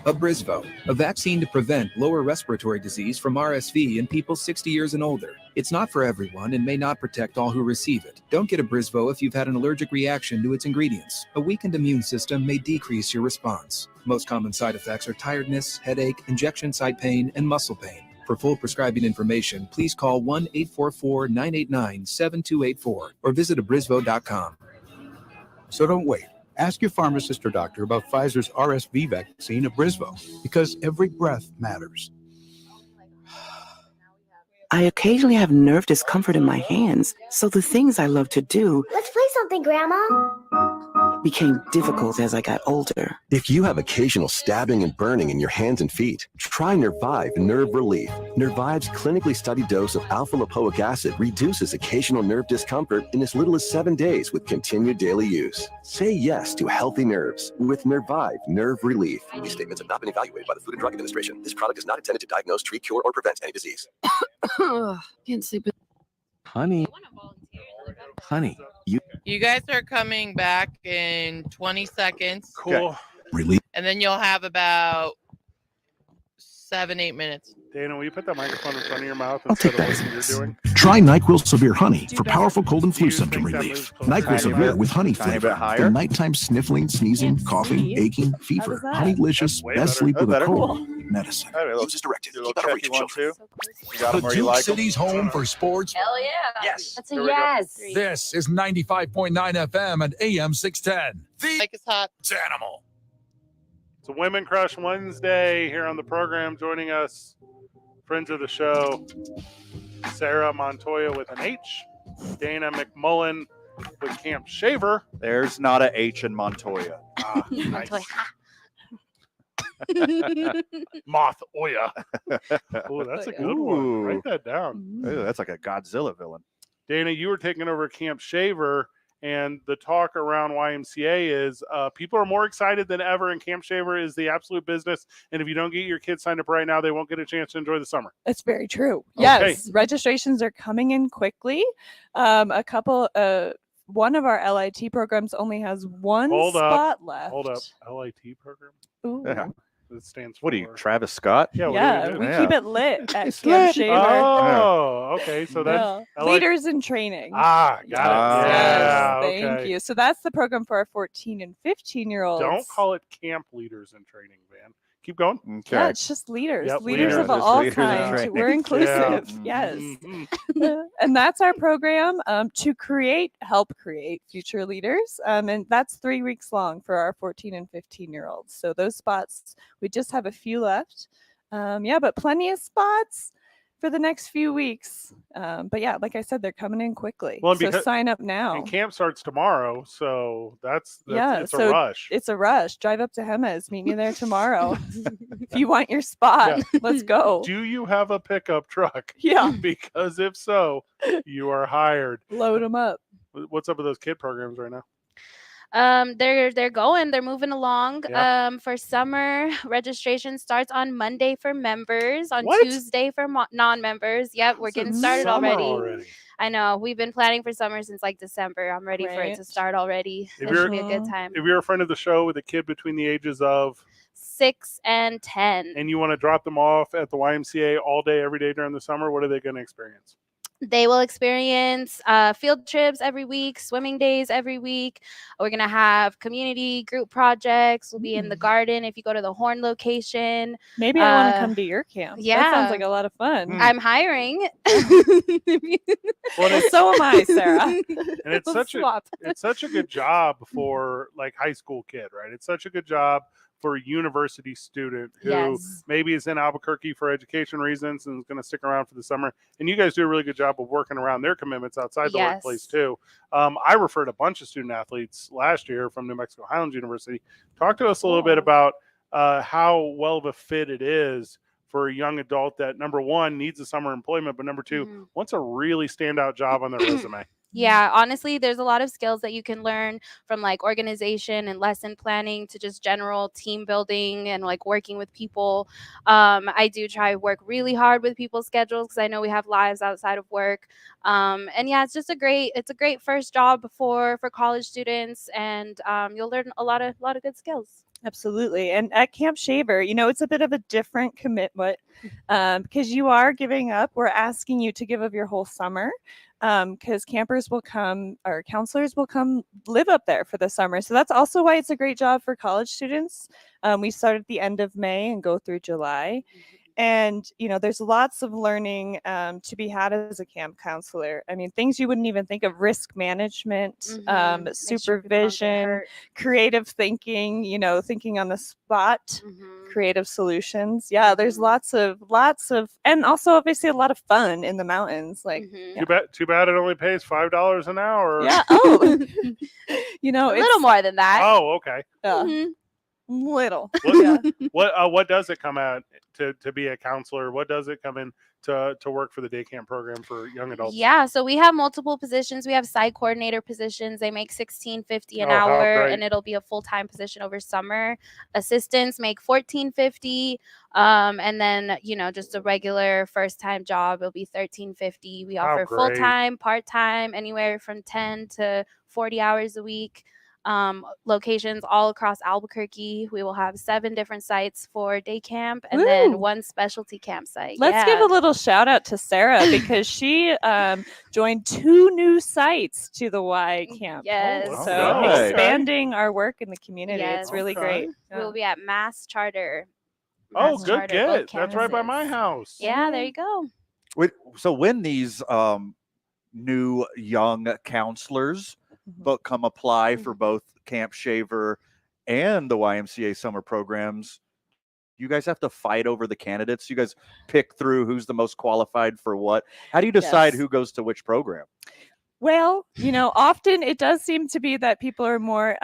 Abrysvo, a vaccine to prevent lower respiratory disease from RSV in people 60 years and older. It's not for everyone and may not protect all who receive it. Don't get Abrysvo if you've had an allergic reaction to its ingredients. A weakened immune system may decrease your response. Most common side effects are tiredness, headache, injection site pain, and muscle pain. For full prescribing information, please call 1-844-989-7284 or visit abrysvo.com. So don't wait. Ask your pharmacist or doctor about Pfizer's RSV vaccine, Abrysvo, because every breath matters. I occasionally have nerve discomfort in my hands, so the things I love to do Let's play something, Grandma. became difficult as I got older. If you have occasional stabbing and burning in your hands and feet, try Nervive Nerve Relief. Nervive's clinically studied dose of alpha-lipoic acid reduces occasional nerve discomfort in as little as 7 days with continued daily use. Say yes to healthy nerves with Nervive Nerve Relief. These statements have not been evaluated by the Food and Drug Administration. This product is not intended to diagnose, treat, cure, or prevent any disease. Can't sleep. Honey, You guys are coming back in 20 seconds. Cool. Relief. And then you'll have about 7-8 minutes. Dana, will you put that microphone in front of your mouth I'll instead take of that what as a you're yes. doing? Try NyQuil Severe Honey for powerful cold and Do flu you symptom think that relief. moves closer? NyQuil Tiny Severe bit. with honey Tiny flavor. bit higher. The nighttime sniffling, sneezing, coughing, aching, fever. does that? Honeylicious, That's way best better. sleep That's with a better. cold medicine. Use as directed. Do a little Keep out of reach checky of one, children. too. You got The them where you Duke like them. City's home for sports. Hell yeah. Yes. That's a Here we go. yes. This is 95.9 FM and AM 610. The Mike is hot. Animal. It's a Women Crush Wednesday here on the program. Joining us, friends of the show, Sarah Montoya with an H, Dana McMullen with Camp Shaver. There's not a H in Montoya. Ah, nice. Moth Oya. Oh, that's a good one. Ooh. Write that down. Ooh, that's like a Godzilla villain. Dana, you were taking over Camp Shaver, and the talk around YMCA is people are more excited than ever, and Camp Shaver is the absolute business. And if you don't get your kids signed up right now, they won't get a chance to enjoy the summer. It's very true. Okay. Yes, registrations are coming in quickly. One of our LIT programs only has one spot left. Hold up. LIT program? Ooh. Yeah. It stands for. What are you, Travis Scott? Yeah, Yeah, what we do keep it lit at Camp Shaver. Oh, okay. So that's Yeah. Leaders in Training. Ah, got it. Yeah, Thank okay. you. So that's the program for our 14 and 15-year-olds. Don't call it Camp Leaders in Training, Van. Keep going. Okay. Yeah, it's just leaders. Yep, leaders leaders. of Just all leaders in kinds. training. We're inclusive. Yeah. Yes. Mhm. And that's our program to help create future leaders. And that's 3 weeks long for our 14 and 15-year-olds. So those spots, we just have a few left. But plenty of spots for the next few weeks. But yeah, like I said, they're coming in quickly. Well, and so because- sign up now. And camp starts tomorrow, so that's it's so a rush. It's a rush. Drive up to Hema's. Meet me there tomorrow. If you want your spot, let's go. Do you have a pickup truck? Yeah. Because if so, you are hired. Load them up. What's up with those kid programs right now? They're moving along. Yeah. For summer, registration starts on Monday for members, on What? Tuesday for non-members. Yep, we're getting started Summer already. I know, we've been planning for summer since like December. I'm ready for it to Right. start already. If It should be a good time. If you're a friend of the show with a kid between the ages of 6 and 10. and you want to drop them off at the YMCA all day, every day during the summer, what are they going to experience? They will experience field trips every week, swimming days every week. We're going to have community group projects. We'll be in the garden if you go to the Horn location. Maybe I want to come to your camp. Yeah. That sounds like a lot of fun. I'm hiring. Well, so am I, Sarah. And it's Let's such swap. it's such a good job for like high school kid, right? It's such a good job for a university student who Yes. maybe is in Albuquerque for education reasons and is going to stick around for the summer. And you guys do a really good job of working around their commitments outside the Yes. workplace too. I referred a bunch of student athletes last year from New Mexico Highlands University. Talk to us a little bit about how well of a fit it is for a young adult that, number one, needs a summer employment, but number two, wants a really standout job on their resume. Yeah, honestly, there's a lot of skills that you can learn from like organization and lesson planning to just general team building and like working with people. I do try to work really hard with people's schedules because I know we have lives outside of work. And yeah, it's a great first job for college students, and you'll learn a lot of good skills. Absolutely. And at Camp Shaver, it's a bit of a different commitment because you are giving up. We're asking you to give up your whole summer because campers will come or counselors will come live up there for the summer. So that's also why it's a great job for college students. We start at the end of May and go through July. And, there's lots of learning to be had as a camp counselor. I mean, things you wouldn't even think of: risk management, supervision, creative thinking, thinking on the spot, creative solutions. Yeah, there's lots of, and also obviously a lot of fun in the mountains. Like, Too bad it only pays $5 an hour. yeah. Oh, A little more than that. Oh, okay. Little. What does it come at to be a counselor? What does it come in to work for the day camp program for young adults? Yeah, so we have multiple positions. We have site coordinator positions. They make $16.50 an Oh, how hour, great. and it'll be a full-time position over summer. Assistants make $14.50, and then just a regular first-time job, it'll be $13.50. We How offer great. full-time, part-time, anywhere from 10 to 40 hours a week. locations all across Albuquerque. We will have 7 different sites for day camp and then Woo! 1 specialty campsite. Let's give a little shout out to Sarah because she joined 2 new sites to the Y camp. Yes. So Alright. expanding our work in the community. Yes. It's really great. We'll be at Mass Charter. Oh, Mass good Charter, both get. That's right by my campuses. house. Yeah, there you go. So when these new young counselors but come apply for both Camp Shaver and the YMCA summer programs, you guys have to fight over the candidates. You guys pick through who's the most qualified for what. How do you decide Yes. who goes to which program? Well, often it does seem to be that people are more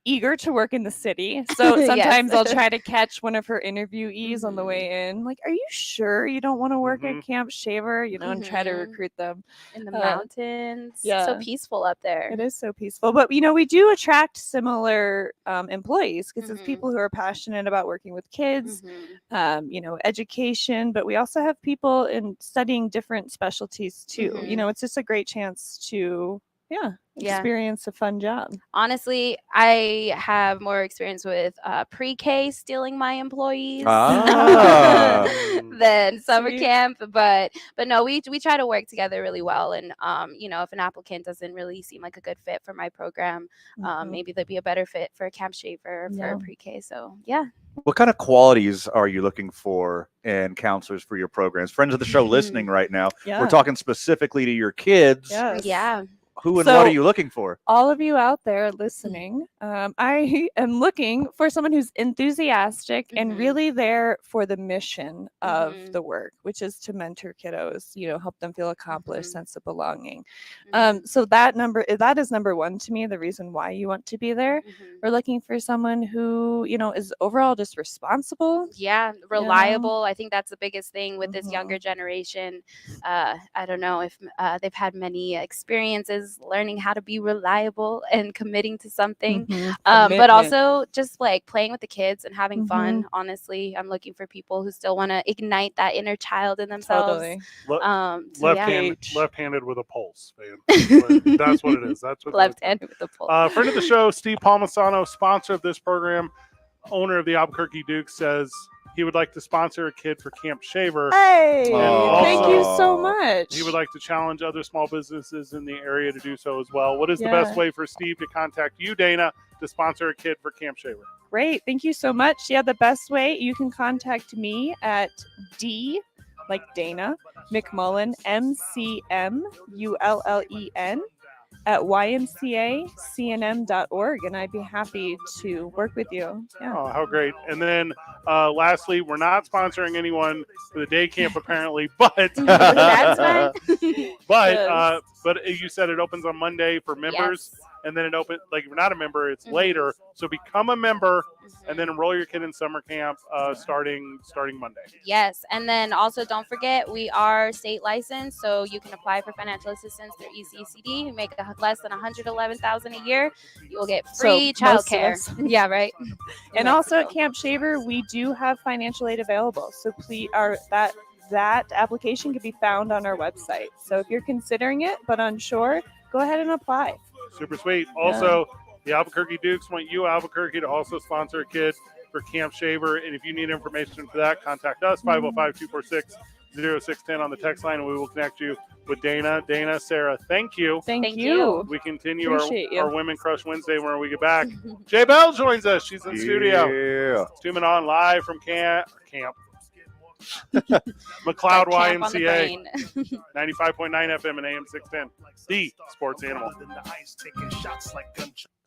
eager to work in the city. So Yes. sometimes I'll try to catch one of her interviewees on the way in. Like, are you sure you don't want to work at Camp Shaver? And try to recruit them. In the mountains. yeah. So peaceful up there. It is so peaceful. But, we do attract similar employees because it's people who are passionate about working with kids, education. But we also have people in studying different specialties too. It's just a great chance to, experience a fun job. Honestly, I have more experience with pre-K stealing my employees than summer camp. But no, we try to work together really well. And if an applicant doesn't really seem like a good fit for my program, maybe they'd be a better fit for Camp Shaver for pre-K. So yeah. What kind of qualities are you looking for in counselors for your programs? Friends of the show listening right now, Yeah. we're talking specifically to your kids. Yes. Yeah. Who and So- what are you looking for? All of you out there listening, I am looking for someone who's enthusiastic and really there for the mission of the work, which is to mentor kiddos, help them feel accomplished, sense of belonging. So that is number 1 to me, the reason why you want to be there. We're looking for someone who, is overall just responsible. Yeah, reliable. I think that's the biggest thing with this younger generation. I don't know if they've had many experiences learning how to be reliable and committing to something, but Commitment. also just like playing with the kids and having fun. Honestly, I'm looking for people who still want to ignite that inner child in themselves. Totally. Left-handed with a pulse, man. That's what it is. That's what Left-handed with a pulse. Friend of the show, Steve Palmisano, sponsor of this program, owner of the Albuquerque Dukes, says he would like to sponsor a kid for Camp Shaver. Hey, And thank you so much. He would like to challenge other small businesses in the area to do so as well. What is the best way for Steve to contact you, Dana, to sponsor a kid for Camp Shaver? Great. Thank you so much. Yeah, the best way, you can contact me at D, like Dana, McMullen, MCMULLEN, at ymcacnm.org, and I'd be happy to work with you. Yeah. Oh, how great. And then lastly, we're not sponsoring anyone for the day camp apparently, but That's right. but you said it opens on Monday for members. Yes. And then it opens, like if you're not a member, it's later. So become a member and then enroll your kid in summer camp starting Monday. Yes, and then also don't forget we are state licensed, so you can apply for financial assistance through ECCD. You make less than $111,000 a year, you will get free So most of childcare. us. Yeah, right. And also at Camp Shaver, we do have financial aid available. So please, that application can be found on our website. So if you're considering it but unsure, go ahead and apply. Super sweet. Also, the Albuquerque Dukes want you, Albuquerque, to also sponsor a kid for Camp Shaver. And if you need information for that, contact us, 505-246-0610 on the text line, and we will connect you with Dana. Dana, Sarah, thank you. Thank you. We continue Appreciate you. our Women Crush Wednesday when we get back. Jay Bell joins us. She's in studio. Yeah. Tuning on live from camp. McLeod Camp on the YMCA, brain. 95.9 FM and AM 610, the sports animal.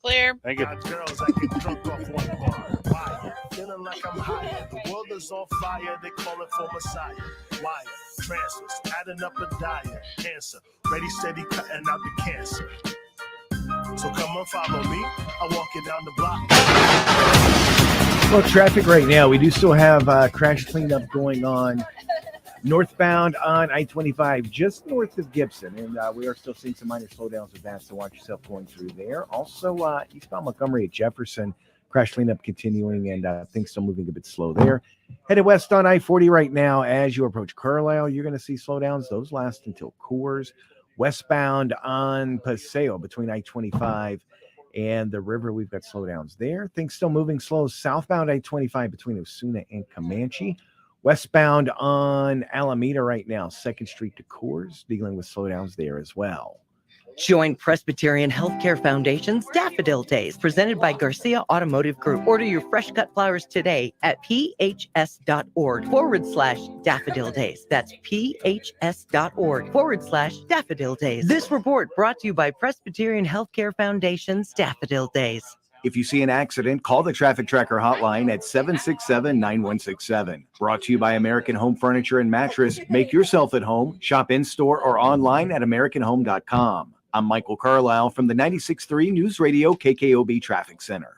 Clear. Thank you. Feeling like I'm higher. The world is on fire. They call it for Messiah. Wire, transfers, adding up a diet. Cancer, ready, steady, cutting out the cancer. So come and follow me. I walk you down the block. Well, traffic right now. We do still have crash cleanup going on northbound on I-25, just north of Gibson. And we are still seeing some minor slowdowns with that, so watch yourself going through there. Also, eastbound Montgomery at Jefferson, crash cleanup continuing, and things still moving a bit slow there. Headed west on I-40 right now. As you approach Carlisle, you're going to see slowdowns. Those last until Coors. Westbound on Paseo between I-25 And the river, we've got slowdowns there. Things still moving slow. Southbound I-25 between Osuna and Comanche. Westbound on Alameda right now, 2nd Street to Coors, dealing with slowdowns there as well. Join Presbyterian Healthcare Foundation's Daffodil Days, presented by Garcia Automotive Group. Order your fresh cut flowers today at phs.org/daffodil days. That's phs.org/daffodil days. This report brought to you by Presbyterian Healthcare Foundation's Daffodil Days. If you see an accident, call the Traffic Tracker hotline at 767-9167. Brought to you by American Home Furniture and Mattress. Make yourself at home. Shop in-store or online at AmericanHome.com. I'm Michael Carlisle from the 96.3 News Radio KKOB Traffic Center.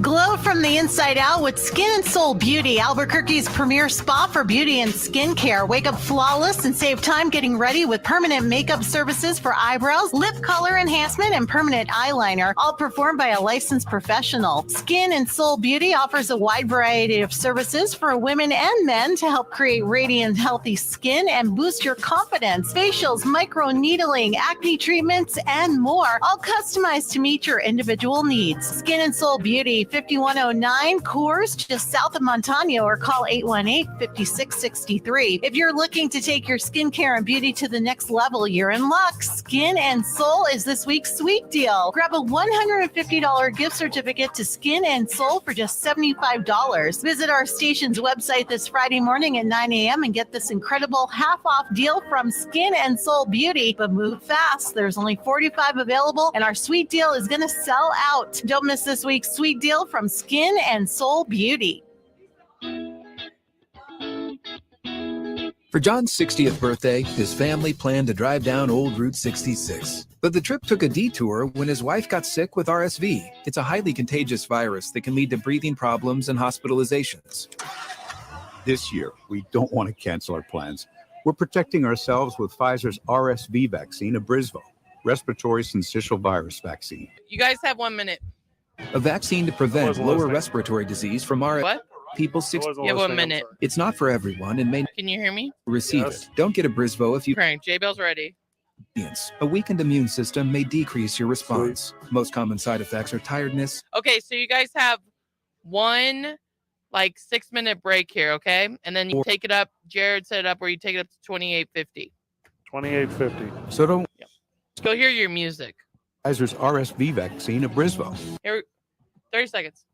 Glow from the inside out with Skin and Soul Beauty, Albuquerque's premier spa for beauty and skincare. Wake up flawless and save time getting ready with permanent makeup services for eyebrows, lip color enhancement, and permanent eyeliner, all performed by a licensed professional. Skin and Soul Beauty offers a wide variety of services for women and men to help create radiant, healthy skin and boost your confidence. Facials, micro-needling, acne treatments, and more, all customized to meet your individual needs. Skin and Soul Beauty, 5109 Coors, just south of Montano, or call 818-5663. If you're looking to take your skincare and beauty to the next level, you're in luck. Skin and Soul is this week's sweet deal. Grab a $150 gift certificate to Skin and Soul for just $75. Visit our station's website this Friday morning at 9 a.m. and get this incredible half-off deal from Skin and Soul Beauty. But move fast. There's only 45 available, and our sweet deal is going to sell out. Don't miss this week's sweet deal from Skin and Soul Beauty. For John's 60th birthday, his family planned to drive down Old Route 66. But the trip took a detour when his wife got sick with RSV. It's a highly contagious virus that can lead to breathing problems and hospitalizations. This year, we don't want to cancel our plans. We're protecting ourselves with Pfizer's RSV vaccine, Abrysvo, respiratory syncytial virus vaccine. You guys have 1 minute. A vaccine to prevent lower respiratory disease from RSV. What? People 60. You have 1 minute. It's not for everyone and may Can you hear me? receive it. Don't get Abrysvo if you Crank. J-Bell's ready. A weakened immune system may decrease your response. Most common side effects are tiredness. Okay, so you guys have one 6-minute break here, okay? And then you take it up. Jared set it up where you take it up to 28:50. 28:50. So don't Go hear your music. Pfizer's RSV vaccine, Abrysvo. Here, 30 seconds.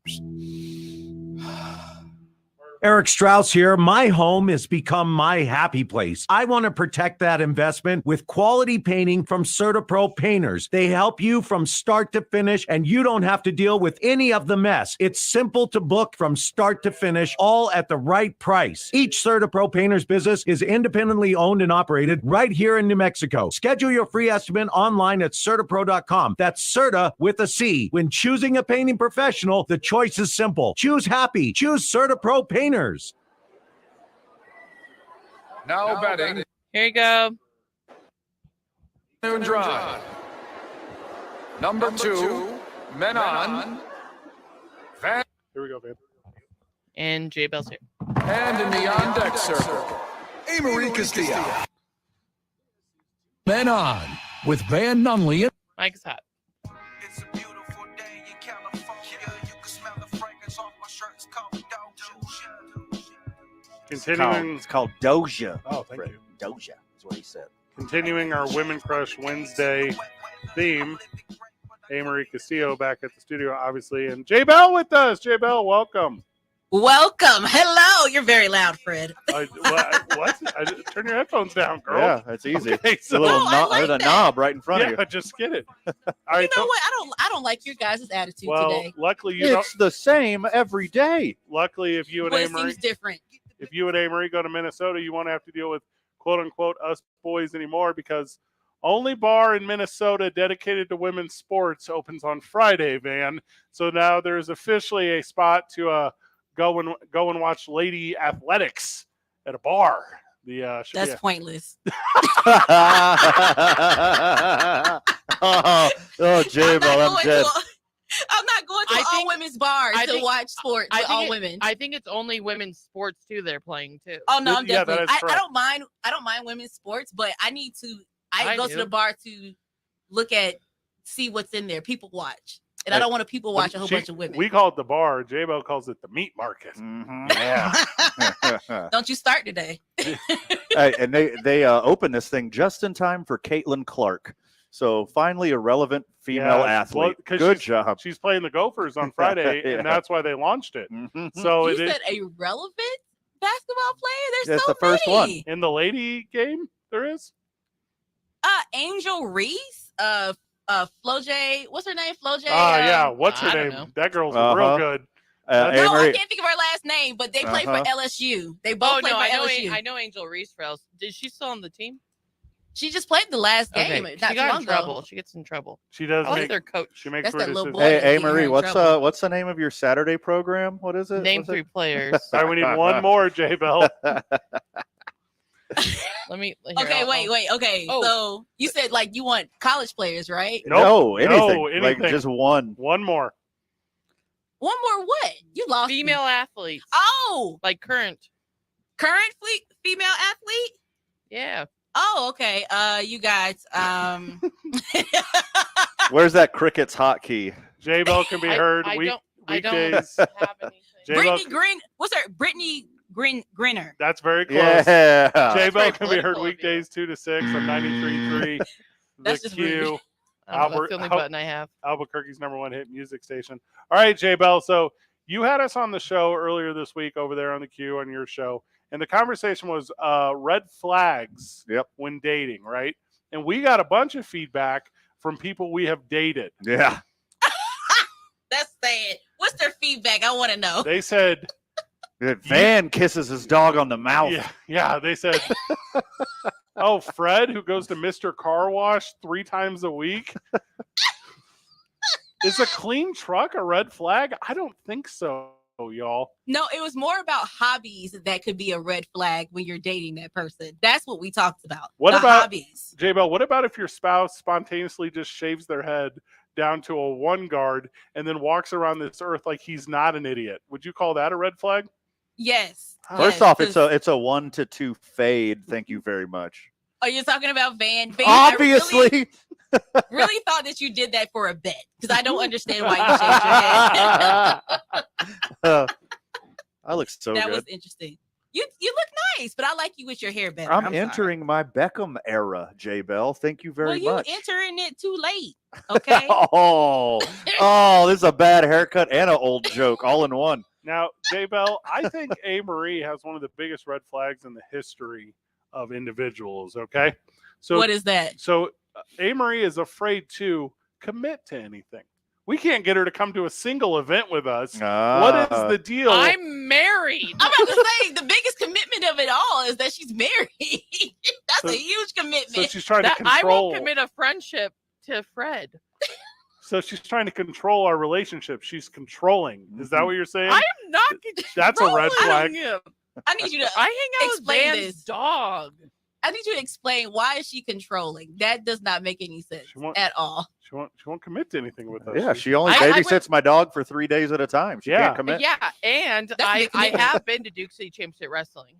Eric Strauss here. My home has become my happy place. I want to protect that investment with quality painting from CertaPro Painters. They help you from start to finish, and you don't have to deal with any of the mess. It's simple to book from start to finish, all at the right price. Each CertaPro Painters business is independently owned and operated right here in New Mexico. Schedule your free estimate online at CertaPro.com. That's Certa with a C. When choosing a painting professional, the choice is simple. Choose happy. Choose CertaPro Painters. Now betting. Here you go. Noon drive. Number 2, men on. Van. Here we go, Van. And J-Bell's here. And in the on-deck circle, Amory Castillo. Men on with Van Nunley. And Mike's hot. Continuing, it's called Doja. Oh, thank you. Doja is what he said. Continuing our Women Crush Wednesday theme, Amory Castillo back at the studio, obviously, and J Bell with us. J Bell, welcome. Welcome. Hello. You're very loud, Fred. What? Turn your headphones down, girl. Yeah, that's easy. Okay, It's a little there's a knob right in front of you. Just get it. All You right, know what? I don't like your guys' attitude well, today. luckily you It's the same every day. Luckily, if you and Well, it Amory, seems different. if you and Amory go to Minnesota, you won't have to deal with "quote unquote" us boys anymore, because only bar in Minnesota dedicated to women's sports opens on Friday, Van. So now there's officially a spot to go and watch lady athletics at a bar. That's pointless. J-Bell, I'm dead. I'm not going to all women's bars to watch sports with all women. I think it's only women's sports too they're playing too. Oh no, I'm definitely. that is I don't mind. I don't mind women's sports, but I need to. I go to the bar to see what's in there. People watch. And I don't want to people watch a whole bunch of women. We call it the bar. J-Bell calls it the meat market. Yeah. Don't you start today. Hey, and they opened this thing just in time for Caitlin Clark. So finally, a relevant female athlete. Good job. She's playing the Gophers on Friday, Yeah. and that's why they launched it. So You said a relevant basketball player? There's That's so the first many. one. In the lady game, there is. Angel Reese, Flo J. What's her name? Flo J. Yeah. What's her I don't name? know. That girl's real good. No, I can't think of her last name, but they play for Uh-huh. LSU. They both play for LSU. I know Angel Reese for else. Is she still on the team? She just played the last game. Okay. Not She too got long in ago. trouble. She gets in trouble. She does I like make their coach. She makes That's that weird little decisions. boy. Hey, getting her Marie, in what's trouble. what's the name of your Saturday program? What is it? Name What's 3 it? players. All right, we need one more, J-Bell. Let me. Okay, wait. Okay, so you said like you want college players, right? No, anything. No, Like anything. just one. One more. One more what? You lost me. Female athletes. Oh, Like current. female athlete? Yeah. Oh, okay. You guys. Where's that Cricket's hotkey? J-Bell can be heard I don't weekdays. have anything. J-Bell, Brittany Green. What's her? Brittany Grinner. that's very close. Yeah. J-Bell very can be heard political of you. weekdays 2 to 6 on 93.3. That's The just Q. rude. That's the only button I have. Albuquerque's #1 hit music station. All right, J-Bell. So you had us on the show earlier this week over there on the Q on your show, and the conversation was red flags when dating, right? And we got a bunch of feedback from people we have dated. Yeah. That's sad. What's their feedback? I want to know. They said Van kisses his dog on the mouth. Yeah, they said, oh, Fred, who goes to Mr. Car Wash 3 times a week. Is a clean truck a red flag? I don't think so, y'all. No, it was more about hobbies that could be a red flag when you're dating that person. That's what we talked about. What The about hobbies? J-Bell, what about if your spouse spontaneously just shaves their head down to a 1 guard and then walks around this earth like he's not an idiot? Would you call that a red flag? Yes. First off, it's a 1 to 2 fade. Thank you very much. Are you talking about Van? Obviously. I really thought that you did that for a bet because I don't understand why you shaved your head. I look so that good. was interesting. You look nice, but I like you with your hair better. I'm sorry. entering my Beckham era, J-Bell. Thank you very well, much. you entering it too late. Okay. oh, this is a bad haircut and an old joke all in one. Now, J-Bell, I think A. Marie has one of the biggest red flags in the history of individuals, okay? So What is that? So A. Marie is afraid to commit to anything. We can't get her to come to a single event with us. What is the deal? I'm married. I'm about to say the biggest commitment of it all is that she's married. That's a huge commitment. So she's trying to I control. won't commit a friendship to Fred. So she's trying to control our relationship. She's controlling. Is that what you're saying? I am not controlling. That's a red flag. I need you to I hang out with explain Van's this. dog. I need you to explain why is she controlling? That does not make any sense at all. She won't commit to anything with us. Yeah, she only I babysits my dog for 3 days at a time. She can't commit. Yeah, and That's a I big commitment. have been to Duke City Championship Wrestling.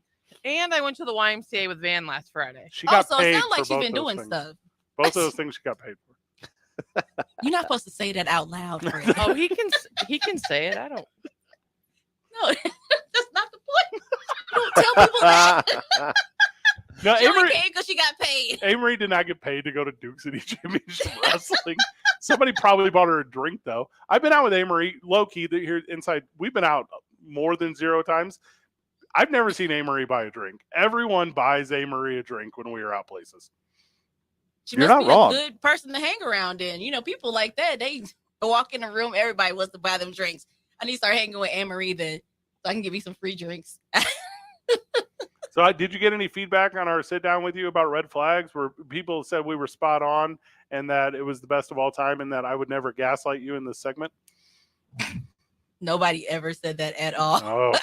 And I went to the YMCA with Van last Friday. She got so it paid sounds like for she's both been those doing things. stuff. Both of those things she got paid for. You're not supposed to say that out loud, Fred. Oh, he can say it. I don't. No, that's not the point. Don't tell people that. No, She only Amory, came because she got paid. Amory did not get paid to go to Duke City Championship Wrestling. Somebody probably bought her a drink, though. I've been out with Amory, low-key, here inside. We've been out more than 0 times. I've never seen Amory buy a drink. Everyone buys Amory a drink when we are out places. She You're must not be wrong. a good person to hang around in. You know, people like that, they walk in the room, everybody wants to buy them drinks. I need to start hanging with Anne-Marie then so I can give you some free drinks. So did you get any feedback on our sit down with you about red flags where people said we were spot on and that it was the best of all time and that I would never gaslight you in this segment? Nobody ever said that at all. Oh,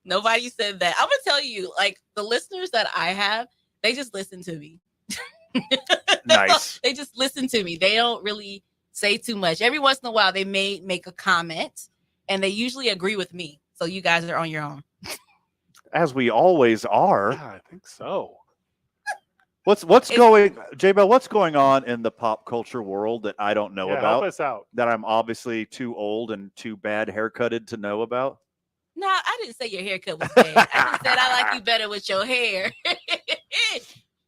Nobody said that. I'm going to tell you, like, the listeners that I have, they just listen to me. Nice. They just listen to me. They don't really say too much. Every once in a while, they may make a comment, and they usually agree with me. So you guys are on your own. As we always are. yeah, I think so. What's going, J-Bell, what's going on in the pop culture world that I don't know Yeah, about? help us out. That I'm obviously too old and too bad haircutted to know about? No, I didn't say your haircut was bad. I just said I like you better with your hair.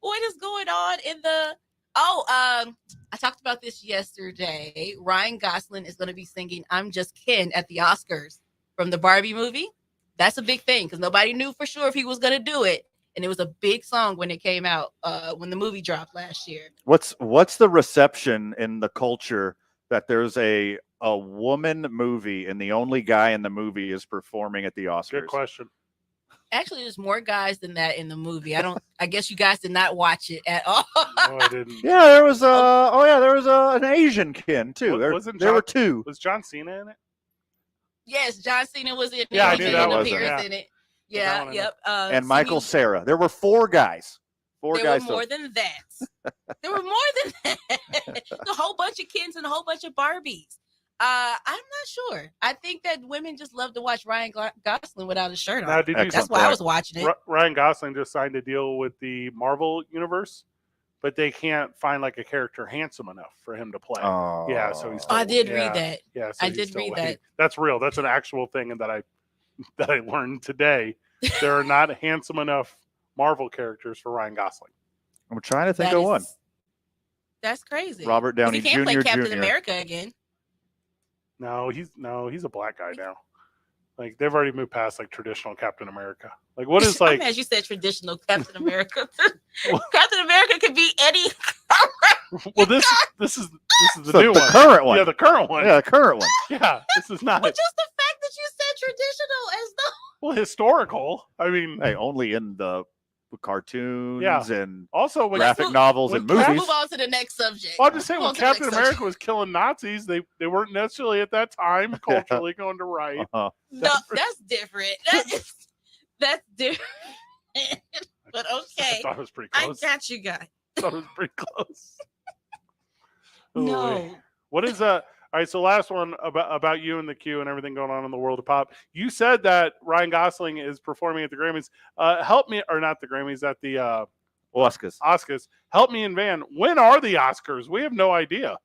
What is going on in the... I talked about this yesterday. Ryan Gosling is going to be singing I'm Just Ken at the Oscars from the Barbie movie. That's a big thing because nobody knew for sure if he was going to do it. And it was a big song when it came out, when the movie dropped last year. What's the reception in the culture that there's a woman movie and the only guy in the movie is performing at the Oscars? Good question. Actually, there's more guys than that in the movie. I guess you guys did not watch it at all. No, I didn't. Yeah, there was there was an Asian Ken too. There were two. Was John Cena in it? Yes, John Cena was in it. Yeah, I He knew made that an was appearance it. in it. Yeah, yep. And Michael Cera. There were four guys. There guys. were more than that. There were more than that. A whole bunch of Kens and a whole bunch of Barbies. I'm not sure. I think that women just love to watch Ryan Gosling without a shirt on. Now, did you That's why I was watching it. Ryan Gosling just signed a deal with the Marvel universe, but they can't find like a character handsome enough for him to play. Yeah, so he's. I did read that. Yeah, so I he's did still read waiting. that. That's real. That's an actual thing, and that I learned today. There are not handsome enough Marvel characters for Ryan Gosling. I'm trying to think That of is- one. That's crazy. Robert 'Cause Downey he can't play Jr. Captain Jr.. America again. No, he's a black guy now. Like they've already moved past like traditional Captain America. Like what is like? As you said, traditional Captain America. Captain America could be any. Well, this is the So new the one. current one. Yeah, the current one. Yeah, the current one. Yeah, this is not But just the fact that you said traditional as though. well historical. I mean, Hey, only in the cartoons and also when graphic novels when and Let's movies. move on to the next subject. Well, I'm just saying Move when on to the next Captain subject. America was killing Nazis, they weren't necessarily at that time culturally going to right. Uh-huh. No, that's different. That's different. But okay. I thought it was pretty I close. got you guys. I thought it was pretty close. No. Wait. What is all right, so last one about you and the Q and everything going on in the world of pop. You said that Ryan Gosling is performing at the Grammys. Help me, or not the Grammys, at the Oscars. Help me and Van. When are the Oscars? We have no idea.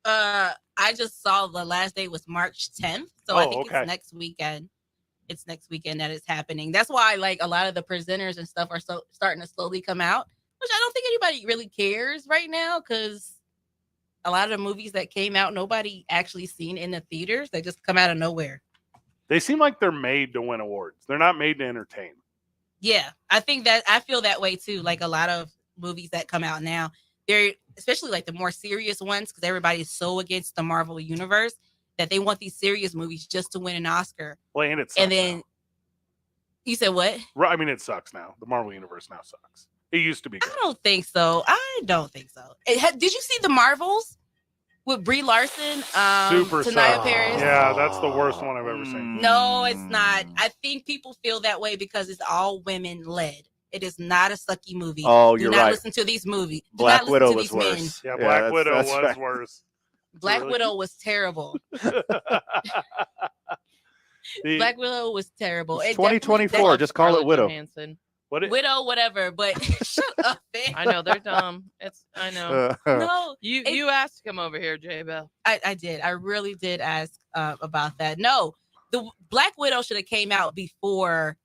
I just saw the last day was March 10th. So I think it's next weekend. It's next weekend that it's happening. That's why like a lot of the presenters and stuff are starting to slowly come out, which I don't think anybody really cares right now because a lot of the movies that came out, nobody actually seen in the theaters. They just come out of nowhere. They seem like they're made to win awards. They're not made to entertain. Yeah, I feel that way too. Like a lot of movies that come out now, they're especially like the more serious ones because everybody's so against the Marvel universe that they want these serious movies just to win an Oscar. Well, and it sucks And then now. you said what? I mean, it sucks now. The Marvel universe now sucks. It used to be good. I don't think so. Did you see the Marvels with Brie Larson, Super Tanaya sucks. Paris? Yeah, that's the worst one I've ever seen. No, it's not. I think people feel that way because it's all women led. It is not a sucky movie. Oh, Do you're not right. listen to these movies. Do Black not listen Widow to was these men. worse. Yeah, Black Widow that's was right. worse. Black Widow was terrible. Black Widow was terrible. It's It definitely- 2024. Just call it Widow. Widow, whatever. But shut up, man. I know they're dumb. I know. No, you asked to come over here, J Bell. I did. I really did ask about that. No, the Black Widow should have came out before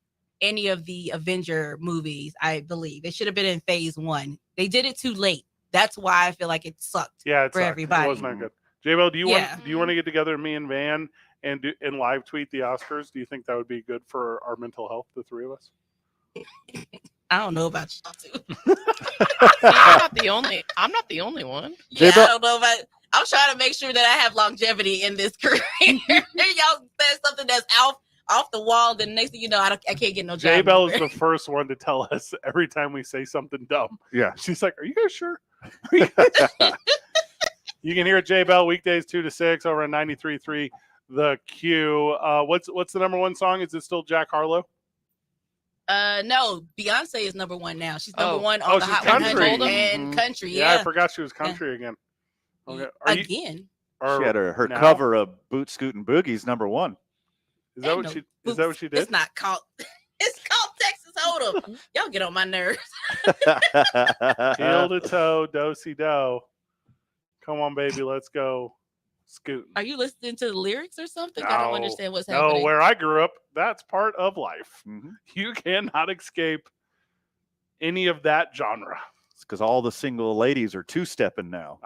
any of the Avenger movies. I believe it should have been in Phase 1. They did it too late. That's why I feel like it sucked. Yeah, it for sucked. everybody. It was not good. J-Bell, do you Yeah. want to get together, me and Van, and live tweet the Oscars? Do you think that would be good for our mental health, the three of us? I don't know about y'all too. I'm not the only one. Yeah, I don't know about. I'm trying to make sure that I have longevity in this career. Y'all said something that's off the wall, then next thing you know, I can't get no job. J-Bell is anywhere. the first one to tell us every time we say something dumb. Yeah. She's like, are you guys sure? You can hear J-Bell weekdays 2 to 6 over on 93.3 The Q. What's the number one song? Is it still Jack Harlow? No, Beyonce is number one now. She's number one Oh, on the she's Hot country. 100 and country. Yeah, Yeah, I forgot she was country again. Okay. again. She had her now? cover of Boot Scootin' Boogie's #1. Is that what she did? It's not called. It's called Texas Hold'em. Y'all get on my nerves. Heel to toe, do-si-do. Come on, baby, let's go. Scooting. Are you listening to the lyrics or something? I don't understand what's No, happening. where I grew up, that's part of life. Mm-hmm. You cannot escape any of that genre. It's because all the single ladies are two-stepping now.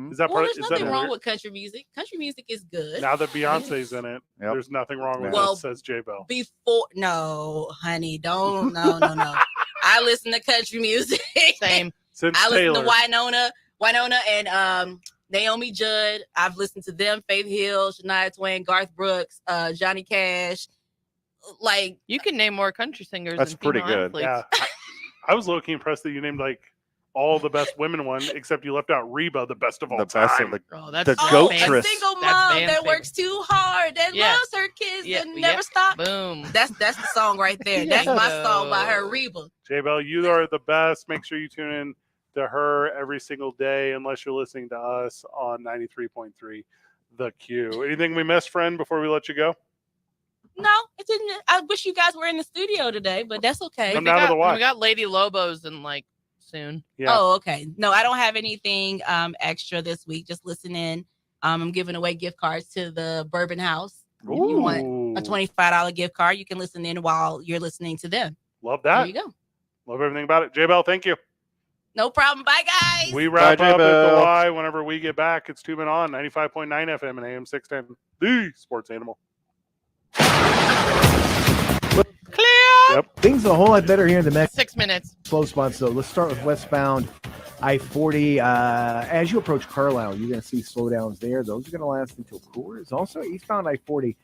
Is that Well, part? there's Is nothing that wrong with country music. Country music is good. Now that Beyonce's in it, Yep. there's nothing wrong with Well, it, says J-Bell. No, honey, don't. No. I listen to country music. Same. Since I listen Taylor. to Winona and Naomi Judd. I've listened to them, Faith Hill, Shania Twain, Garth Brooks, Johnny Cash. Like, you can name more country singers. That's than pretty female good. athletes. Yeah. I was low-key impressed that you named like all the best women one, except you left out Reba, the best of all The time. best of the that's the so goat fancy. a tress. single That's mom Van's that favorite. works too hard, that Yeah. loves her kids Yeah, and never yeah. stop. Boom. That's the song right there. That's my song by her, Reba. J-Bell, you are the best. Make sure you tune in to her every single day, unless you're listening to us on 93.3 The Q. Anything we missed, friend, before we let you go? No, it didn't. I wish you guys were in the studio today, but that's okay. Come down to the Y. We got Lady Lobos in like soon. Yeah. Oh, okay. No, I don't have anything extra this week. Just listen in. I'm giving away gift cards to the Bourbon House. If you want a $25 gift card, you can listen in while you're listening to them. Love that. There you go. Love everything about it. J-Bell, thank you. No problem. Bye, guys. We wrap Bye, up at the J-Bell. Y whenever we get back. It's 2 Men On, 95.9 FM and AM 610, the sports animal. Clear. Yep. Things are a whole lot better here in the Mexico 6 minutes. slow spots. So let's start with westbound I-40. As you approach Carlisle, you're going to see slowdowns there. Those are going to last until Coors. Also, eastbound I-40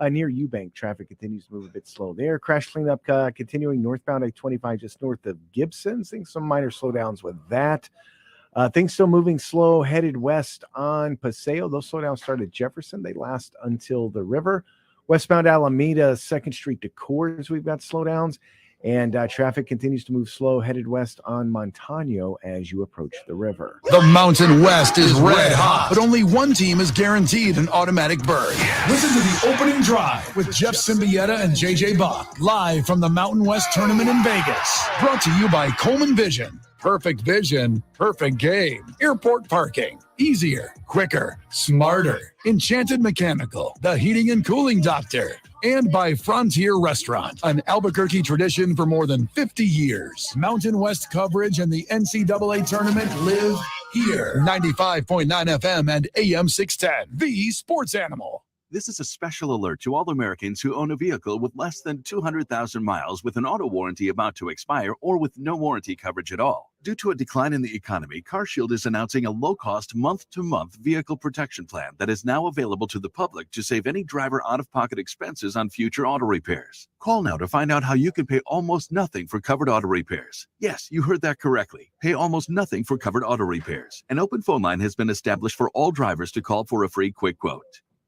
near Eubank, traffic continues to move a bit slow there. Crash cleanup continuing northbound I-25 just north of Gibson. Seeing some minor slowdowns with that. Things still moving slow, headed west on Paseo. Those slowdowns start at Jefferson. They last until the river. Westbound Alameda, 2nd Street to Coors, we've got slowdowns. And traffic continues to move slow, headed west on Montano as you approach the river. The Mountain West is red hot, but only one team is guaranteed an automatic berth. Listen to the opening drive with Jeff Symbieta and JJ Bach, live from the Mountain West Tournament in Vegas. Brought to you by Coleman Vision. Perfect vision, perfect game. Airport parking. Easier, quicker, smarter. Enchanted Mechanical, the heating and cooling doctor. And by Frontier Restaurant, an Albuquerque tradition for more than 50 years. Mountain West coverage and the NCAA tournament live here. 95.9 FM and AM 610, the sports animal. This is a special alert to all Americans who own a vehicle with less than 200,000 miles with an auto warranty about to expire or with no warranty coverage at all. Due to a decline in the economy, CarShield is announcing a low-cost month-to-month vehicle protection plan that is now available to the public to save any driver out-of-pocket expenses on future auto repairs. Call now to find out how you can pay almost nothing for covered auto repairs. Yes, you heard that correctly. Pay almost nothing for covered auto repairs. An open phone line has been established for all drivers to call for a free quick quote.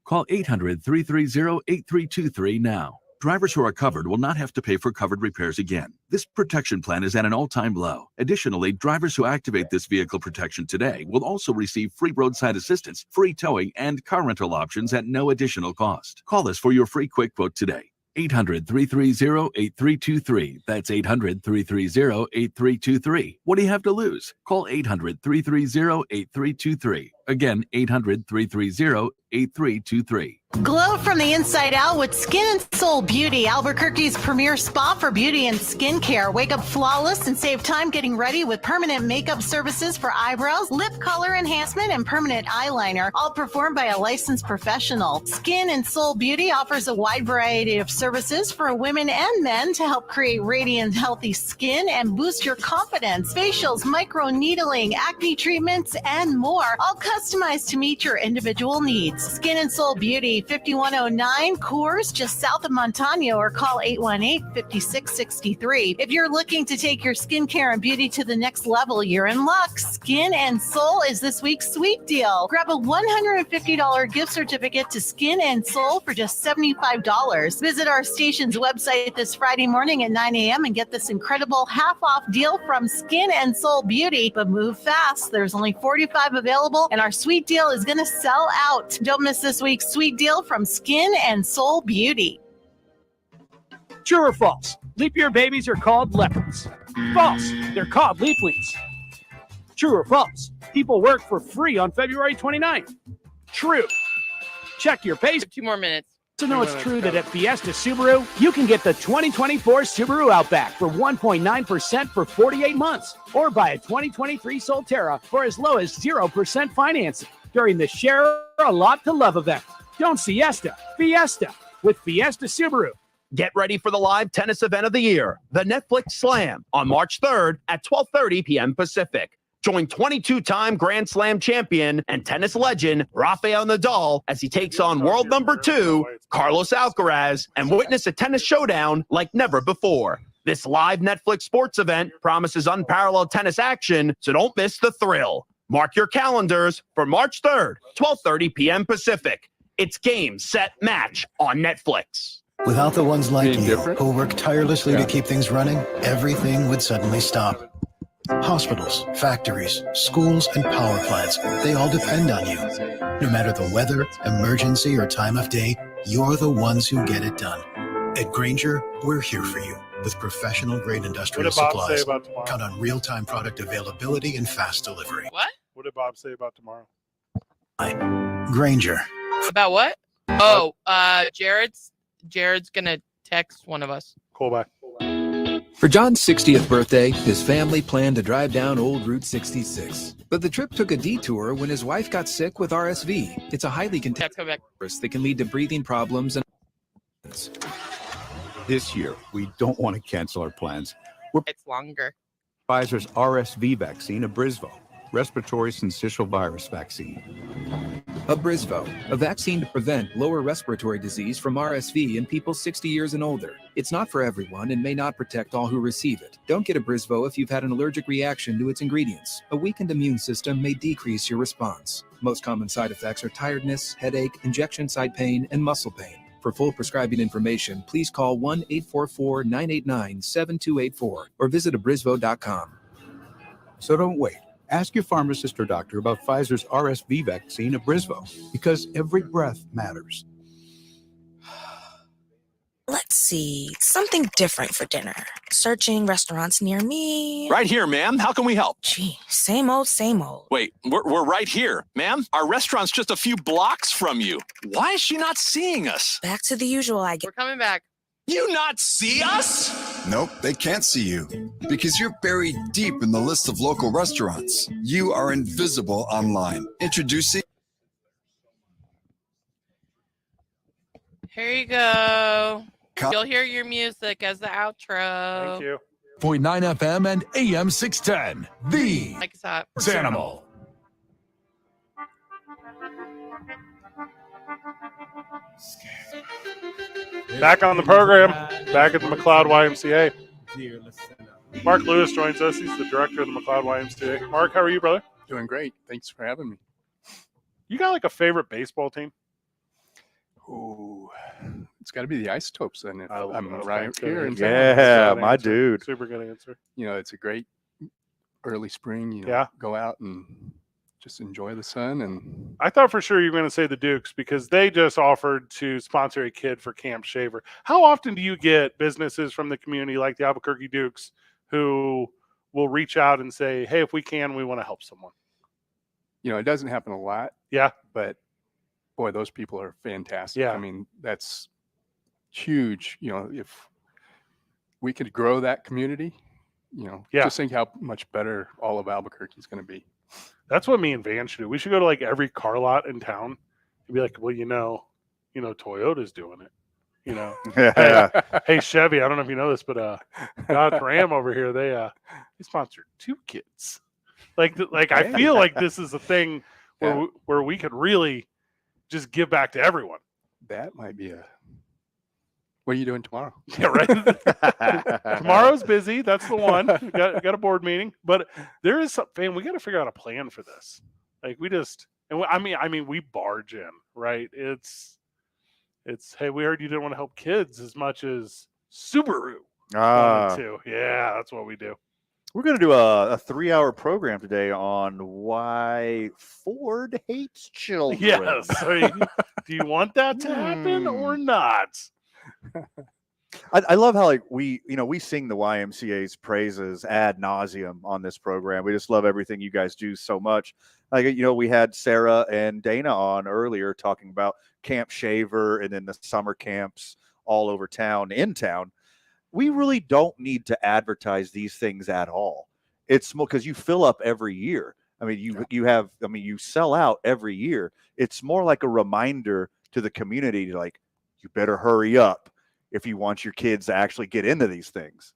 Call 800-330-8323 now. Drivers who are covered will not have to pay for covered repairs again. This protection plan is at an all-time low. Additionally, drivers who activate this vehicle protection today will also receive free roadside assistance, free towing, and car rental options at no additional cost. Call us for your free quick quote today. 800-330-8323. That's 800-330-8323. What do you have to lose? Call 800-330-8323. Again, 800-330-8323. Glow from the inside out with Skin and Soul Beauty, Albuquerque's premier spa for beauty and skincare. Wake up flawless and save time getting ready with permanent makeup services for eyebrows, lip color enhancement, and permanent eyeliner, all performed by a licensed professional. Skin and Soul Beauty offers a wide variety of services for women and men to help create radiant, healthy skin and boost your confidence. Facials, micro needling, acne treatments, and more, all customized to meet your individual needs. Skin and Soul Beauty, 5109 Coors, just south of Montano, or call 818-5663. If you're looking to take your skincare and beauty to the next level, you're in luck. Skin and Soul is this week's sweet deal. Grab a $150 gift certificate to Skin and Soul for just $75. Visit our station's website this Friday morning at 9 a.m. and get this incredible half-off deal from Skin and Soul Beauty. But move fast. There's only 45 available, and our sweet deal is going to sell out. Don't miss this week's sweet deal from Skin and Soul Beauty. True or false? Leap year babies are called leopards. False. They're called leaplings. True or false? People work for free on February 29th. True. Check your pay. 2 more minutes. So know it's true that at Fiesta Subaru, you can get the 2024 Subaru Outback for 1.9% for 48 months, or buy a 2023 Solterra for as low as 0% financing during the Share a Lot to Love event. Don't siesta, Fiesta with Fiesta Subaru. Get ready for the live tennis event of the year, the Netflix Slam, on March 3rd at 12:30 p.m. Pacific. Join 22-time Grand Slam champion and tennis legend Rafael Nadal as he takes on world number 2, Carlos Alcaraz, and witness a tennis showdown like never before. This live Netflix sports event promises unparalleled tennis action, so don't miss the thrill. Mark your calendars for March 3rd, 12:30 p.m. Pacific. It's Game, Set, Match on Netflix. Without the ones like you who work tirelessly to keep things running, everything would suddenly stop. Hospitals, factories, schools, and power plants, they all depend on you. No matter the weather, emergency, or time of day, you're the ones who get it done. At Grainger, we're here for you with professional-grade industrial What did Bob say supplies. about tomorrow? Count on real-time product availability and fast delivery. What? What did Bob say about tomorrow? Grainger. About what? Oh, Jared's gonna text one of us. Cool, bye. For John's 60th birthday, his family planned to drive down Old Route 66. But the trip took a detour when his wife got sick with RSV. It's a highly contagious virus that can lead to breathing problems and... This year, we don't want to cancel our plans. It's longer. Pfizer's RSV vaccine, Abrysvo, respiratory syncytial virus vaccine. Abrysvo, a vaccine to prevent lower respiratory disease from RSV in people 60 years and older. It's not for everyone and may not protect all who receive it. Don't get Abrysvo if you've had an allergic reaction to its ingredients. A weakened immune system may decrease your response. Most common side effects are tiredness, headache, injection site pain, and muscle pain. For full prescribing information, please call 1-844-989-7284 or visit abrysvo.com. So don't wait. Ask your pharmacist or doctor about Pfizer's RSV vaccine, Abrysvo, because every breath matters. Let's see, something different for dinner. Searching restaurants near me. Right here, ma'am. How can we help? Gee, same old, same old. Wait, we're right here. Ma'am, our restaurant's just a few blocks from you. Why is she not seeing us? Back to the usual, I guess. We're coming back. You not see us? Nope, they can't see you because you're buried deep in the list of local restaurants. You are invisible online. Introducing. Here you go. You'll hear your music as the outro. Thank you. 0.9 FM and AM 610. The Like it's hot. Animal. Back on the program, back at the McLeod YMCA. Mark Lewis joins us. He's the director of the McLeod YMCA. Mark, how are you, brother? Doing great. Thanks for having me. You got like a favorite baseball team? Ooh, it's got to be the Isotopes then. If I'm right good here. answer. Yeah, my answer. dude. Super good answer. You know, it's a great early spring. You know, Yeah. go out and just enjoy the sun. And I thought for sure you were going to say the Dukes because they just offered to sponsor a kid for Camp Shaver. How often do you get businesses from the community like the Albuquerque Dukes who will reach out and say, hey, if we can, we want to help someone? you know, it doesn't happen a lot. Yeah. But boy, those people are fantastic. Yeah. I mean, that's huge. You know, if we could grow that community, you know, Yeah. just think how much better all of Albuquerque is going to be. That's what me and Van should do. We should go to like every car lot in town and be like, well, you know, Toyota's doing it. You know, hey, Chevy, I don't know if you know this, but Dodge Ram over here, they sponsored 2 kids. Like I feel like this is a thing where we could really just give back to everyone. That might be a. What are you doing tomorrow? Yeah, right. Tomorrow's busy. That's the one. Got a board meeting, but there is something. We got to figure out a plan for this. Like we just, and I mean, we barge in, right? It's hey, we heard you didn't want to help kids as much as Subaru wanted to. Yeah, that's what we do. We're going to do a 3-hour program today on why Ford hates children. Yes. I mean, do you want that to happen or not? I love how like we sing the YMCA's praises ad nauseum on this program. We just love everything you guys do so much. Like we had Sarah and Dana on earlier talking about Camp Shaver and then the summer camps all over town, in town. We really don't need to advertise these things at all. It's more because you fill up every year. I mean, you sell out every year. It's more like a reminder to the community, like, you better hurry up if you want your kids to actually get into these things.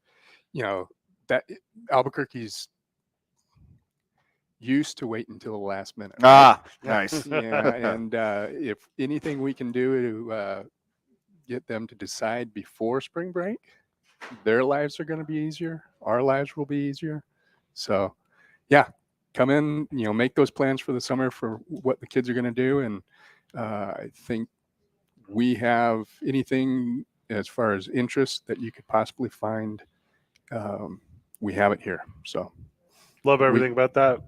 That Albuquerque's used to wait until the last minute. Ah, right? nice. Yeah, and if anything we can do to get them to decide before spring break, their lives are going to be easier. Our lives will be easier. So, yeah, come in, make those plans for the summer for what the kids are going to do. And I think we have anything as far as interest that you could possibly find. We have it here. So love everything about that.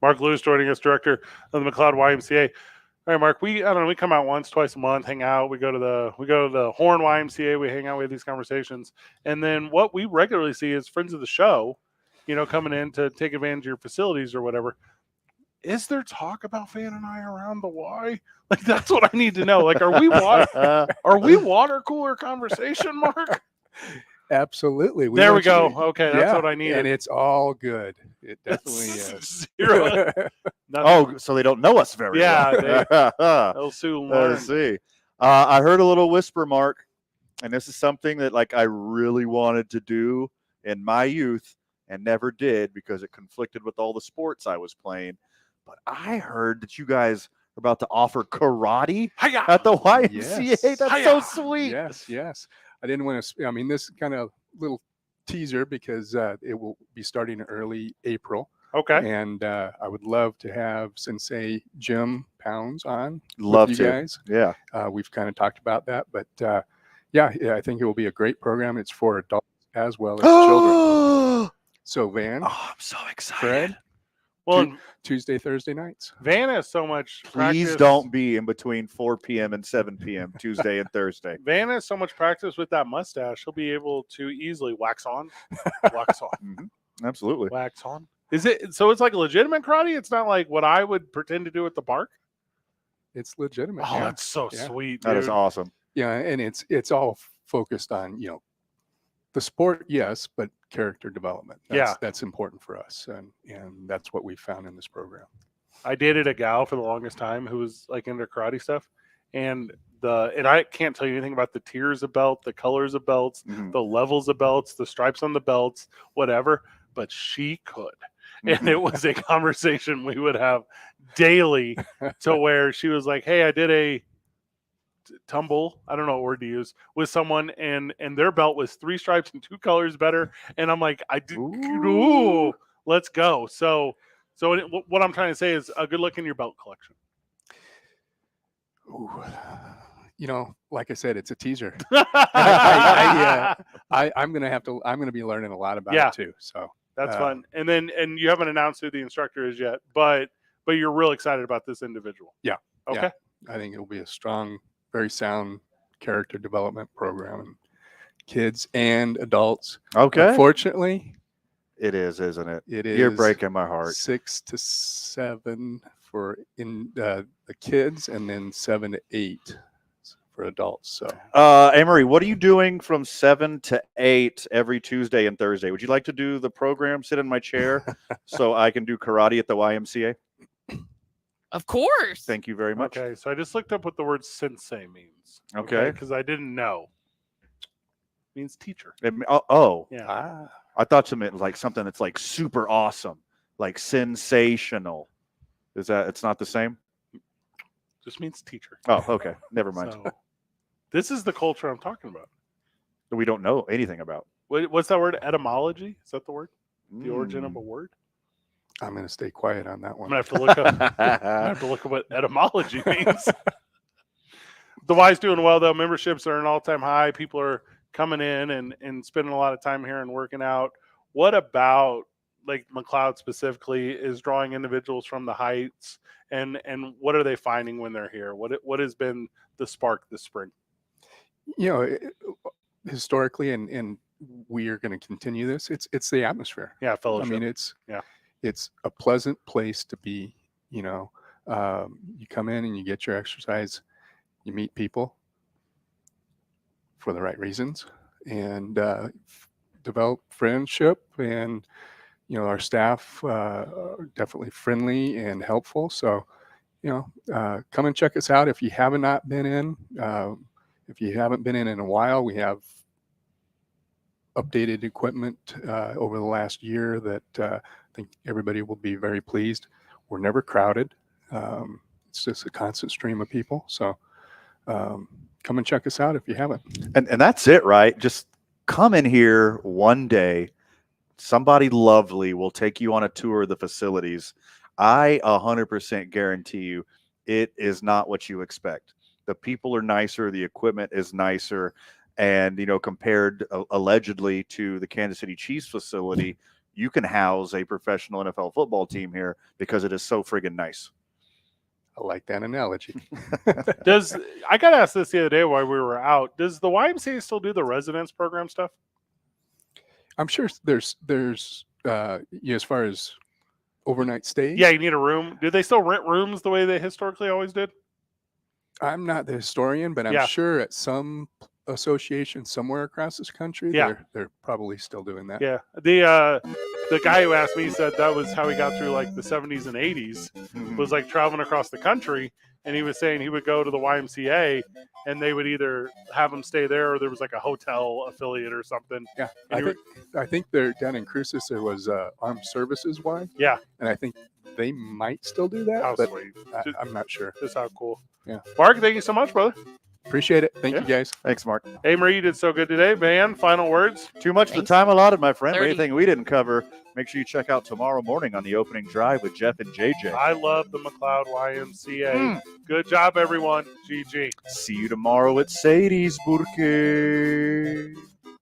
Mark Lewis joining us, director of the McLeod YMCA. All right, Mark, we come out once, twice a month, hang out. We go to the Horn YMCA, we hang out, we have these conversations. And then what we regularly see is friends of the show, coming in to take advantage of your facilities or whatever. Is there talk about Van and I around the Y? Like, that's what I need to know. Like, are we water cooler conversation, Mark? Absolutely. There we go. Okay, that's what I needed. And it's all good. It definitely is. Zero. So they don't know us very well. They'll soon learn. Let's see. I heard a little whisper, Mark, and this is something that I really wanted to do in my youth and never did because it conflicted with all the sports I was playing. But I heard that you guys are about to offer karate at the YMCA. Yes. That's so sweet. Yes. I didn't want to, this kind of little teaser because it will be starting in early April. Okay. And I would love to have Sensei Jim Pounds on. Love with you to. guys. Yeah. We've kind of talked about that. But I think it will be a great program. It's for adults as well as children. So, Van. Oh, I'm so excited. Fred. Well, Tuesday, Thursday nights. Van has so much Please practice. don't be in between 4 p.m. and 7 p.m. Tuesday and Thursday. Van has so much practice with that mustache, he'll be able to easily wax on, wax off. Mm-hmm. Absolutely. Wax on. Is it so? It's like legitimate karate. It's not like what I would pretend to do at the park. It's legitimate. Oh, that's so sweet. That dude. is awesome. Yeah, and it's all focused on the sport, yes, but character development. That's important for us, and that's what we found in this program. I dated a gal for the longest time who was like into karate stuff, and I can't tell you anything about the tiers of belt, the colors of belts, the levels of belts, the stripes on the belts, whatever. But she could, and it was a conversation we would have daily, to where she was like, "Hey, I did a tumble, I don't know what word to use, with someone, and their belt was 3 stripes and 2 colors better." And I'm like, ooh, let's go. So what I'm trying to say is a good look in your belt collection. Ooh. Like I said, it's a teaser. I'm gonna be learning a lot about it too. So that's fun. And you haven't announced who the instructor is yet, but you're real excited about this individual. Yeah. Okay. Yeah. I think it'll be a strong, very sound character development program, and kids and adults. Okay. Unfortunately, it is, isn't it? It is. You're breaking my heart. 6 to 7 for the kids, and then 7 to 8 for adults. So, Amory, what are you doing from 7 to 8 every Tuesday and Thursday? Would you like to do the program, sit in my chair, so I can do karate at the YMCA? Of course. Thank you very much. Okay, so I just looked up what the word sensei means. Okay. Because I didn't know. It means teacher. Yeah. I thought you meant like something that's like super awesome, like sensational. Is that, it's not the same? Just means teacher. Oh, okay. Never mind. So, this is the culture I'm talking about. That we don't know anything about. What's that word? Etymology? Is that the word? The origin of a word? I'm going to stay quiet on that one. I'm going to have to look up what etymology means. The Y's doing well, though. Memberships are an all-time high. People are coming in and spending a lot of time here and working out. What about, like, McLeod specifically is drawing individuals from the Heights, and what are they finding when they're here? What has been the spark this spring? historically, and we are going to continue this. It's the atmosphere. Yeah, fellowship. I mean, it's a pleasant place to be. You know, you come in and you get your exercise, you meet people for the right reasons, and develop friendship. And our staff are definitely friendly and helpful. So, come and check us out if you have not been in. If you haven't been in a while, we have updated equipment over the last year that I think everybody will be very pleased. We're never crowded. It's just a constant stream of people. So come and check us out if you haven't. And that's it, right? Just come in here one day. Somebody lovely will take you on a tour of the facilities. I 100% guarantee you it is not what you expect. The people are nicer. The equipment is nicer. And, compared allegedly to the Kansas City Chiefs facility, you can house a professional NFL football team here because it is so friggin' nice. I like that analogy. I got asked this the other day while we were out. Does the YMCA still do the residence program stuff? I'm sure there's as far as overnight stays. Yeah, you need a room. Do they still rent rooms the way they historically always did? I'm not the historian, but I'm sure at some association somewhere across this country, they're probably still doing that. Yeah. The guy who asked me said that was how he got through like the 70s and 80s, was like traveling across the country. And he was saying he would go to the YMCA and they would either have him stay there or there was like a hotel affiliate or something. Yeah. I think they're down in Cruces. There was Armed Services Y. Yeah. And I think they might still do that. How but sweet. I'm not sure. Just how cool. Yeah. Mark, thank you so much, brother. Appreciate it. Thank you, guys. Thanks, Mark. Hey, Marie, you did so good today, man. Final words? Too much of the time allotted, my friend. But anything we didn't cover, make sure you check out tomorrow morning on the opening drive with Jeff and JJ. I love the McLeod YMCA. Good job, everyone. GG. See you tomorrow at Sadie's Burke.